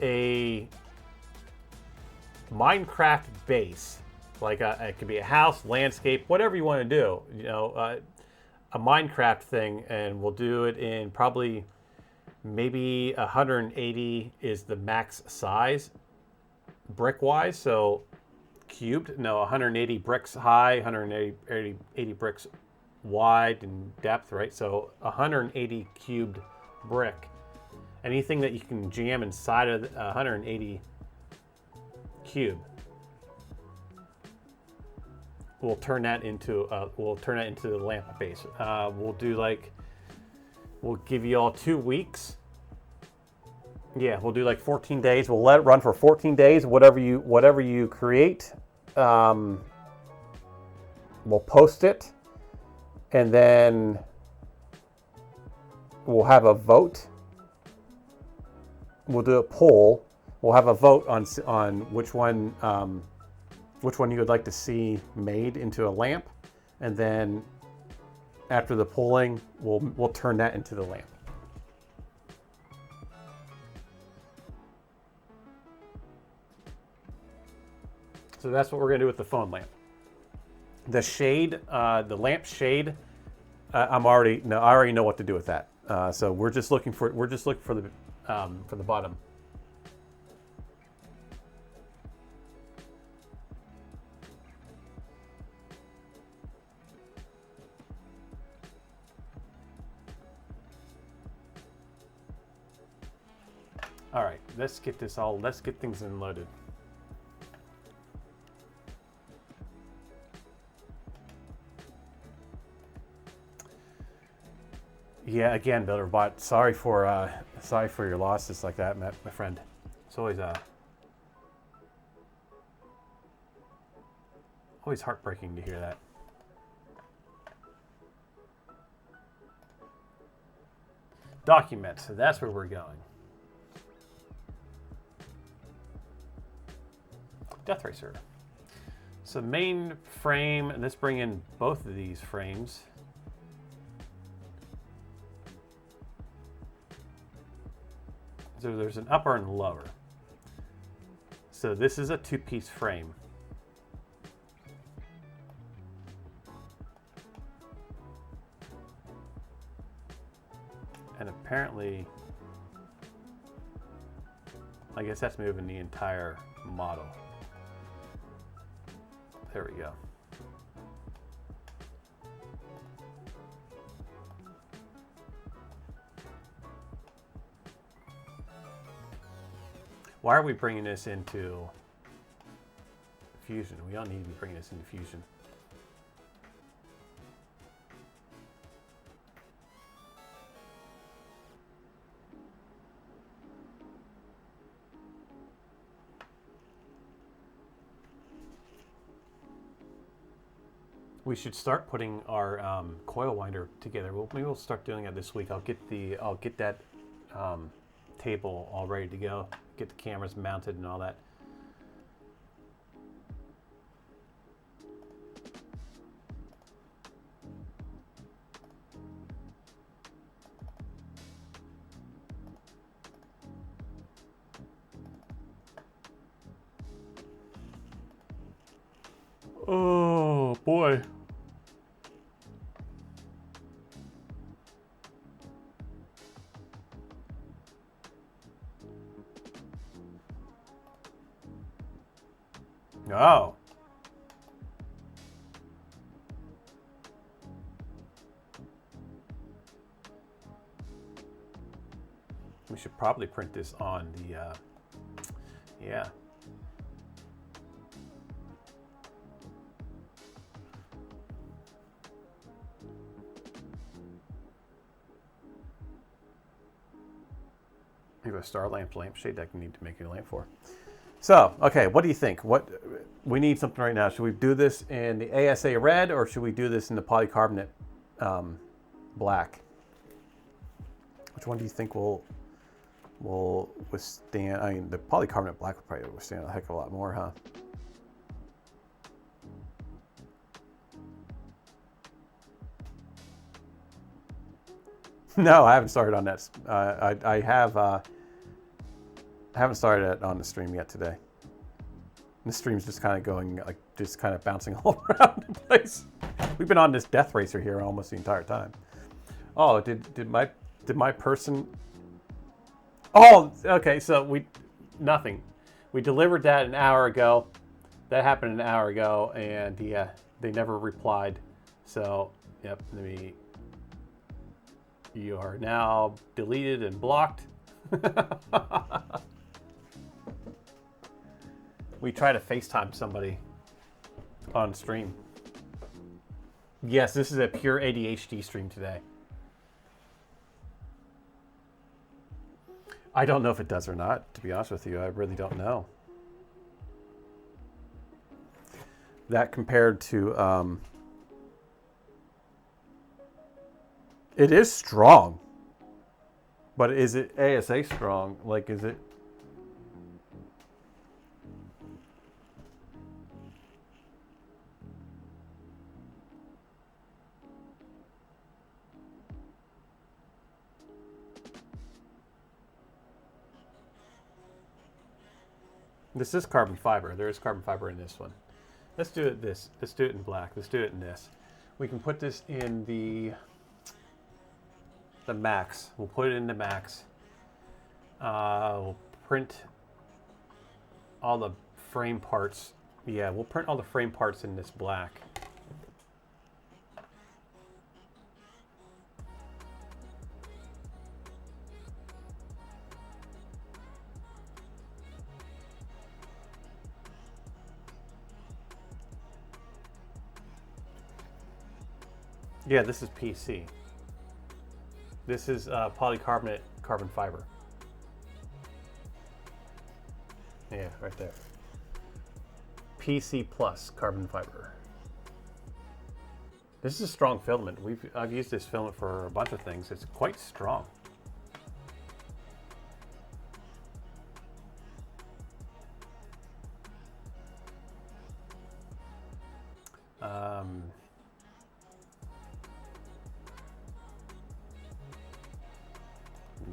a Minecraft base, like it could be a house, landscape, whatever you want to do. You know, a Minecraft thing, and we'll do it in probably maybe 180 is the max size, brick wise. So cubed, no, 180 bricks high, 180 bricks wide and depth, right? So 180 cubed brick. Anything that you can jam inside of 180 cube, we'll turn that into the lamp base. We'll give you all 2 weeks. Yeah, we'll do like 14 days. We'll let it run for 14 days. Whatever you create, we'll post it, and then we'll have a vote. We'll do a poll. We'll have a vote on which one you would like to see made into a lamp, and then after the polling, we'll turn that into the lamp. So that's what we're gonna do with the phone lamp. The shade, the lamp shade, I already know what to do with that. So we're just looking for the bottom. All right, let's get things unloaded. Yeah, again, BuilderBot, sorry for your losses like that, my friend. It's always heartbreaking to hear that. Documents, so that's where we're going. Deathracer. So main frame, and let's bring in both of these frames. So there's an upper and lower. So this is a two-piece frame. And apparently, I guess that's moving the entire model. There we go. Why are we bringing this into Fusion? We don't need to be bringing this into Fusion. We should start putting our coil winder together. Maybe we'll start doing it this week. I'll get that table all ready to go. Get the cameras mounted and all that. Oh boy. Oh. We should probably print this on the, yeah. Maybe a star lampshade that I need to make a lamp for. So, okay, what do you think? We need something right now. Should we do this in the ASA red or should we do this in the polycarbonate black? Which one do you think will withstand? I mean, the polycarbonate black will probably withstand a heck of a lot more, huh? No, I haven't started on that. I haven't started it on the stream yet today. The stream's just kind of going, like, just kind of bouncing all around the place. We've been on this Deathracer here almost the entire time. Oh, did my person? Oh, okay. So nothing. We delivered that an hour ago. That happened an hour ago, and yeah, they never replied. So, yep. You are now deleted and blocked. We try to FaceTime somebody on stream. Yes, this is a pure ADHD stream today. I don't know if it does or not, to be honest with you. I really don't know. That compared to... it is strong. But is it ASA strong? Like, is it... This is carbon fiber. There is carbon fiber in this one. Let's do it this. Let's do it in black. Let's do it in this. We can put this in the max. We'll put it in the max. We'll print all the frame parts. Yeah, we'll print all the frame parts in this black. Yeah, this is PC. This is polycarbonate carbon fiber. Yeah, right there. PC plus carbon fiber. This is a strong filament. I've used this filament for a bunch of things. It's quite strong.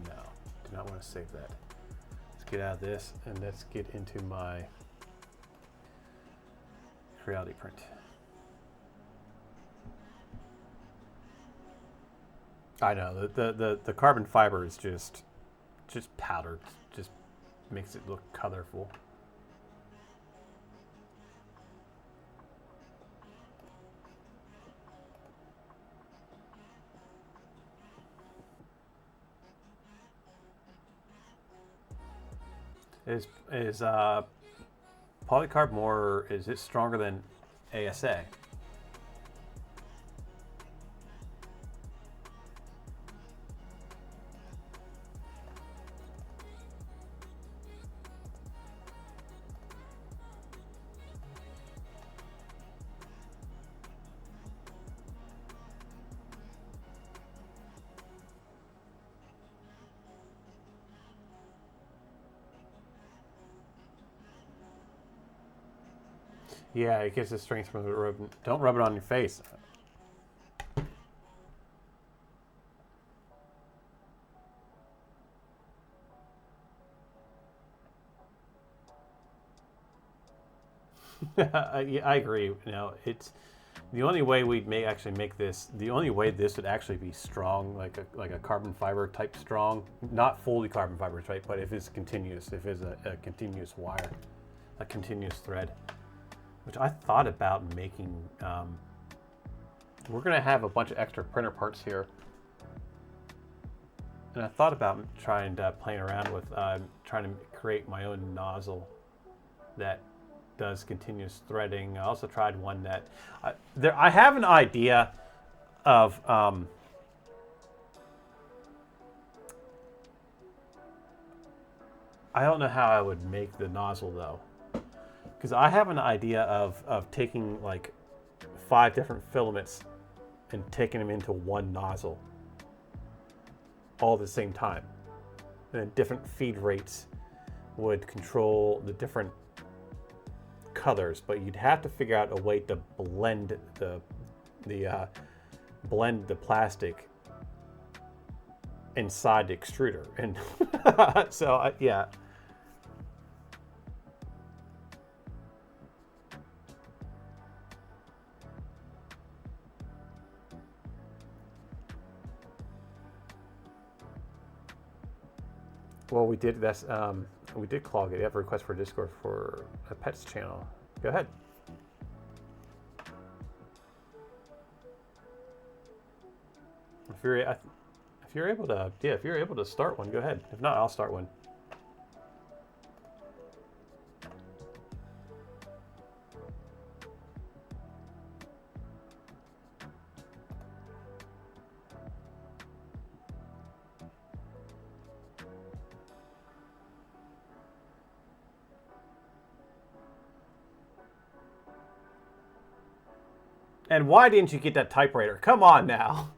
No, do not want to save that. Let's get out of this and let's get into my Creality print. I know the carbon fiber is just powdered, just makes it look colorful. Is polycarb more? Is it stronger than ASA? Yeah, it gives the strength from the rub. Don't rub it on your face. I agree. You know, it's the only way we'd actually make this. The only way this would actually be strong, like a carbon fiber type strong, not fully carbon fiber type, but if it's continuous, if it's a continuous wire, a continuous thread. Which I thought about making. We're going to have a bunch of extra printer parts here. And I thought about playing around with trying to create my own nozzle that does continuous threading. I also tried one that... I have an idea of... I don't know how I would make the nozzle though. Because I have an idea of taking like 5 different filaments and taking them into one nozzle all at the same time. And then different feed rates would control the different colors, but you'd have to figure out a way to blend the plastic inside the extruder. And so yeah. Well, we did clog it. You have a request for Discord for a pets channel. Go ahead. If you're able to start one, go ahead. If not, I'll start one. And why didn't you get that typewriter? Come on now.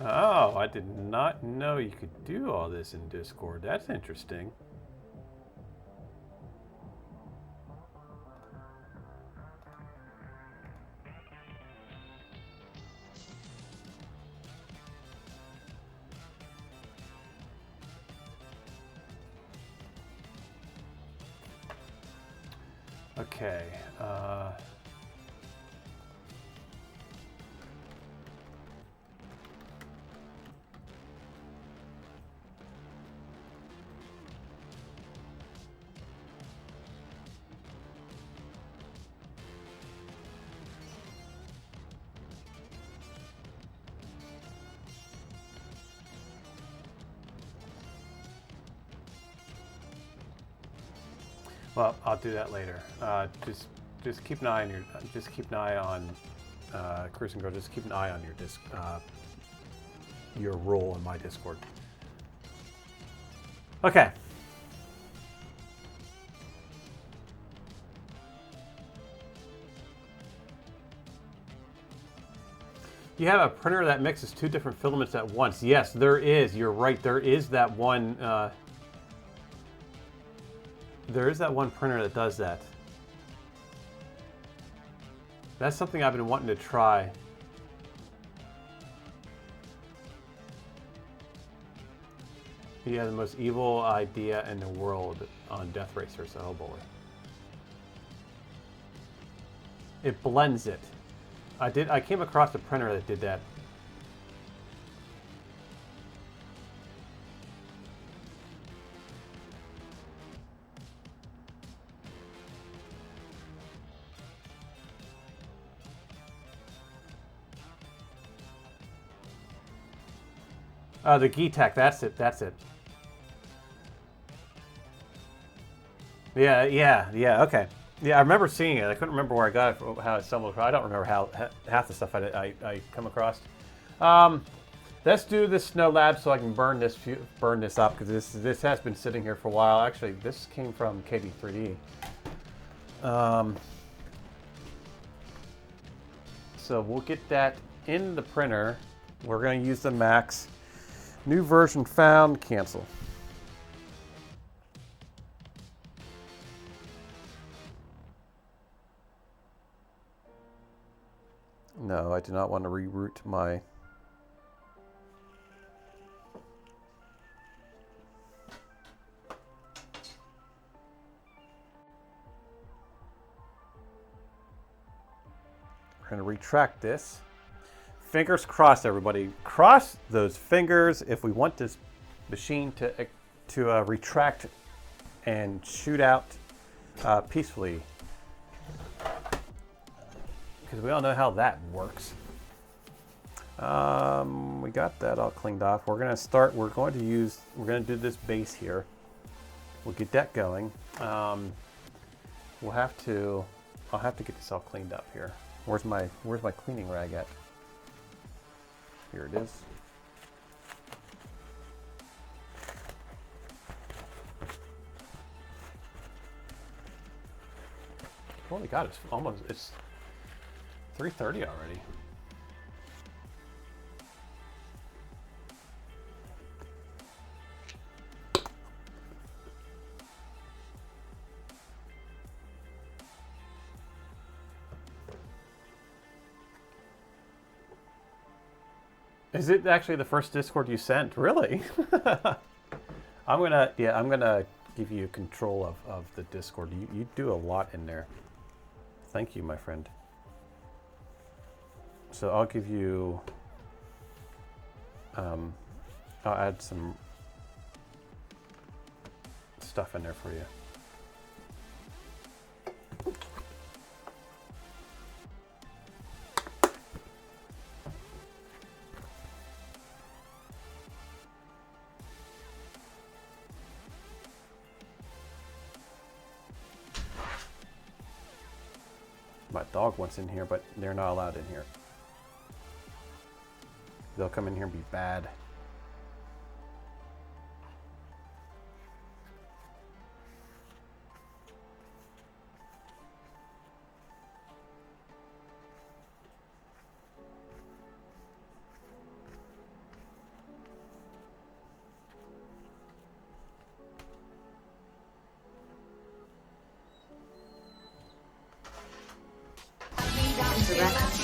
Oh, I did not know you could do all this in Discord. That's interesting. Okay. Well, I'll do that later. Just keep an eye on Cruise and Grow. Just keep an eye on your role in my Discord. Okay. You have a printer that mixes two different filaments at once. Yes, there is. You're right. There is that one. There is that one printer that does that. That's something I've been wanting to try. He had the most evil idea in the world on Death Racers. Oh boy. It blends it. I came across a printer that did that. The Geetek, that's it, that's it. Yeah, okay. Yeah, I remember seeing it. I couldn't remember where I got it, how it stumbled across. I don't remember how half the stuff I come across. Let's do this Snow Lab so I can burn this up, because this has been sitting here for a while. Actually, this came from KB3D. So we'll get that in the printer. We're going to use the Max. New version found, cancel. No, I do not want to reroute my... We're going to retract this. Fingers crossed, everybody. Cross those fingers if we want this machine to retract and shoot out peacefully. Because we all know how that works. We got that all cleaned off. We're going to do this base here. We'll get that going. I'll have to get this all cleaned up here. Where's my cleaning rag at? Here it is. Holy God, it's 3:30 already. Is it actually the first Discord you sent? Really? I'm gonna give you control of the Discord. You do a lot in there. Thank you, my friend. So I'll give you, I'll add some stuff in there for you. My dog wants in here, but they're not allowed in here. They'll come in here and be bad.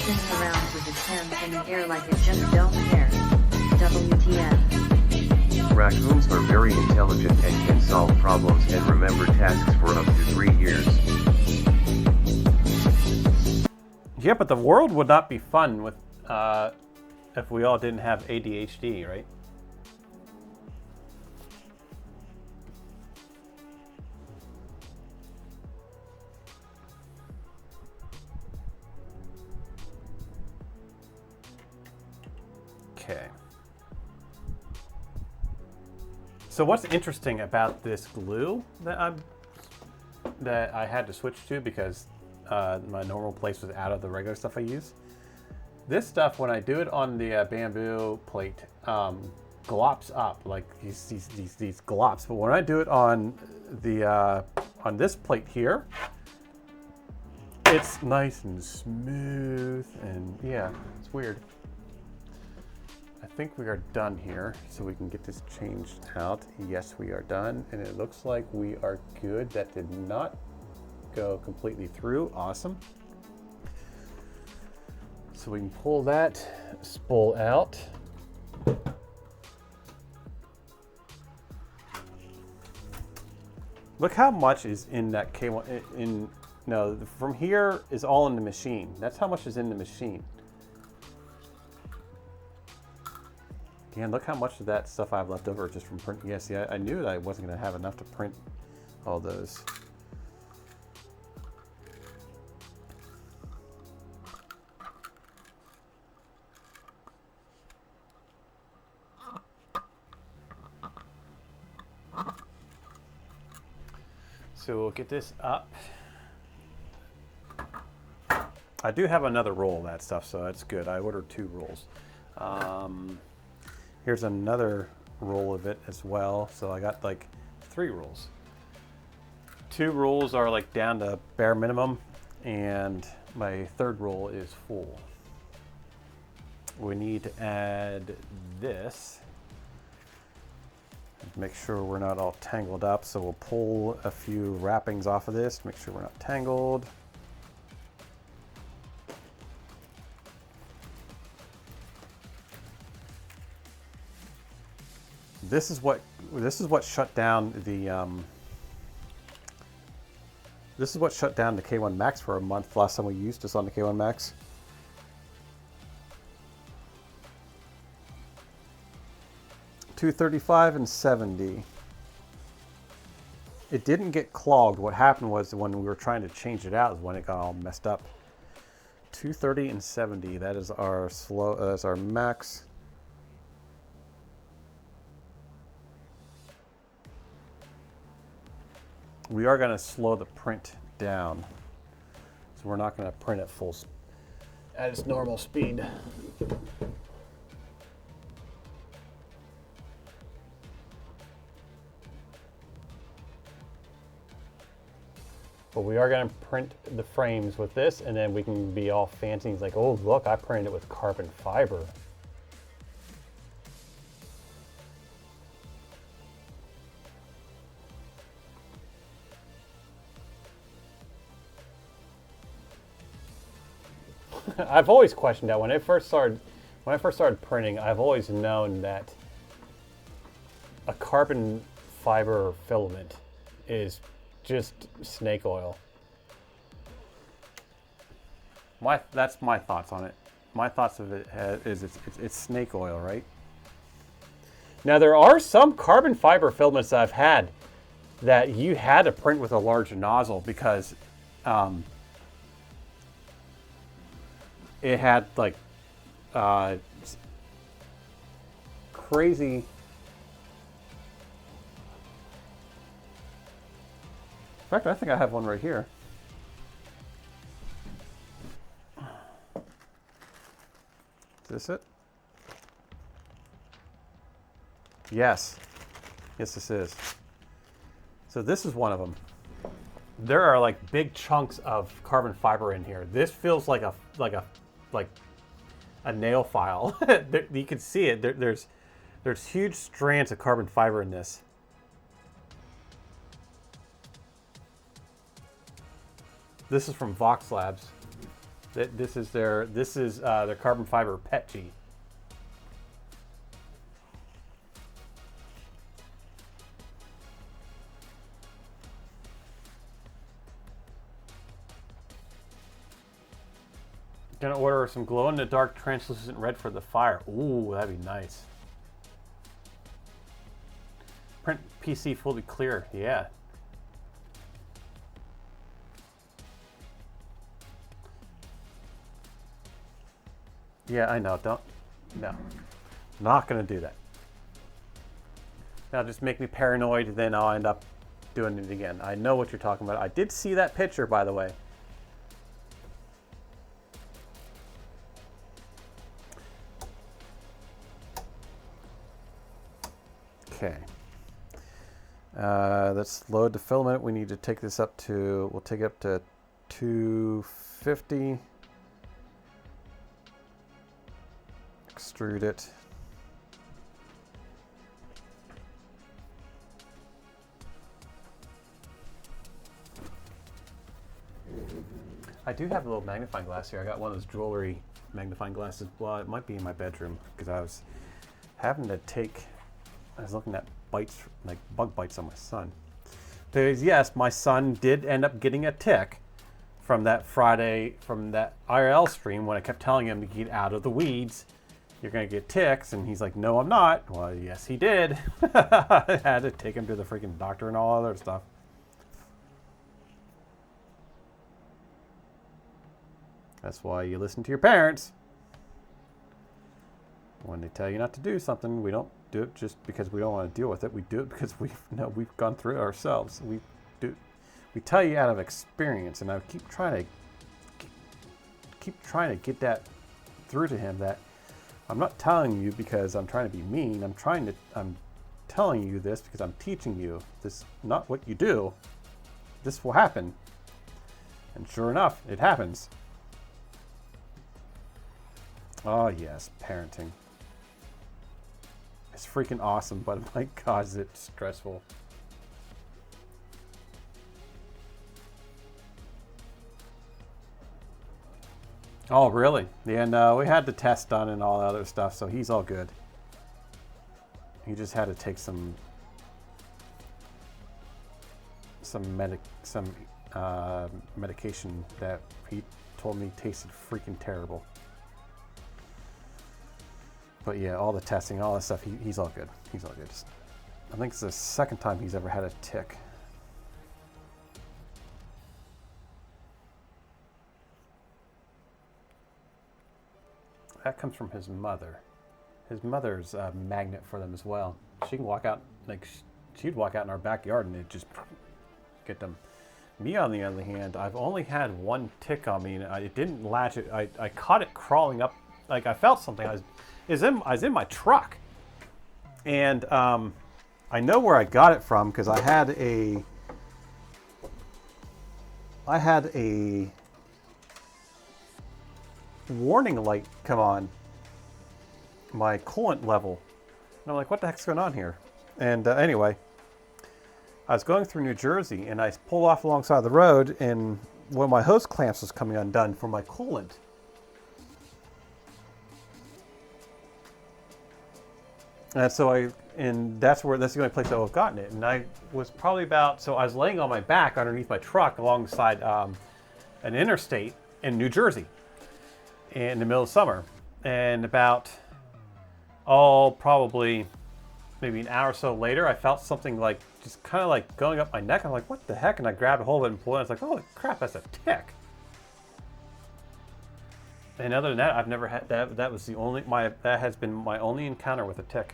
spinning around with its hands in the air like it just don't care. WTF. Raccoons are very intelligent and can solve problems and remember tasks for up to 3 years. Yeah, but the world would not be fun with if we all didn't have ADHD, right? Okay. So what's interesting about this glue that I had to switch to because my normal place was out of the regular stuff I use. This stuff, when I do it on the bamboo plate, glops up like these glops. But when I do it on the on this plate here, it's nice and smooth, and yeah, it's weird. I think we are done here, so we can get this changed out. Yes, we are done, and it looks like we are good. That did not go completely through. Awesome. So we can pull that spool out. Look how much is in that K1. No, from here is all in the machine. That's how much is in the machine. Again, look how much of that stuff I have left over just from printing. Yeah, see, I knew that I wasn't going to have enough to print all those. So we'll get this up. I do have another roll of that stuff, so that's good. I ordered 2 rolls. Here's another roll of it as well. So I got like 3 rolls. 2 rolls are like down to bare minimum, and my 3rd roll is full. We need to add this. Make sure we're not all tangled up, so we'll pull a few wrappings off of this, make sure we're not tangled. This is what shut down the this is what shut down the K1 Max for a month last time we used this on the K1 Max. $235 and $70. It didn't get clogged. What happened was when we were trying to change it out is when it got all messed up. $230 and $70. That is our that's our max. We are going to slow the print down, so we're not going to print at its normal speed. But we are going to print the frames with this, and then we can be all fancy. It's like, oh, look, I printed it with carbon fiber. I've always questioned that. When I first started printing, I've always known that a carbon fiber filament is just snake oil. That's my thoughts on it. My thoughts of it is it's snake oil, right? Now there are some carbon fiber filaments that I've had that you had to print with a large nozzle because it had like crazy. In fact, I think I have one right here. Is this it? Yes. Yes, this is. So this is one of them. There are like big chunks of carbon fiber in here. This feels like a nail file. You can see it. There's huge strands of carbon fiber in this. This is from Vox Labs. This is their carbon fiber PETG. Gonna order some glow-in-the-dark translucent red for the fire. Ooh, that'd be nice. Print PC fully clear. Yeah. Yeah, I know. No. Not gonna do that. That'll just make me paranoid, then I'll end up doing it again. I know what you're talking about. I did see that picture, by the way. Okay. Let's load the filament. We need to take this up to, we'll take it up to 250. Extrude it. I do have a little magnifying glass here. I got one of those jewelry magnifying glasses. Well, it might be in my bedroom because I was having to take, I was looking at bites, like bug bites on my son. Because yes, my son did end up getting a tick from that Friday, from that IRL stream when I kept telling him to get out of the weeds. You're gonna get ticks, and he's like, no, I'm not. Well, yes, he did. I had to take him to the freaking doctor and all other stuff. That's why you listen to your parents. When they tell you not to do something, we don't do it just because we don't want to deal with it. We do it because we've gone through it ourselves. We tell you out of experience, and I keep trying to get that through to him that I'm not telling you because I'm trying to be mean. I'm telling you this because I'm teaching you this. Not what you do. This will happen, and sure enough, it happens. Oh yes, parenting. It's freaking awesome, but my God, is it stressful. Oh, really? Yeah, no, we had the test done and all that other stuff, so he's all good. He just had to take some medication that he told me tasted freaking terrible. But yeah, all the testing, all that stuff, he's all good. He's all good. I think it's the second time he's ever had a tick. That comes from his mother. His mother's a magnet for them as well. She can walk out, like, she'd walk out in our backyard and it'd just get them. Me, on the other hand, I've only had one tick on me, and it didn't latch it. I caught it crawling up, like I felt something. I was in my truck, and I know where I got it from because I had a warning light come on my coolant level, and I'm like, what the heck's going on here? And anyway, I was going through New Jersey, and I pulled off alongside the road, and one of my hose clamps was coming undone for my coolant. And so that's the only place I would have gotten it. And I was probably I was laying on my back underneath my truck alongside an interstate in New Jersey in the middle of summer. And probably maybe an hour or so later, I felt something like just kind of like going up my neck. I'm like, what the heck? And I grabbed a hold of it and pulled it. I was like, holy crap, that's a tick. And other than that, I've never had that. That has been my only encounter with a tick.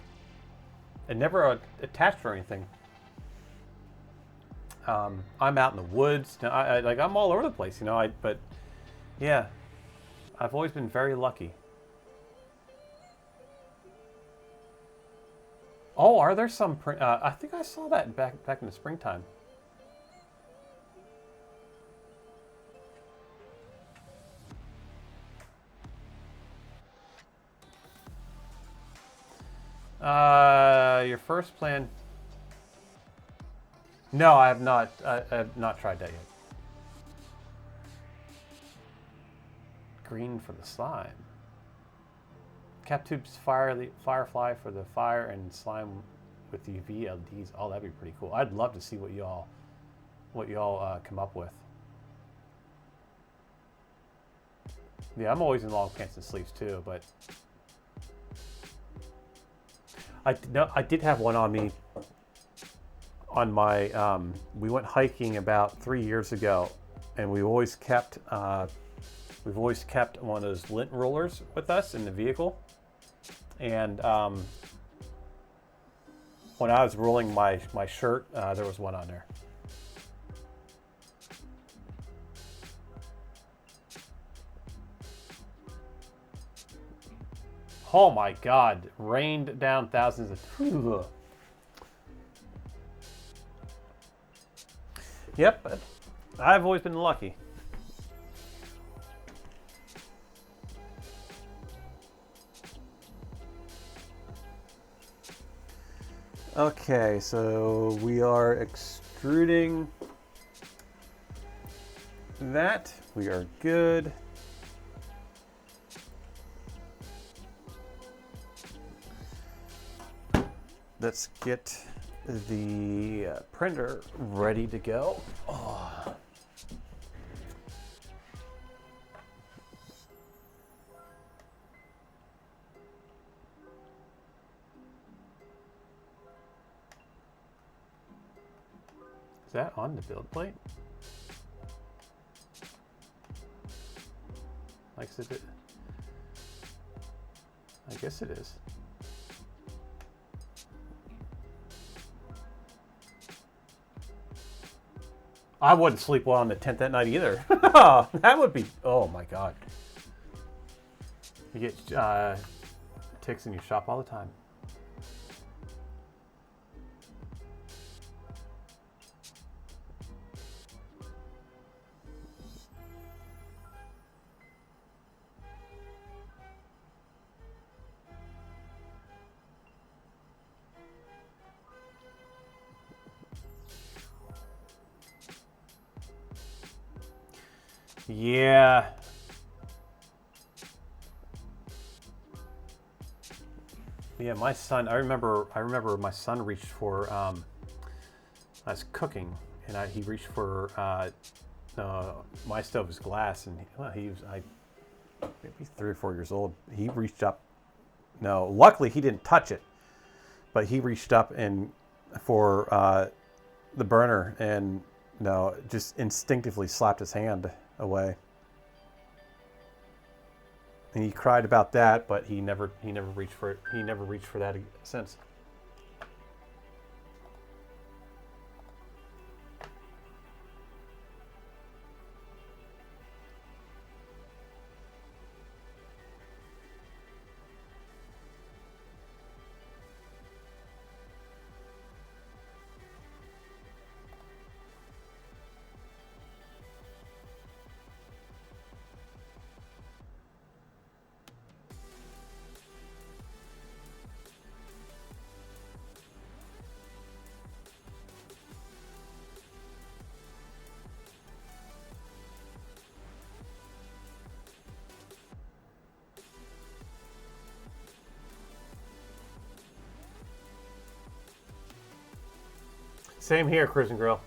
It never attached or anything. I'm out in the woods. I'm all over the place, but yeah, I've always been very lucky. Oh, are there some? I think I saw that back in the springtime. Your first plan? No, I have not. I have not tried that yet. green for the slime. Cap tubes firefly for the fire and slime with UV LEDs. Oh, that'd be pretty cool. I'd love to see what y'all come up with. Yeah, I'm always in long pants and sleeves too, but I did have one on me on my we went hiking about 3 years ago, and we've always kept one of those lint rollers with us in the vehicle. And when I was rolling my shirt, there was one on there. Oh my God, rained down thousands of... Yep, I've always been lucky. Okay, so we are extruding that. We are good. Let's get the printer ready to go. Oh. Is that on the build plate? Like, is it? I guess it is. I wouldn't sleep well on the tent that night either. That would be, oh my God. You get ticks in your shop all the time. Yeah. Yeah, my son, I remember my son reached for, I was cooking, and he reached for, my stove is glass, and he was, maybe 3 or 4 years old. He reached up, no, luckily he didn't touch it, but he reached up and for the burner, and no, just instinctively slapped his hand away. And he cried about that, but he never reached for it. He never reached for that since. Same here, Cruising Grill.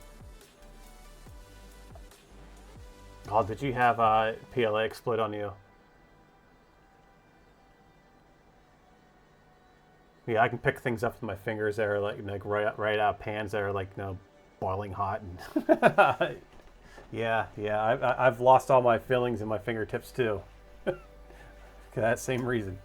Oh, did you have PLA exploit on you? Yeah, I can pick things up with my fingers that are like right out of pans that are like boiling hot. And yeah, I've lost all my fillings in my fingertips too. For that same reason.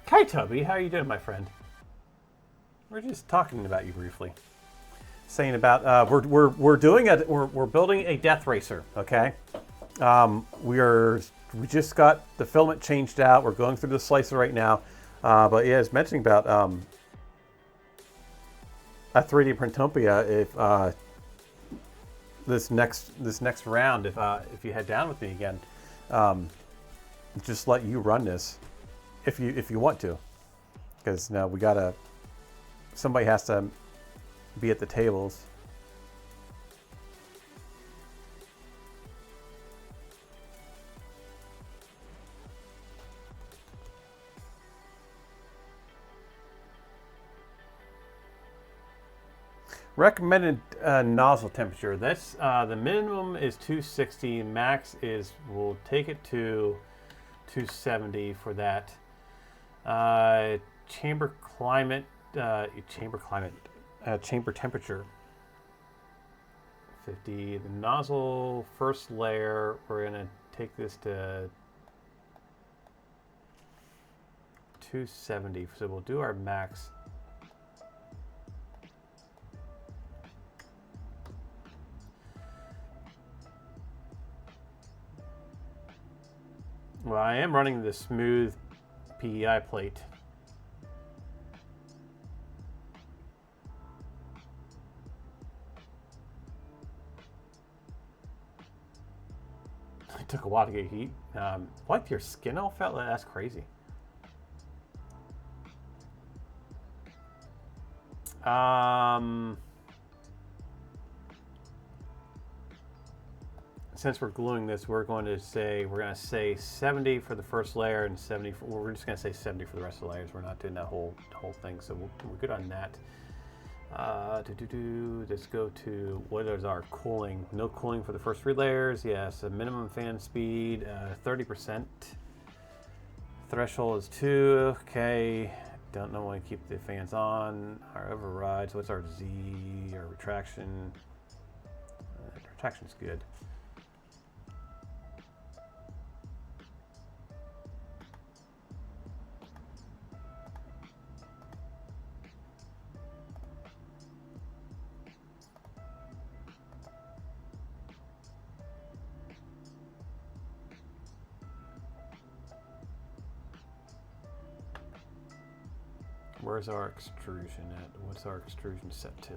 Hi Toby, how are you doing, my friend? We're just talking about you briefly, saying about we're building a death racer. Okay, we just got the filament changed out. We're going through the slicer right now, but yeah, I was mentioning about a 3D Printopia. If this next round, if you head down with me again, just let you run this, if you want to, because now somebody has to be at the tables. Recommended nozzle temperature. That's the minimum is 260. Max is, we'll take it to 270 for that. Chamber temperature 50. The nozzle first layer, we're gonna take this to 270. So we'll do our max. Well, I am running the smooth PEI plate. It took a while to get heat. Wipe your skin off? That's crazy. Since we're gluing this, we're going to say 70 for the first layer and 70 for, we're just going to say 70 for the rest of the layers. We're not doing that whole thing, so we're good on that. Let's go to what is our cooling. No cooling for the first 3 layers. Yes, a minimum fan speed 30%. Threshold is 2. Okay. Don't know when to keep the fans on. Our overrides. What's our Z? Our retraction. Retraction's good. Where's our extrusion at? What's our extrusion set to?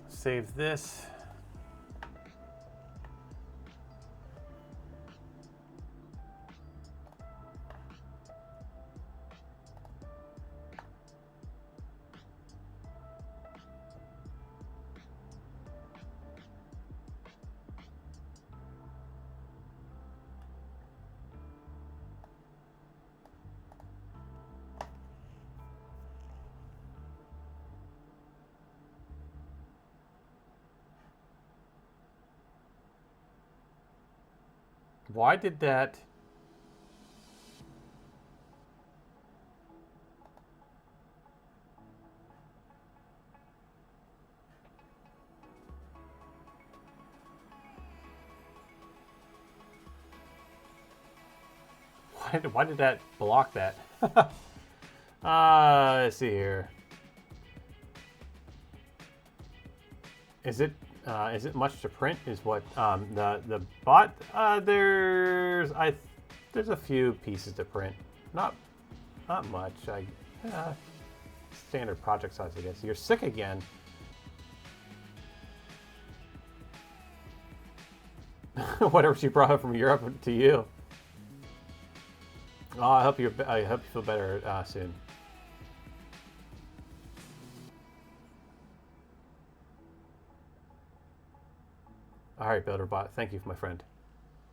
Save this. Why did that? Why did that block that? Let's see here. Is it much to print? Is what the bot? There's a few pieces to print. Not much. Standard project size, I guess. You're sick again. Whatever she brought from Europe to you. Oh, I hope you feel better soon. All right, BuilderBot, thank you, my friend.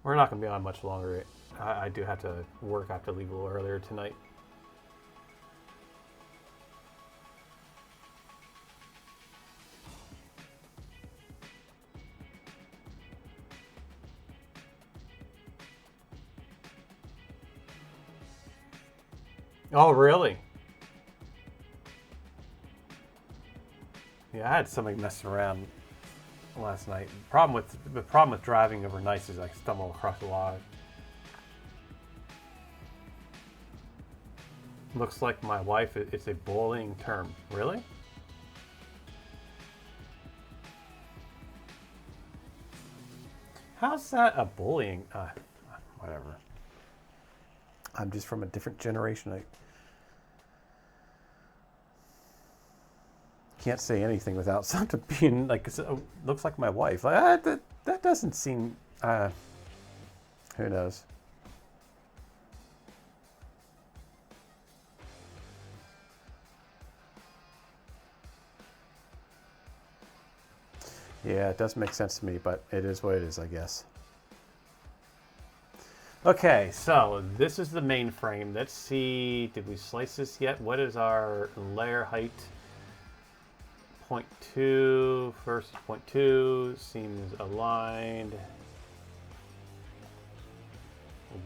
We're not going to be on much longer. I do have to work. I have to leave a little earlier tonight. Oh, really? Yeah, I had somebody messing around last night. The problem with driving over nights is I stumble across a lot. Looks like my wife. It's a bullying term. Really? How's that a bullying? Whatever. I'm just from a different generation. I can't say anything without something being like, looks like my wife. Like, that doesn't seem, who knows? Yeah, it does make sense to me, but it is what it is, I guess. Okay, so this is the main frame. Let's see, did we slice this yet? What is our layer height? 0.2 versus 0.2 seems aligned.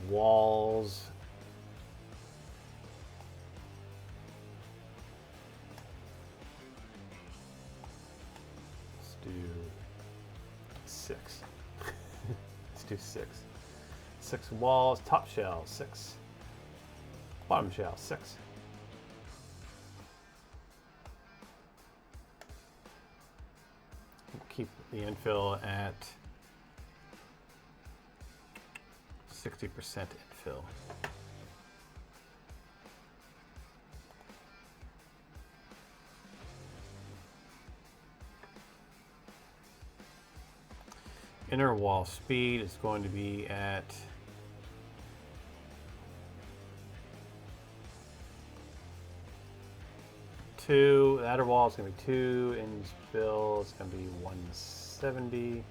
Walls. Let's do 6. Let's do 6. 6 walls, top shell, 6. Bottom shell, 6. Keep the infill at 60% infill. Inner wall speed is going to be at 2. The outer wall is going to be 2. Infill is going to be 170.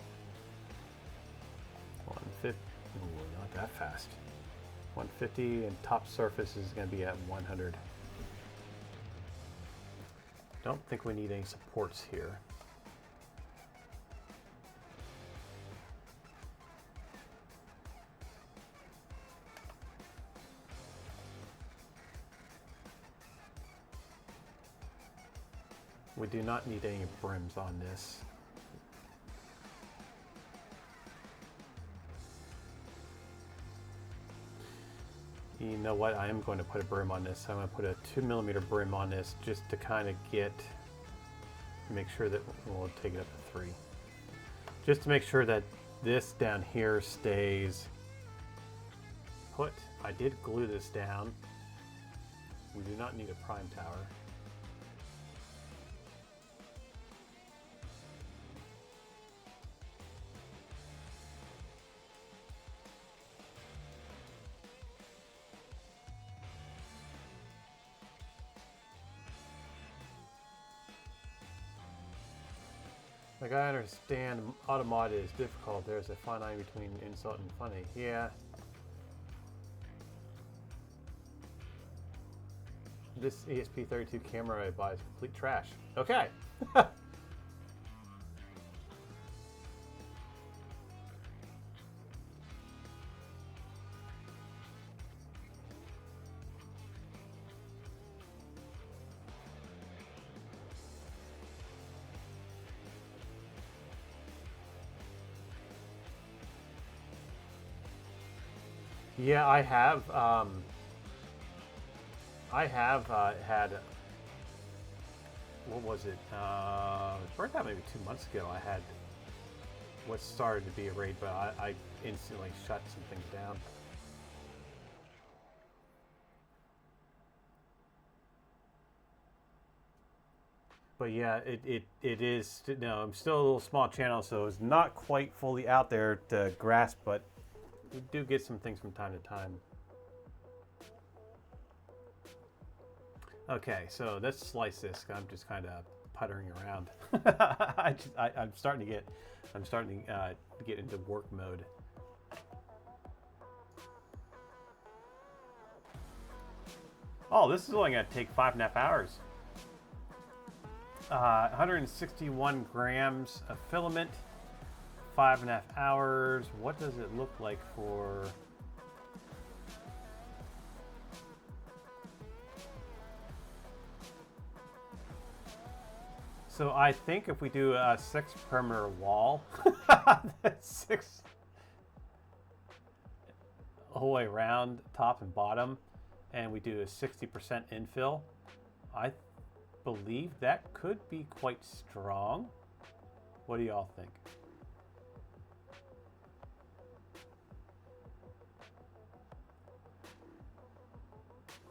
150. Ooh, not that fast. 150, and top surface is going to be at 100. Don't think we need any supports here. We do not need any brims on this. You know what? I am going to put a brim on this. I'm going to put a 2mm brim on this just to kind of make sure that we'll take it up to 3. Just to make sure that this down here stays put. I did glue this down. We do not need a prime tower. Like, I understand automod is difficult. There's a fine line between insult and funny. Yeah. This ESP32 camera I buy is complete trash. Okay. Yeah, I have had, what was it? Burned out maybe 2 months ago. I had what started to be a raid, but I instantly shut some things down. But yeah, it is, no, I'm still a little small channel, so it's not quite fully out there to grasp, but we do get some things from time to time. Okay, so let's slice this. I'm just kind of puttering around. I'm starting to get into work mode. Oh, this is only going to take 5.5 hours. 161 grams of filament. 5.5 hours. What does it look like for? So I think if we do a 6 perimeter wall, 6 whole way around, top and bottom, and we do a 60% infill, I believe that could be quite strong. What do y'all think?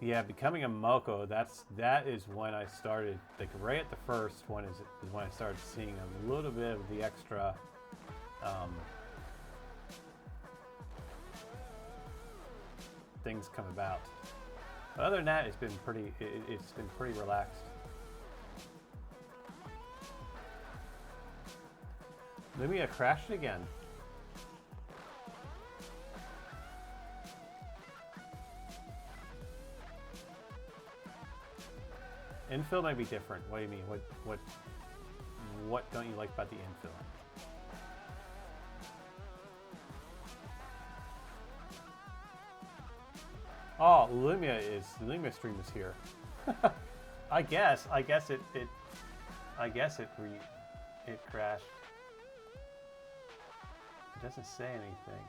Yeah, becoming a Moko, that is when I started, like right at the first one is when I started seeing a little bit of the extra things come about. But other than that, it's been pretty relaxed. Lumia crashed again. Infill might be different. What do you mean? What don't you like about the infill? Oh, Lumia stream is here. I guess it crashed. It doesn't say anything.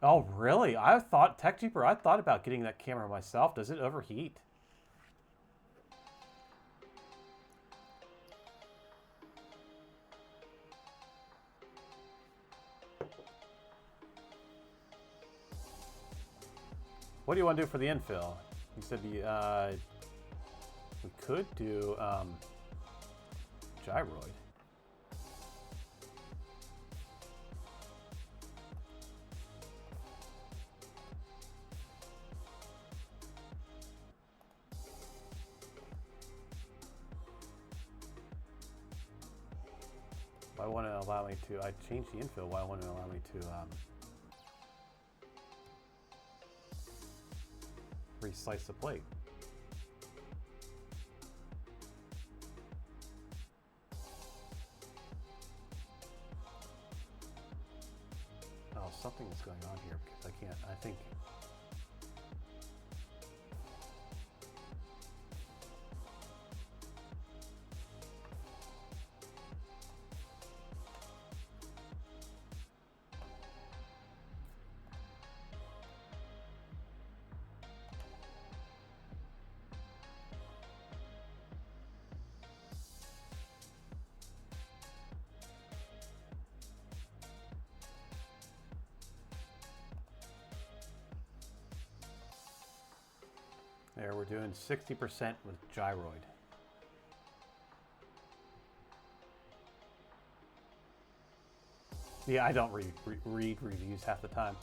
Oh, really? I thought about getting that camera myself. Does it overheat? What do you want to do for the infill? You said we could do gyroid. Why won't it allow me to? I changed the infill. Why won't it allow me to reslice the plate? Oh, something is going on here because I can't. I think. There, we're doing 60% with gyroid. Yeah, I don't read reviews half the time.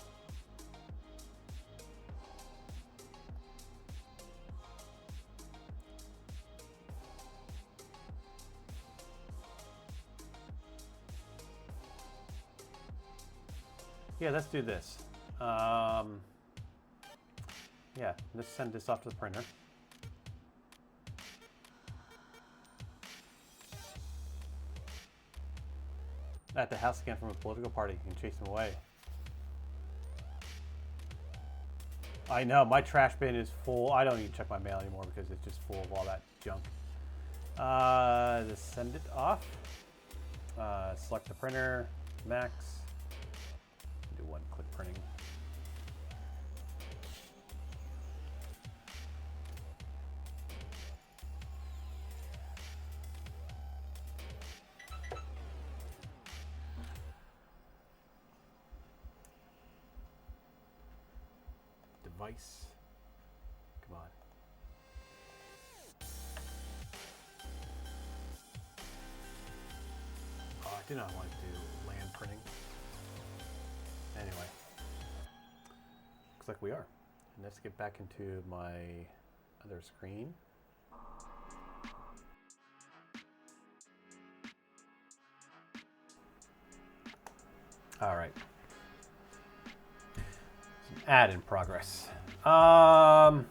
Yeah, let's do this. Yeah, let's send this off to the printer. At the house again from a political party. You can chase them away. I know, my trash bin is full. I don't even check my mail anymore because it's just full of all that junk. Just send it off. Select the printer, max. Do one-click printing. Device. Come on. Oh, I did not want to do land printing. Anyway. Looks like we are. And let's get back into my other screen. All right. Ad in progress. 4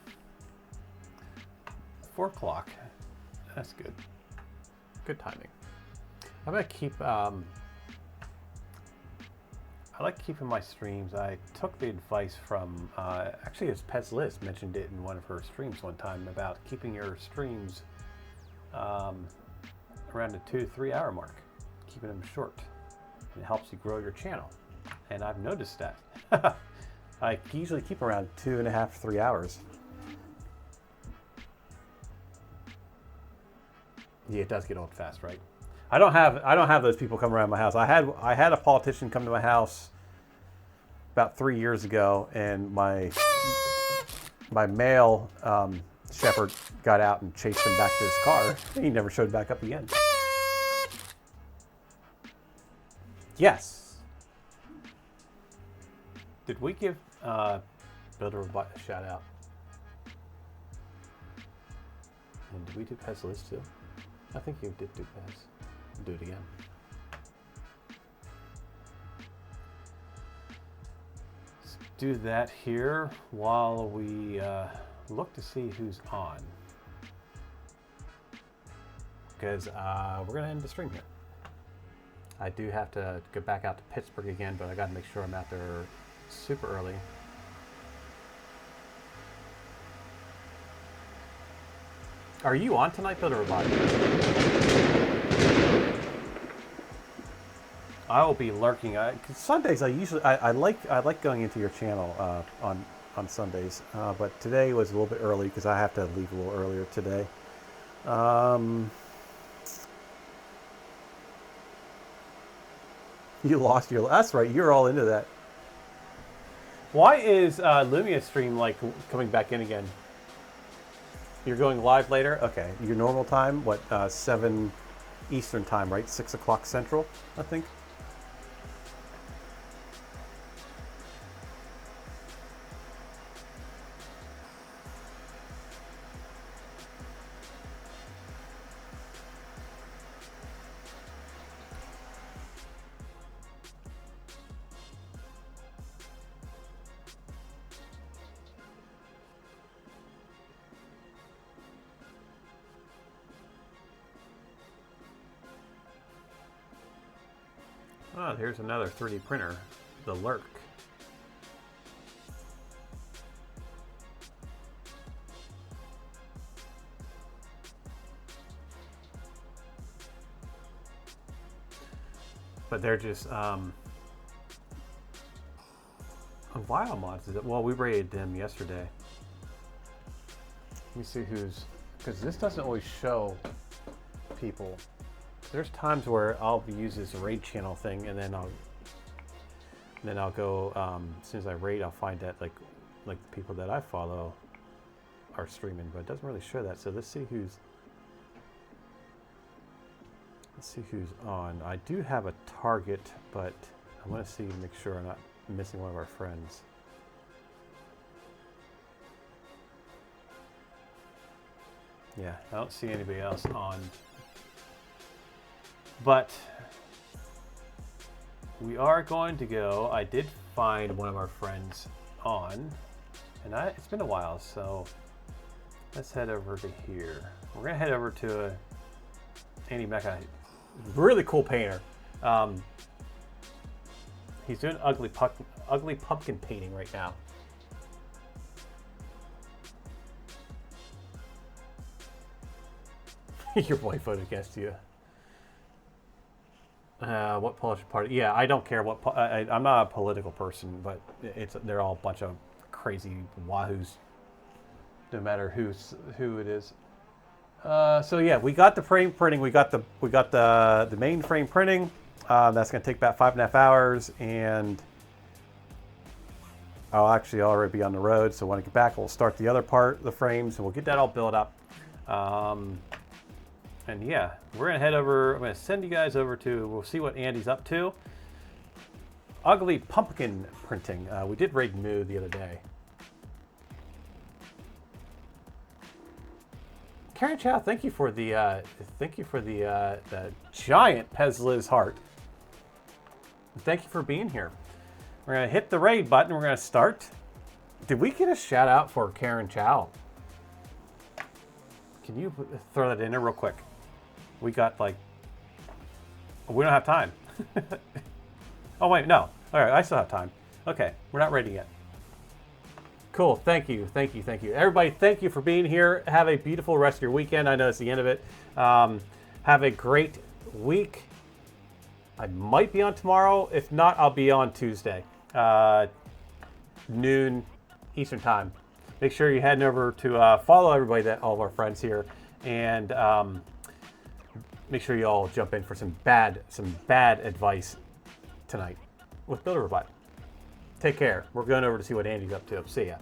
o'clock. That's good. Good timing. I'm gonna keep. I like keeping my streams. I took the advice from, actually it's Pez Liz mentioned it in one of her streams one time about keeping your streams around the 2 to 3 hour mark, keeping them short. It helps you grow your channel. And I've noticed that. I usually keep around 2.5 to 3 hours. Yeah, it does get old fast, right? I don't have those people come around my house. I had a politician come to my house about 3 years ago, and my male shepherd got out and chased him back to his car. He never showed back up again. Yes. Did we give Builder a shout out? And did we do Pez Liz too? I think you did do Pez. Do it again. Let's do that here while we look to see who's on. Because we're going to end the stream here. I do have to go back out to Pittsburgh again, but I got to make sure I'm out there super early. Are you on tonight, Builder Robot? I will be lurking. 'Cause Sundays, I like going into your channel on Sundays, but today was a little bit early because I have to leave a little earlier today. You lost your. That's right. You're all into that. Why is Lumia stream like coming back in again? You're going live later? Okay. Your normal time, what, 7 Eastern time, right? 6 o'clock Central, I think. Oh, here's another 3D printer, the Lurk. But they're just Biomods is it? Well, we raided them yesterday. Let me see who's, because this doesn't always show people. There's times where I'll use this raid channel thing, and then I'll go. As soon as I raid, I'll find that like the people that I follow are streaming, but it doesn't really show that. So let's see who's on. I do have a target, but I want to see, make sure I'm not missing one of our friends. Yeah, I don't see anybody else on. But we are going to go. I did find one of our friends on, and it's been a while, so let's head over to here. We're gonna head over to Andy Mecca, really cool painter. He's doing ugly pumpkin painting right now. Your boy voted against you. What political party? Yeah, I don't care what. I'm not a political person, but they're all a bunch of crazy wahoos. No matter who it is. So yeah, we got the frame printing. We got the main frame printing. That's going to take about 5.5 hours, and I'll actually already be on the road. So when I get back, we'll start the other part, the frames, and we'll get that all built up. And yeah, we're gonna head over. I'm gonna send you guys over to. We'll see what Andy's up to. Ugly pumpkin printing. We did raid Moo the other day. Karen Chow, thank you for the giant Pez Liz heart. Thank you for being here. We're gonna hit the raid button. We're gonna start. Did we get a shout out for Karen Chow? Can you throw that in there real quick? We got like, we don't have time. Oh wait, no. All right, I still have time. Okay, we're not ready yet. Cool. Thank you. Everybody, thank you for being here. Have a beautiful rest of your weekend. I know it's the end of it. Have a great week. I might be on tomorrow. If not, I'll be on Tuesday, noon Eastern time. Make sure you're heading over to follow everybody, all of our friends here, and make sure you all jump in for some bad advice tonight with Builder Robot. Take care. We're going over to see what Andy's up to. See ya.